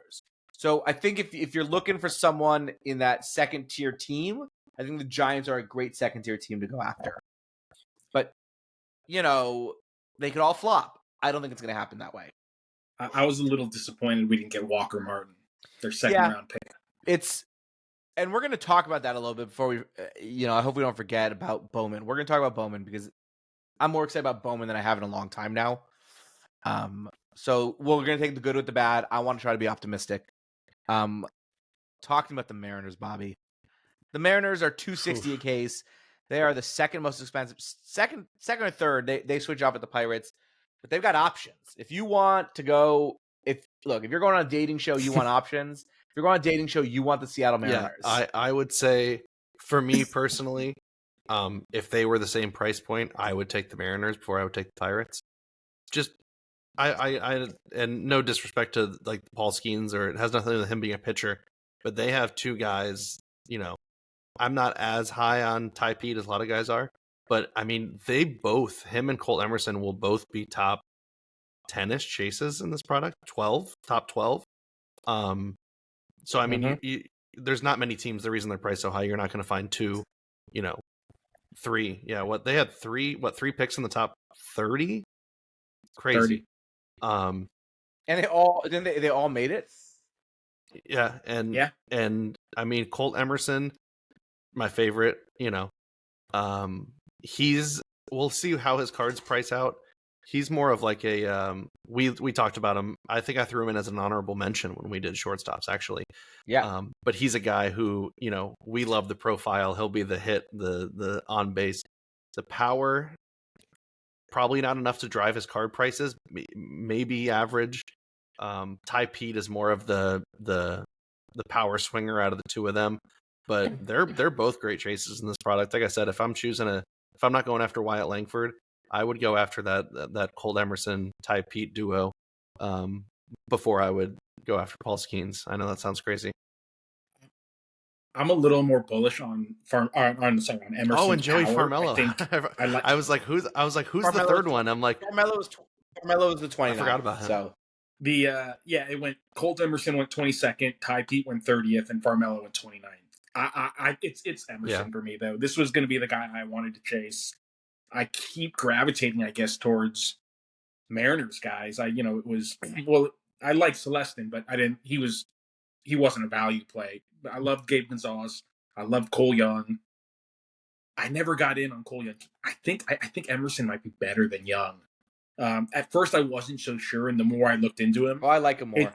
So I think if you're looking for someone in that second tier team, I think the Giants are a great second tier team to go after. But they could all flop. I don't think it's going to happen that way. I was a little disappointed we didn't get Walker Martin, their second round pick. And we're going to talk about that a little bit before we, I hope we don't forget about Bowman. We're going to talk about Bowman because I'm more excited about Bowman than I have in a long time now. So we're going to take the good with the bad. I want to try to be optimistic. Talking about the Mariners, Bobby. The Mariners are $260 a case. They are the second most expensive, second or third. They switch off at the Pirates, but they've got options. If you want to go, if you're going on a dating show, you want options. If you're going on a dating show, you want the Seattle Mariners. Yeah, I would say, for me personally, if they were the same price point, I would take the Mariners before I would take the Pirates. Just, I and no disrespect to like Paul Skeens, or it has nothing to do with him being a pitcher, but they have 2 guys. I'm not as high on Ty Pete as a lot of guys are, but I mean, him and Colt Emerson will both be top 10-ish chases in this product, top 12. So I mean, there's not many teams. The reason they're priced so high, you're not going to find 2, 3. Yeah, what they had 3 picks in the top 30? Crazy. 30. And they all made it. Yeah, and I mean Colt Emerson, my favorite. We'll see how his cards price out. He's more of like a we talked about him. I think I threw him in as an honorable mention when we did shortstops, actually. Yeah. But he's a guy who, we love the profile. He'll be the hit, the on base, the power. Probably not enough to drive his card prices. Maybe average. Ty Pete is more of the power swinger out of the two of them, but they're both great chases in this product. Like I said, if I'm not going after Wyatt Langford, I would go after that Colt Emerson Ty Pete duo before I would go after Paul Skeens. I know that sounds crazy. I'm a little more bullish on Emerson. Oh, and Joey power. Farmelo. I was like, who's the third one? I'm like, Farmelo was the 29th. I forgot about him. So it went. Colt Emerson went 22nd, Ty Pete went 30th, and Farmelo went 29th. It's Emerson for me though. This was going to be the guy I wanted to chase. I keep gravitating, I guess, towards Mariners guys. I like Celestin, but I didn't. He wasn't a value play. I loved Gabe Gonzalez. I loved Cole Young. I never got in on Cole Young. I think Emerson might be better than Young. At first, I wasn't so sure, and the more I looked into him, I like him more.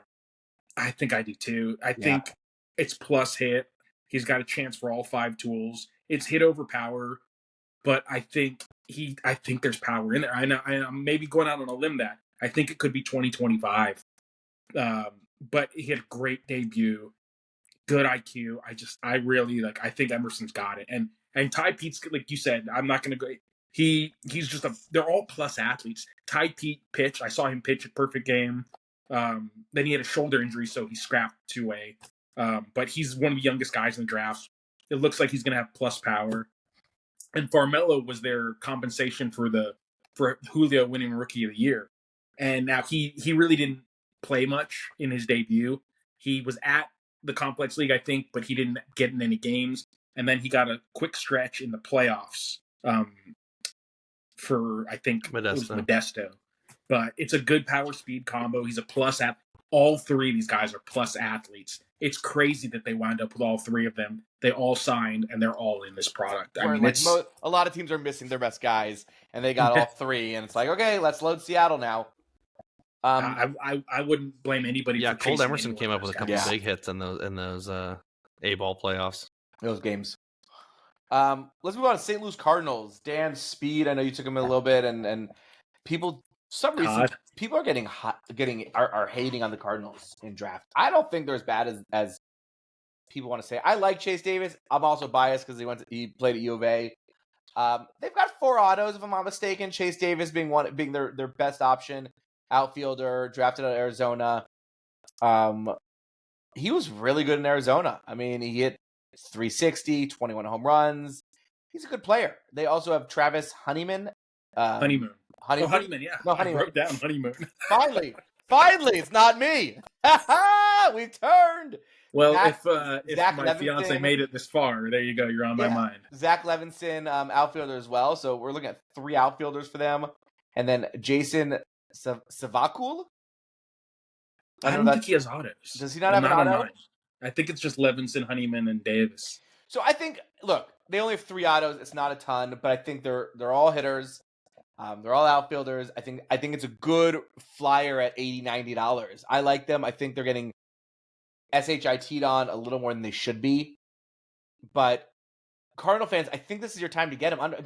I think I do too. I think it's plus hit. He's got a chance for all 5 tools. It's hit over power, but I think there's power in there. I'm maybe going out on a limb that I think it could be 2025. But he had a great debut, good IQ. I really like. I think Emerson's got it, and Ty Pete's like you said. I'm not going to go. He's just they're all plus athletes. Ty Pete pitch. I saw him pitch a perfect game. Then he had a shoulder injury, so he scrapped 2A. But he's one of the youngest guys in the draft. It looks like he's going to have plus power. And Farmelo was their compensation for Julio winning Rookie of the Year. And now he really didn't play much in his debut. He was at the Complex League, I think, but he didn't get in any games. And then he got a quick stretch in the playoffs for, I think, it was Modesto. But it's a good power speed combo. He's a plus app. All 3 of these guys are plus athletes. It's crazy that they wound up with all 3 of them. They all signed, and they're all in this product. I mean, a lot of teams are missing their best guys, and they got all 3, and it's like, okay, let's load Seattle now. I wouldn't blame anybody. Yeah, for Colt Emerson came up with a couple of big hits in those A-ball playoffs. Those games. Let's move on to St. Louis Cardinals. Dan Speed, I know you took him a little bit, and people, for some reason, people are hating on the Cardinals in draft. I don't think they're as bad as people want to say. I like Chase Davis. I'm also biased because he played at U of A. They've got 4 autos, if I'm not mistaken. Chase Davis being their best option. Outfielder, drafted out of Arizona. He was really good in Arizona. I mean, he hit 360, 21 home runs. He's a good player. They also have Travis Honeyman. Honeymoon, yeah. No, Honeymoon. I wrote down Honeymoon. Finally, it's not me. We turned. Well, if my fiance made it this far, there you go. You're on my mind. Zach Levinson, outfielder as well. So we're looking at 3 outfielders for them. And then Jason Savakul? I don't think he has autos. Does he not have an auto? I think it's just Levinson, Honeyman, and Davis. So I think, look, they only have 3 autos. It's not a ton, but I think they're all hitters. They're all outfielders. I think it's a good flyer at $80, $90. I like them. I think they're getting SHIT'd on a little more than they should be. But Cardinal fans, I think this is your time to get them. Under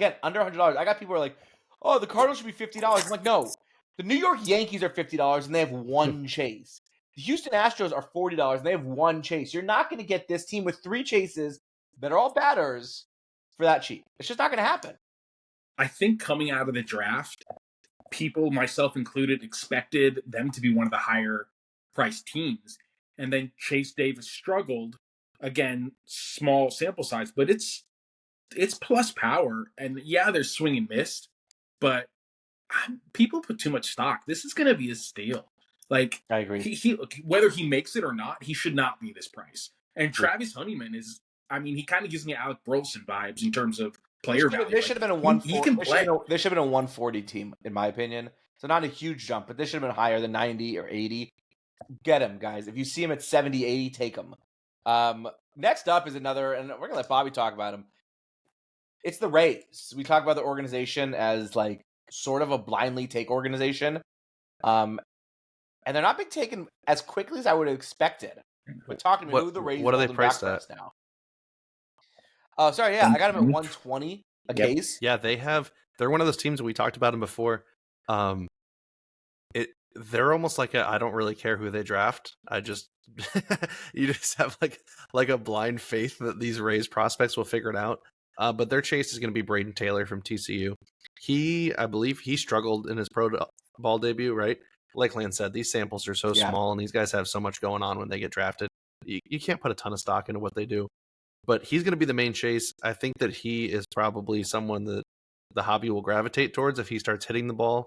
$100. I got people who are like, oh, the Cardinals should be $50. I'm like, no. The New York Yankees are $50 and they have 1 chase. The Houston Astros are $40 and they have 1 chase. You're not going to get this team with 3 chases that are all batters for that cheap. It's just not going to happen. I think coming out of the draft, people, myself included, expected them to be one of the higher priced teams. And then Chase Davis struggled. Again, small sample size, but it's plus power. And yeah, there's swing and miss, but people put too much stock. This is going to be a steal. Like, I agree. He whether he makes it or not, he should not be this price. And Travis Honeyman is, I mean, he kind of gives me Alec Burleson vibes in terms of player value. This should have been a 140. He can play. This should have been a 140 team, in my opinion. So not a huge jump, but this should have been higher than 90 or 80. Get him, guys. If you see him at 70, 80, take him. Next up is another, and we're going to let Bobby talk about him. It's the Rays. We talk about the organization as like sort of a blindly take organization. And they're not being taken as quickly as I would have expected. But talk to me, who the Rays what are they holding priced back at for us now? Oh, sorry, yeah, I got them at 120 a Yep. case. Yeah, they're one of those teams that we talked about them before. They're almost like I don't really care who they draft. I just you just have like a blind faith that these Rays prospects will figure it out. But their chase is going to be Braden Taylor from TCU. I believe he struggled in his pro ball debut, right? Like Lan said, these samples are so small, and these guys have so much going on when they get drafted. You can't put a ton of stock into what they do. But he's going to be the main chase. I think that he is probably someone that the hobby will gravitate towards if he starts hitting the ball,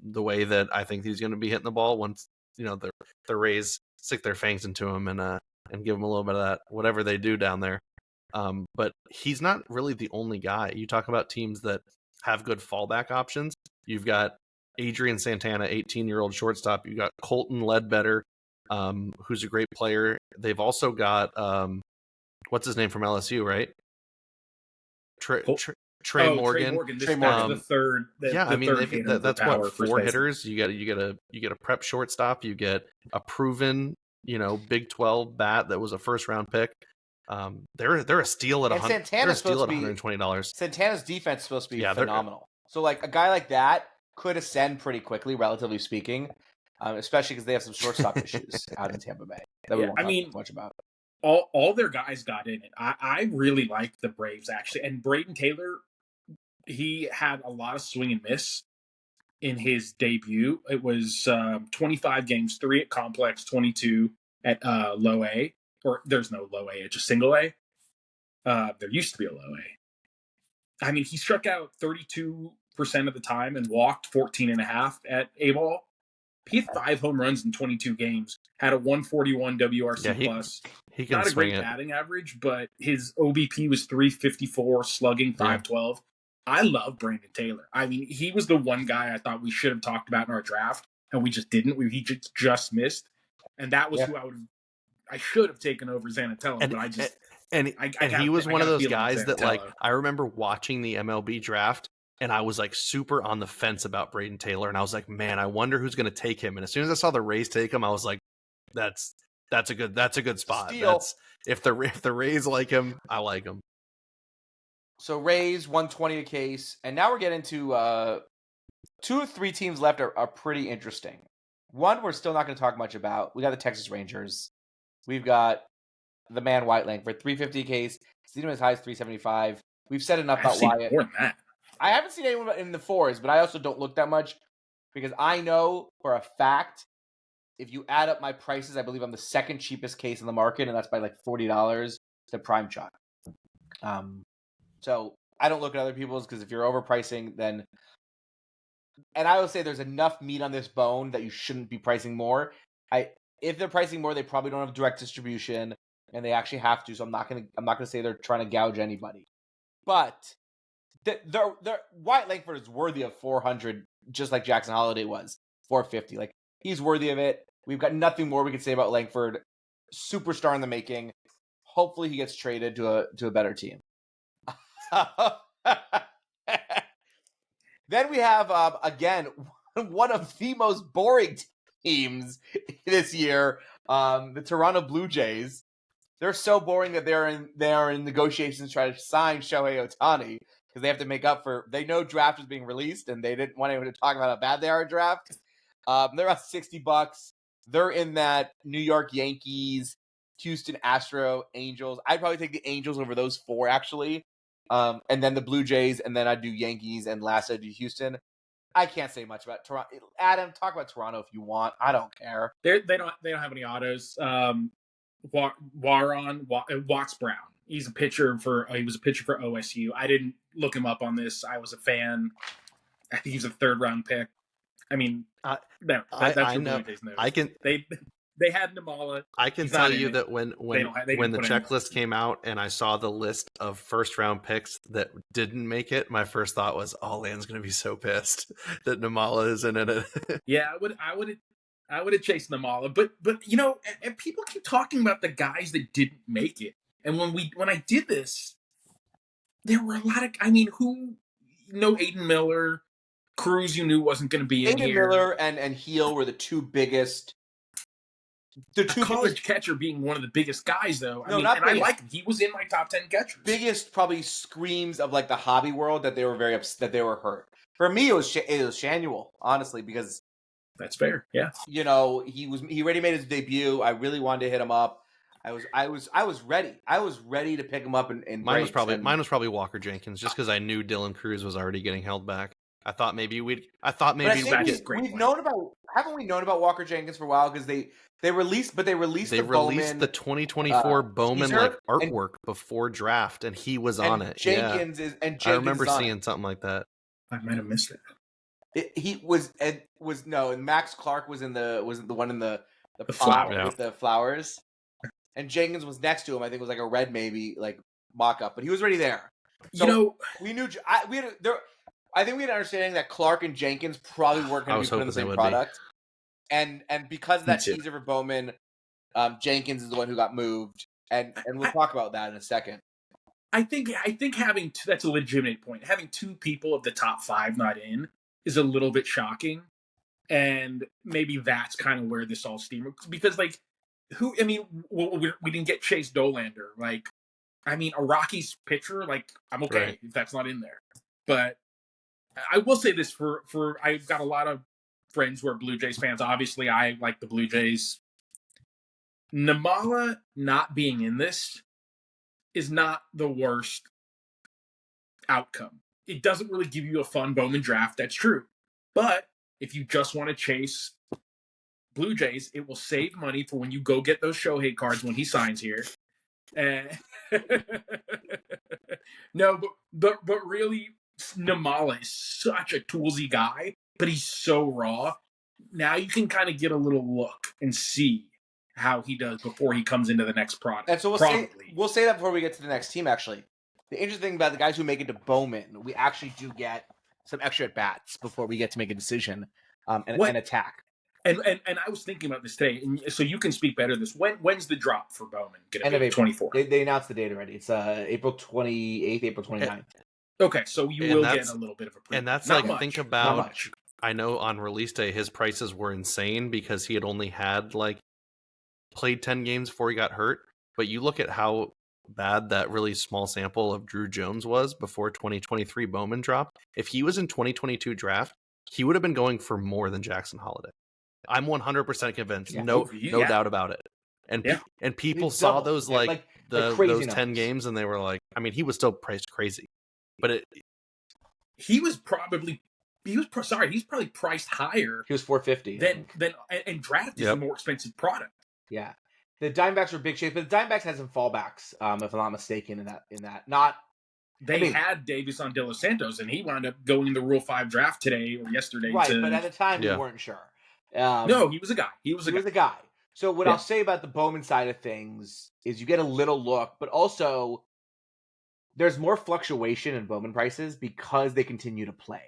the way that I think he's going to be hitting the ball once, the Rays stick their fangs into him and give him a little bit of that, whatever they do down there. But he's not really the only guy. You talk about teams that have good fallback options. You've got Adrian Santana, 18-year-old shortstop. You got Colton Ledbetter, who's a great player. They've also got what's his name from LSU, right? Trey Morgan. Trey Morgan, the third. That's what, 4 hitters. You get a prep shortstop. You get a proven, Big 12 bat that was a first-round pick. They're a steal at $120. Santana's defense is supposed to be phenomenal. So like a guy like that could ascend pretty quickly, relatively speaking, especially because they have some shortstop issues out in Tampa Bay that we won't talk much about. All their guys got in it. I really like the Braves, actually. And Braden Taylor, he had a lot of swing and miss in his debut. It was 25 games, 3 at Complex, 22 at low A. Or there's no low A, it's just single A. There used to be a low A. I mean, he struck out 32% of the time and walked 14.5 at A-ball. He had 5 home runs in 22 games, had a 141 WRC plus. He can not a swing great it. batting average, but his OBP was 354, slugging 512. I love Brandon Taylor. I mean, he was the one guy I thought we should have talked about in our draft, and we just didn't. He just missed, and that was who I should have taken over Zanatello, but I just he was one of those guys that like I remember watching the MLB draft. And I was like super on the fence about Braden Taylor, and I was like, man, I wonder who's going to take him. And as soon as I saw the Rays take him, I was like, that's a good spot. If the Rays like him, I like him. So Rays 120 a case, and now we're getting to 2 or 3 teams left are pretty interesting. One we're still not going to talk much about. We got the Texas Rangers. We've got the man White Langford, 350 a case. Seen him as high as 375. We've said enough about Wyatt. More than that. I haven't seen anyone in the 4s, but I also don't look that much because I know for a fact if you add up my prices, I believe I'm the second cheapest case in the market, and that's by like $40 to Prime Chalk. So I don't look at other people's because if you're overpricing, then... And I will say there's enough meat on this bone that you shouldn't be pricing more. If they're pricing more, they probably don't have direct distribution, and they actually have to, so I'm not gonna say they're trying to gouge anybody. But... Wyatt Langford is worthy of 400, just like Jackson Holliday was 450. Like he's worthy of it. We've got nothing more we can say about Langford. Superstar in the making. Hopefully, he gets traded to a better team. Then we have again one of the most boring teams this year, the Toronto Blue Jays. They're so boring that they are in negotiations to try to sign Shohei Ohtani. Because they have to make up for, they know draft is being released, and they didn't want anyone to talk about how bad they are at draft. They're at $60. They're in that New York Yankees, Houston Astro, Angels. I'd probably take the Angels over those 4, actually. And then the Blue Jays, and then I'd do Yankees, and last I'd do Houston. I can't say much about Toronto. Adam, talk about Toronto if you want. I don't care. They don't have any autos. Watts Brown. He was a pitcher for OSU. I didn't look him up on this. I was a fan. I think he was a 3rd round pick. I mean, that's I know. They had Namala. I can He's tell not in you it. that when They the didn't put checklist came out and I saw the list of first round picks that didn't make it, my first thought was, "Oh, Land's going to be so pissed that Namala isn't in it." Yeah, I would have chased Namala, but you know, and people keep talking about the guys that didn't make it. And when I did this, there were a lot of. I mean, Aiden Miller, Cruz, you knew wasn't going to be in Aiden here. Miller and Heel were the two biggest. The two college catcher being one of the biggest guys, though. No, not I like him. He was in my top 10 catchers. Biggest probably screams of like the hobby world that they were very upset that they were hurt. For me, it was Shanuel, honestly, because that's fair. Yeah, you know he already made his debut. I really wanted to hit him up. I was ready. I was ready to pick him up and mine was probably Walker Jenkins, just because I knew Dylan Cruz was already getting held back. I thought maybe we'd we've known about. Haven't we known about Walker Jenkins for a while? Because they released the Bowman, the 2024 Bowman like artwork and, before draft, and he was on it. Jenkins I remember seeing something like that. I might have missed it. He was and Max Clark was the one in the flower with the flowers, and Jenkins was next to him. I think it was like a red maybe like mock up, but he was already there. So we knew I think we had an understanding that Clark and Jenkins probably weren't going to be put in the same product. And because of that teaser for Bowman, Jenkins is the one who got moved, and we'll talk about that in a second. I think having that's a legitimate point. Having two people of the top 5 not in is a little bit shocking, and maybe that's kind of where this all steamed, because like we didn't get Chase Dolander. Like, I mean, a Rockies pitcher. Like, I'm okay if that's not in there, but I will say this for I've got a lot of friends who are Blue Jays fans. Obviously, I like the Blue Jays. Namala not being in this is not the worst outcome. It doesn't really give you a fun Bowman draft, that's true. But if you just want to chase Blue Jays, it will save money for when you go get those Shohei cards when he signs here. No, but really, Namala is such a toolsy guy, but he's so raw. Now you can kind of get a little look and see how he does before he comes into the next product. And so we'll say that before we get to the next team, actually. The interesting thing about the guys who make it to Bowman, we actually do get some extra at-bats before we get to make a decision and attack. And I was thinking about this today, and so you can speak better this. When's the drop for Bowman? End of April. 24. They announced the date already. It's April 28th, April 29th. Okay, so you will get a little bit of a preview. And that's not like, much, think about, I know on release day, his prices were insane because he had only played 10 games before he got hurt. But you look at how bad that really small sample of Drew Jones was before 2023 Bowman dropped. If he was in 2022 draft, he would have been going for more than Jackson Holiday. I'm 100% convinced. Yeah. No doubt about it. And people saw those those 10 games and they were like, I mean, he was still priced crazy. But he's probably priced higher. He was $450 and draft is a more expensive product. Yeah, the Diamondbacks were big shape, but the Diamondbacks had some fallbacks, if I'm not mistaken. In that, had Davis on De Los Santos, and he wound up going in the Rule 5 draft today or yesterday. Right, but at the time we weren't sure. No, he was a guy. He was a guy. So what I'll say about the Bowman side of things is you get a little look, but also there's more fluctuation in Bowman prices because they continue to play.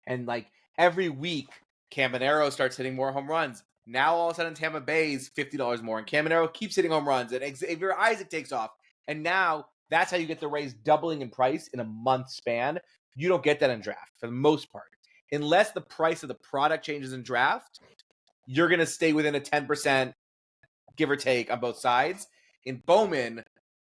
And like every week, Caminero starts hitting more home runs. Now all of a sudden Tampa Bay's $50 more, and Caminero keeps hitting home runs, and Xavier Isaac takes off. And now that's how you get the Rays doubling in price in a month span. You don't get that in draft for the most part. Unless the price of the product changes in draft, you're going to stay within a 10%, give or take, on both sides. In Bowman,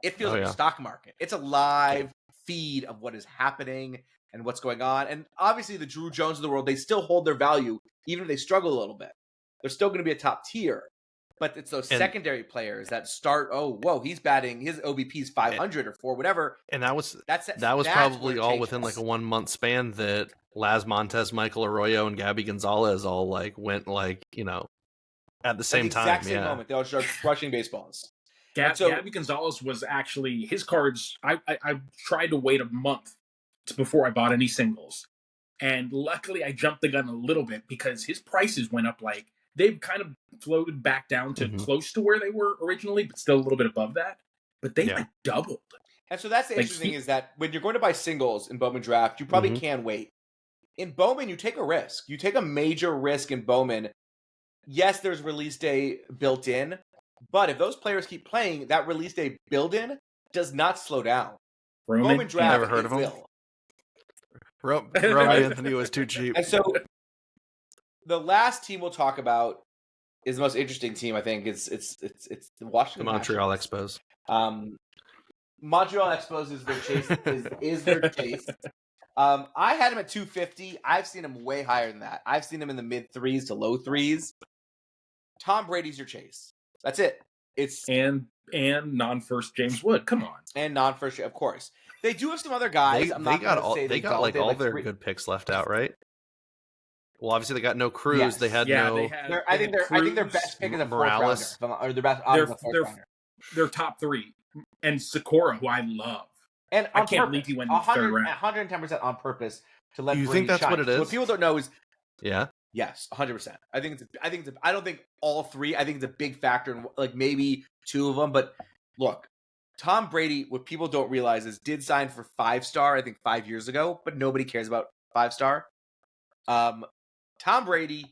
it feels like a stock market. It's a live feed of what is happening and what's going on. And obviously the Drew Jones of the world, they still hold their value, even if they struggle a little bit. They're still going to be a top tier. But it's those secondary players that start, he's batting, his OBP is 500 or 4, whatever. And that was probably all within like a 1 month span that Laz Montes, Michael Arroyo, and Gabby Gonzalez all like went at the same time. Exact same moment. They all start rushing baseballs. Gabby Gonzalez was actually, his cards, I tried to wait a month before I bought any singles. And luckily I jumped the gun a little bit because his prices went up like they've kind of floated back down to close to where they were originally, but still a little bit above that. But they like doubled. And so that's the interesting thing is that when you're going to buy singles in Bowman Draft, you probably can wait. In Bowman, you take a risk. You take a major risk in Bowman. Yes, there's release day built in, but if those players keep playing, that release day built-in does not slow down. Bowman Draft, never heard of him. Roman Anthony was too cheap. And so the last team we'll talk about is the most interesting team, I think. It's the Washington Montreal Nationals. Expos. Montreal Expos is their chase. is their chase. I had him at 250. I've seen him way higher than that. I've seen him in the mid threes to low threes. Tom Brady's your chase. That's it. It's and non-first James Wood. Come on. And non-first, of course. They do have some other guys. They got all their good picks left out, right? Well, obviously they got no Cruz. Yes. They had I think their best pick is a Morales. fourth rounder, or their best. They're top 3, and Sakura, who I love. And I can't believe he went in the third round. 110% on purpose to let. You Brady think that's shine. what it is? So what people don't know is, yes, 100%. I don't think all 3. I think it's a big factor in like maybe 2 of them. But look, Tom Brady. What people don't realize is did sign for 5-star. I think 5 years ago, but nobody cares about 5-star. Tom Brady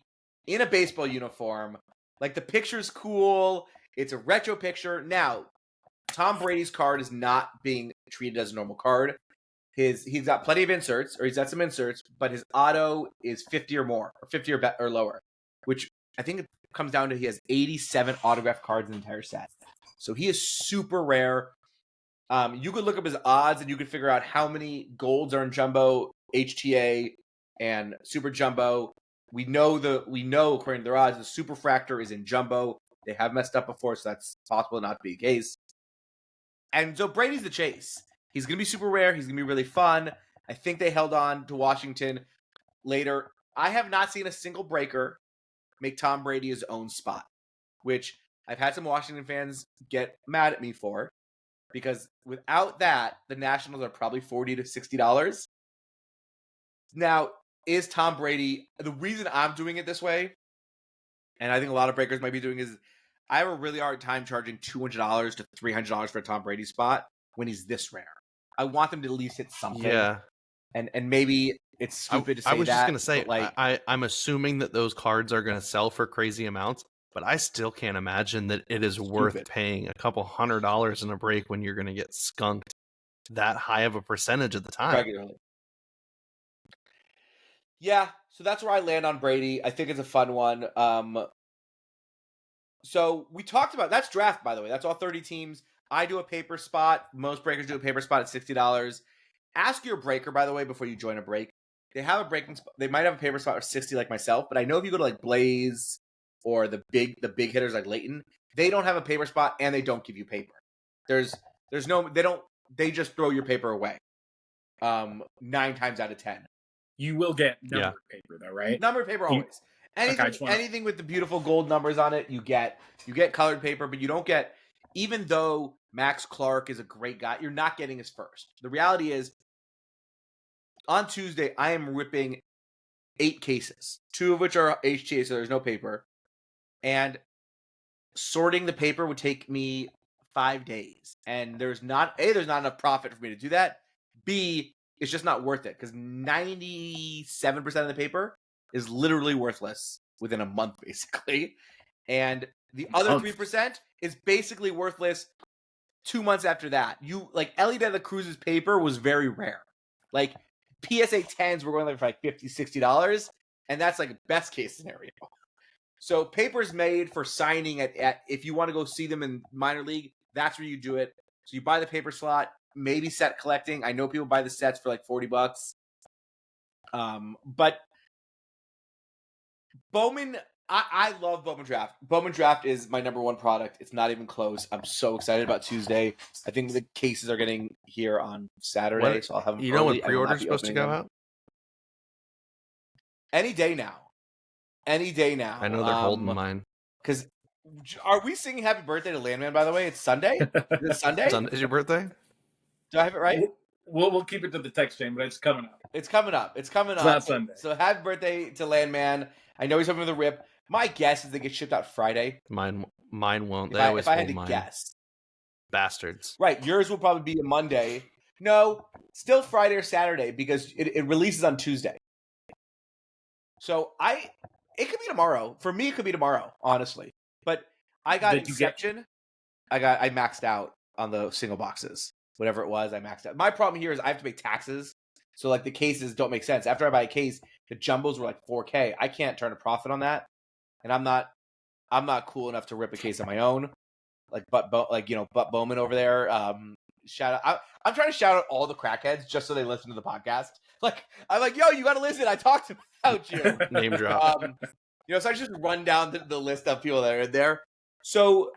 in a baseball uniform. Like the picture's cool. It's a retro picture. Now, Tom Brady's card is not being treated as a normal card. He's got plenty of inserts, or he's got some inserts, but his auto is 50 or more, or 50 or lower, which I think it comes down to he has 87 autographed cards in the entire set. So he is super rare. You could look up his odds and you could figure out how many golds are in jumbo, HTA, and super jumbo. We know according to their odds, the super fractor is in jumbo. They have messed up before, so that's possible not to be the case. And so Brady's the chase. He's going to be super rare. He's going to be really fun. I think they held on to Washington later. I have not seen a single breaker make Tom Brady his own spot, which I've had some Washington fans get mad at me for, because without that, the Nationals are probably $40 to $60. Now, is Tom Brady, the reason I'm doing it this way, and I think a lot of breakers might be doing, is I have a really hard time charging $200 to $300 for a Tom Brady spot when he's this rare. I want them to at least hit something. Yeah. And maybe it's stupid to say that. I was just going to say, like, I'm assuming that those cards are going to sell for crazy amounts, but I still can't imagine that it is worth paying a couple $100 in a break when you're going to get skunked that high of a percentage at the time. Regularly. Yeah, so that's where I land on Brady. I think it's a fun one. So we talked about, that's draft, by the way. That's all 30 teams. I do a paper spot. Most breakers do a paper spot at $60. Ask your breaker, by the way, before you join a break. They have a breaking spot. They might have a paper spot at 60 like myself, but I know if you go to like Blaze or the big hitters like Leighton, they don't have a paper spot and they don't give you paper. There's no, they just throw your paper away. 9 times out of 10. You will get numbered paper though, right? Numbered paper always. Anything with the beautiful gold numbers on it, you get colored paper, but you don't get, even though Max Clark is a great guy, you're not getting his first. The reality is, on Tuesday, I am ripping 8 cases, 2 of which are HTA, so there's no paper. And sorting the paper would take me 5 days. And there's not enough profit for me to do that. B, it's just not worth it, because 97% of the paper is literally worthless within a month, basically. And the other 3% is basically worthless 2 months after that. Ellie De La Cruz's paper was very rare. Like, PSA 10s were going there for like $50, $60, and that's like best case scenario. So paper's made for signing at if you want to go see them in minor league, that's where you do it. So you buy the paper slot, maybe set collecting. I know people buy the sets for like $40. But Bowman, I love Bowman Draft. Bowman Draft is my number 1 product. It's not even close. I'm so excited about Tuesday. I think the cases are getting here on Saturday, so I'll have them. You know when pre-order's supposed to go out? Any day now. I know they're holding mine. Because are we singing Happy Birthday to Landman, by the way? It's Sunday? Is it Sunday? Is your birthday? Do I have it right? We'll keep it to the text chain, but it's coming up. It's coming up. It's not Sunday. So happy birthday to Landman. I know he's hoping for the rip. My guess is they get shipped out Friday. Mine won't. They If always I had hold to mine. guess. Bastards. Right, yours will probably be a Monday. No, still Friday or Saturday because it releases on Tuesday. So it could be tomorrow. For me, it could be tomorrow, honestly. But I got Inception. I maxed out on the single boxes. Whatever it was, I maxed out. My problem here is I have to pay taxes. So like the cases don't make sense. After I buy a case, the jumbos were like $4K. I can't turn a profit on that. And I'm not cool enough to rip a case on my own. Like Butt Bowman over there. Shout out! I'm trying to shout out all the crackheads just so they listen to the podcast. Like I'm like, yo, you got to listen. I talked about you. Name drop. So I just run down the list of people that are in there. So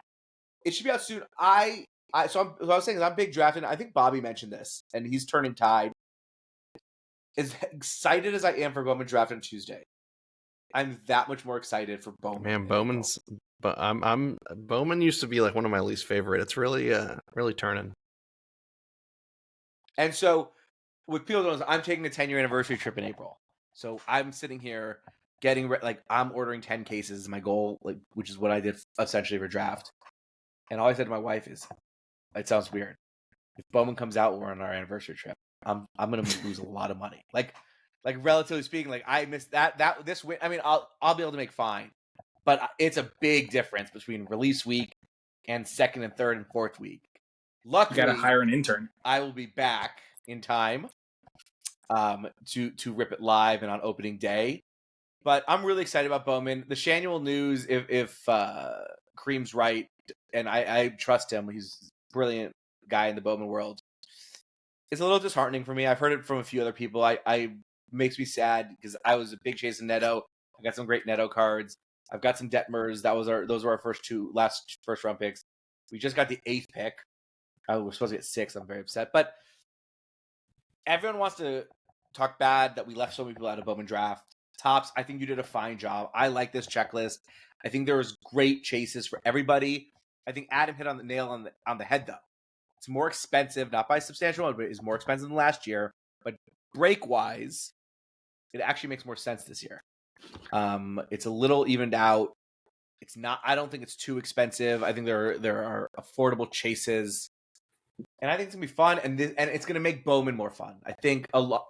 it should be out soon. What I was saying is I'm big drafting. I think Bobby mentioned this, and he's turning tide. As excited as I am for Bowman Draft on Tuesday, I'm that much more excited for Bowman. Man, Bowman's. But Bowman used to be like one of my least favorite. It's really turning. And so, what people don't know is I'm taking a 10-year anniversary trip in April. So I'm sitting here getting I'm ordering 10 cases is my goal, which is what I did essentially for draft. And all I said to my wife is, it sounds weird. If Bowman comes out, we're on our anniversary trip. I'm gonna lose a lot of money. Like relatively speaking, I missed this win. I mean, I'll be able to make fine, but it's a big difference between release week and second and third and fourth week. Luckily, you got to hire an intern. I will be back in time to rip it live and on opening day. But I'm really excited about Bowman. The Shanuel news, if Cream's right, and I trust him, he's a brilliant guy in the Bowman world. It's a little disheartening for me. I've heard it from a few other people. I makes me sad because I was a big chase in Neto. I got some great Neto cards. I've got some Detmers. Those were our first round picks. We just got the 8th pick. We're supposed to get 6. I'm very upset. But everyone wants to talk bad that we left so many people out of Bowman Draft. Tops, I think you did a fine job. I like this checklist. I think there was great chases for everybody. I think Adam hit on the nail on the head, though. It's more expensive, not by a substantial amount, but it's more expensive than last year. But break-wise, it actually makes more sense this year. It's a little evened out. It's not. I don't think it's too expensive. I think there are affordable chases, and I think it's gonna be fun. And it's gonna make Bowman more fun. I think a lot.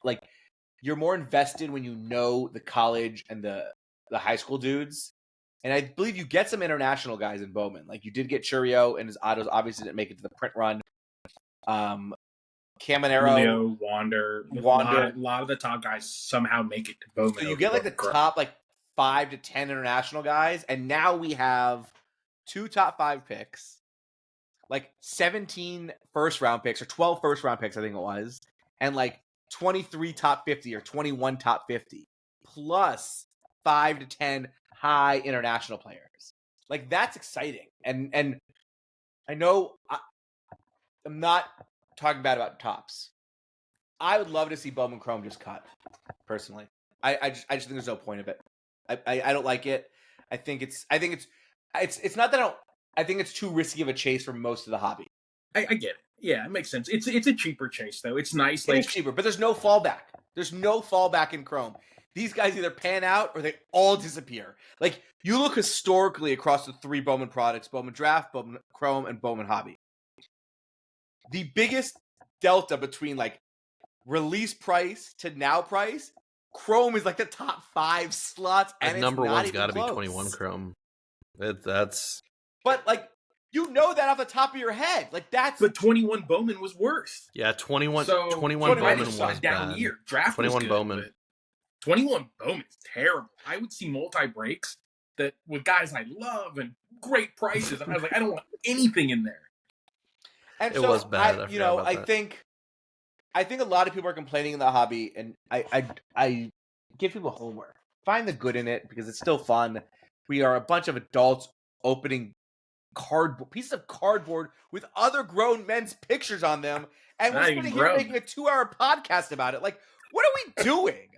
You're more invested when you know the college and the high school dudes. And I believe you get some international guys in Bowman. Like you did get Churio, and his autos obviously didn't make it to the print run. Caminero, Wander. A lot of the top guys somehow make it to Bowman. So you get the top 5 to 10 international guys, and now we have 2 top 5 picks, 17 first round picks or 12 first round picks, I think it was, and 23 top 50 or 21 top 50, plus 5 to 10 high international players. That's exciting. And I know I'm not talking bad about tops. I would love to see Bowman Chrome just cut, personally. I just think there's no point of it. I don't like it. I think it's not that I think it's too risky of a chase for most of the hobby. I get it. Yeah, it makes sense. It's a cheaper chase, though. It's nice. It's cheaper, but there's no fallback. There's no fallback in Chrome. These guys either pan out or they all disappear. You look historically across the 3 Bowman products, Bowman Draft, Bowman Chrome, and Bowman Hobby. The biggest delta between release price to now price, Chrome is the top 5 slots, and number it's one's got to be 21 Chrome. That's. But you know that off the top of your head. That's. But 21 Bowman was worse. Yeah, 21 So 21 Bowman was down bad. year. Draft 21 was good, Bowman. 21 Bowman is terrible. I would see multi-breaks that with guys I love and great prices, and I was I don't want anything in there. And it was bad. I think a lot of people are complaining in the hobby, and I give people homework. Find the good in it because it's still fun. We are a bunch of adults opening pieces of cardboard with other grown men's pictures on them, and we're sitting here making a 2-hour podcast about it. What are we doing?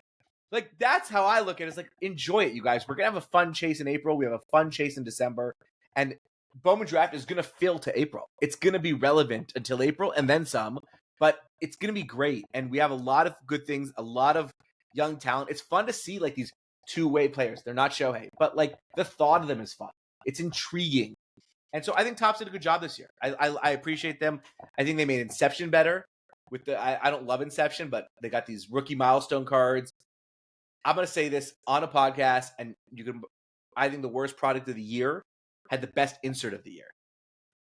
That's how I look at it. It's enjoy it, you guys. We're gonna have a fun chase in April. We have a fun chase in December, and Bowman Draft is gonna fill to April. It's gonna be relevant until April and then some, but it's gonna be great. And we have a lot of good things, a lot of young talent. It's fun to see these two-way players. They're not Shohei, but like the thought of them is fun. It's intriguing. And so I think Topps did a good job this year. I appreciate them. I think they made Inception better. With the I don't love Inception, but they got these rookie milestone cards. I'm gonna say this on a podcast, and I think the worst product of the year had the best insert of the year.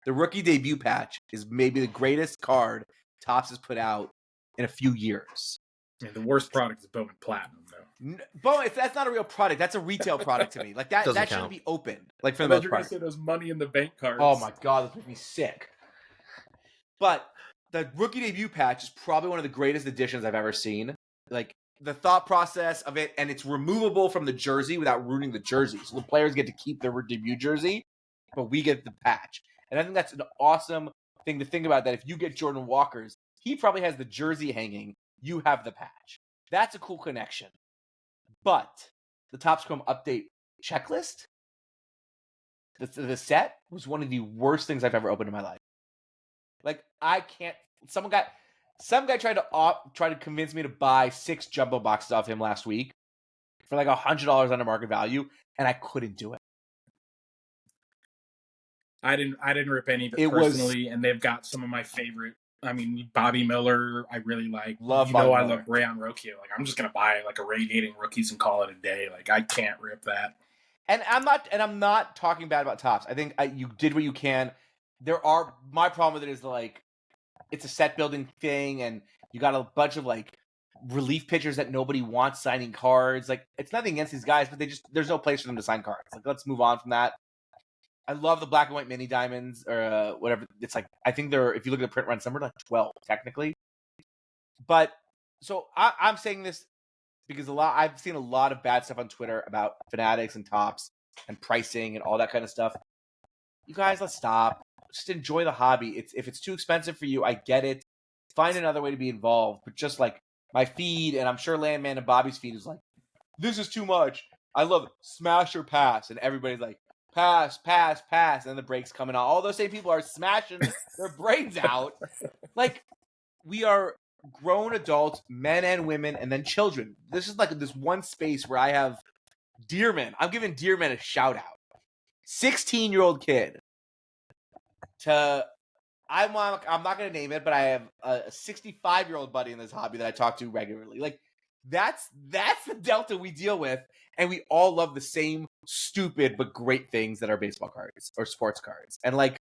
The rookie debut patch is maybe the greatest card Topps has put out in a few years. Yeah, the worst product is Bowman Platinum, though. Bowman, that's not a real product. That's a retail product to me. Like that shouldn't be opened. Like for the most you're part. gonna say those money in the bank cards. Oh my god, that makes me sick. But the rookie debut patch is probably one of the greatest additions I've ever seen. Like the thought process of it, and it's removable from the jersey without ruining the jersey. So the players get to keep their debut jersey, but we get the patch. And I think that's an awesome thing to think about, that if you get Jordan Walker's, he probably has the jersey hanging, you have the patch. That's a cool connection. But the Topps Chrome update checklist, the set was one of the worst things I've ever opened in my life. Like I can't. Some guy tried to convince me to buy 6 jumbo boxes off him last week for like $100 under market value, and I couldn't do it. I didn't rip any of it personally, and they've got some of my favorite. I mean, Bobby Miller, I really like. Love I love Rayon Rocchio. Like, I'm just gonna buy like a radiating rookies and call it a day. Like, I can't rip that. And I'm not talking bad about Topps. I think you did what you can. My problem with it is like it's a set building thing, and you got a bunch of like relief pitchers that nobody wants signing cards. Like, it's nothing against these guys, but there's no place for them to sign cards. Like, let's move on from that. I love the black and white mini diamonds or whatever. It's like, I think if you look at the print run, some are like 12 technically. But so I'm saying this because I've seen a lot of bad stuff on Twitter about Fanatics and Topps and pricing and all that kind of stuff. You guys, let's stop. Just enjoy the hobby. If it's too expensive for you, I get it. Find another way to be involved. But just like my feed, and I'm sure Landman and Bobby's feed is like, this is too much. I love it. Smash or pass. And everybody's like, pass, pass, pass. And the breaks coming out. All those same people are smashing their brains out. Like, we are grown adults, men and women, and then children. This is like this one space where I have Dearman. I'm giving Dearman a shout out. 16-year-old kid. I'm not going to name it, but I have a 65-year-old buddy in this hobby that I talk to regularly. Like, that's the delta we deal with, and we all love the same stupid but great things that are baseball cards or sports cards. And like,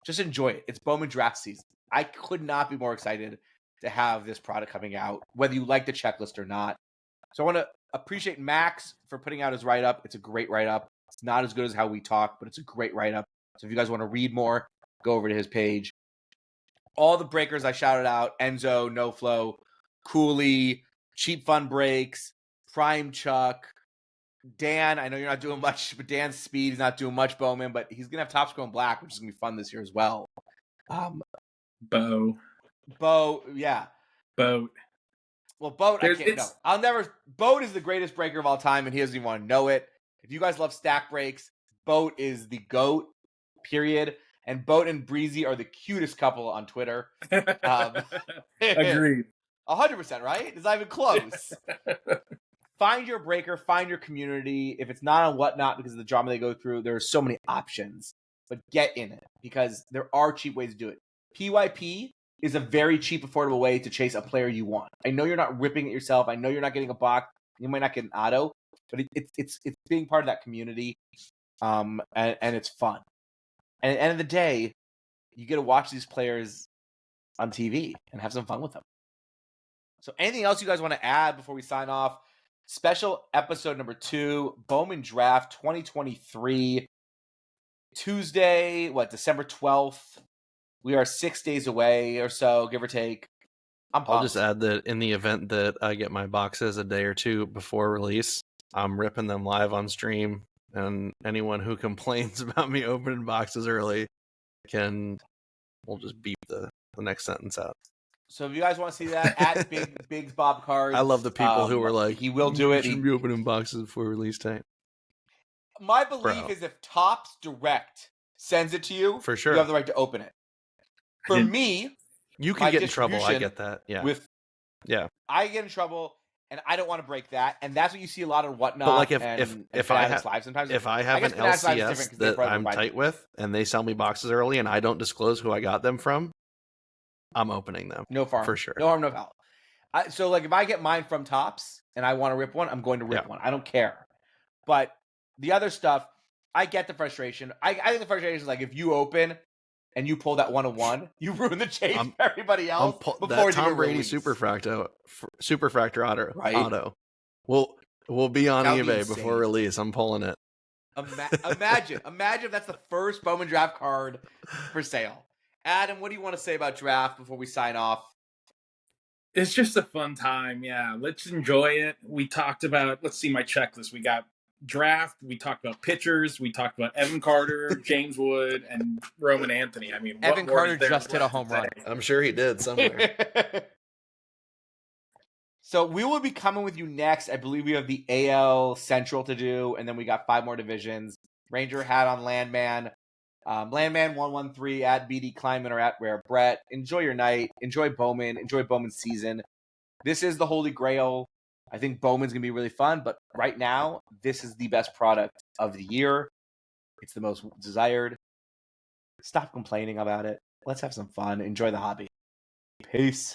just enjoy it. It's Bowman Draft season. I could not be more excited to have this product coming out, whether you like the checklist or not. So I want to appreciate Max for putting out his write-up. It's a great write-up. It's not as good as how we talk, but it's a great write-up. So if you guys want to read more, go over to his page. All the breakers I shouted out: Enzo, No Flow, Cooley, Cheap Fun Breaks, Prime Chuck, Dan. I know you're not doing much, but Dan's speed is not doing much, Bowman, but he's going to have Topps Chrome Black, which is going to be fun this year as well. Bo, yeah. Boat. Well, Boat, I can't. No, Boat is the greatest breaker of all time, and he doesn't even want to know it. If you guys love stack breaks, Boat is the GOAT, period. And Boat and Breezy are the cutest couple on Twitter. Agreed. 100%, right? It's not even close. Find your breaker, find your community. If it's not on Whatnot because of the drama they go through, there are so many options. But get in it because there are cheap ways to do it. PYP is a very cheap, affordable way to chase a player you want. I know you're not ripping it yourself. I know you're not getting a box. You might not get an auto, but it's being part of that community, and it's fun. And at the end of the day, you get to watch these players on TV and have some fun with them. So anything else you guys want to add before we sign off? Special episode number 2, Bowman Draft 2023, Tuesday, December 12th. We are 6 days away or so, give or take. I'll just add that in the event that I get my boxes a day or two before release, I'm ripping them live on stream. And anyone who complains about me opening boxes early we'll just beep the next sentence out. So if you guys want to see that, at Biggs Bob Cards. I love the people who are like, he will do it. You should be opening boxes before release time. My belief is if Topps Direct sends it to you, for sure, you have the right to open it. For me, you can get in trouble. I get that. Yeah. I get in trouble, And I don't want to break that. And that's what you see a lot of Whatnot. But like if I have live sometimes. if I have an LCS that I'm tight with and they sell me boxes early and I don't disclose who I got them from, I'm opening them. No farm for sure. No harm, no foul. So like if I get mine from Topps and I want to rip one, I'm going to rip one. I don't care. But the other stuff, I get the frustration. I think the frustration is like if you open and you pull that 101, you ruin the chase for everybody else. That Tom Brady Superfractor auto will be on eBay before release. I'm pulling it. Imagine if that's the first Bowman Draft card for sale. Adam, what do you want to say about draft before we sign off? It's just a fun time. Yeah, let's enjoy it. We talked about, let's see my checklist. We got draft. We talked about pitchers. We talked about Evan Carter, James Wood, and Roman Anthony. I mean, Evan Carter just hit a home run. I'm sure he did somewhere. So we will be coming with you next. I believe we have the AL Central to do, and then we got 5 more divisions. Ranger hat on Landman. Landman113 at BD Kleinman or at Rare Brett. Enjoy your night. Enjoy Bowman. Enjoy Bowman's season. This is the Holy Grail. I think Bowman's going to be really fun, but right now, this is the best product of the year. It's the most desired. Stop complaining about it. Let's have some fun. Enjoy the hobby. Peace.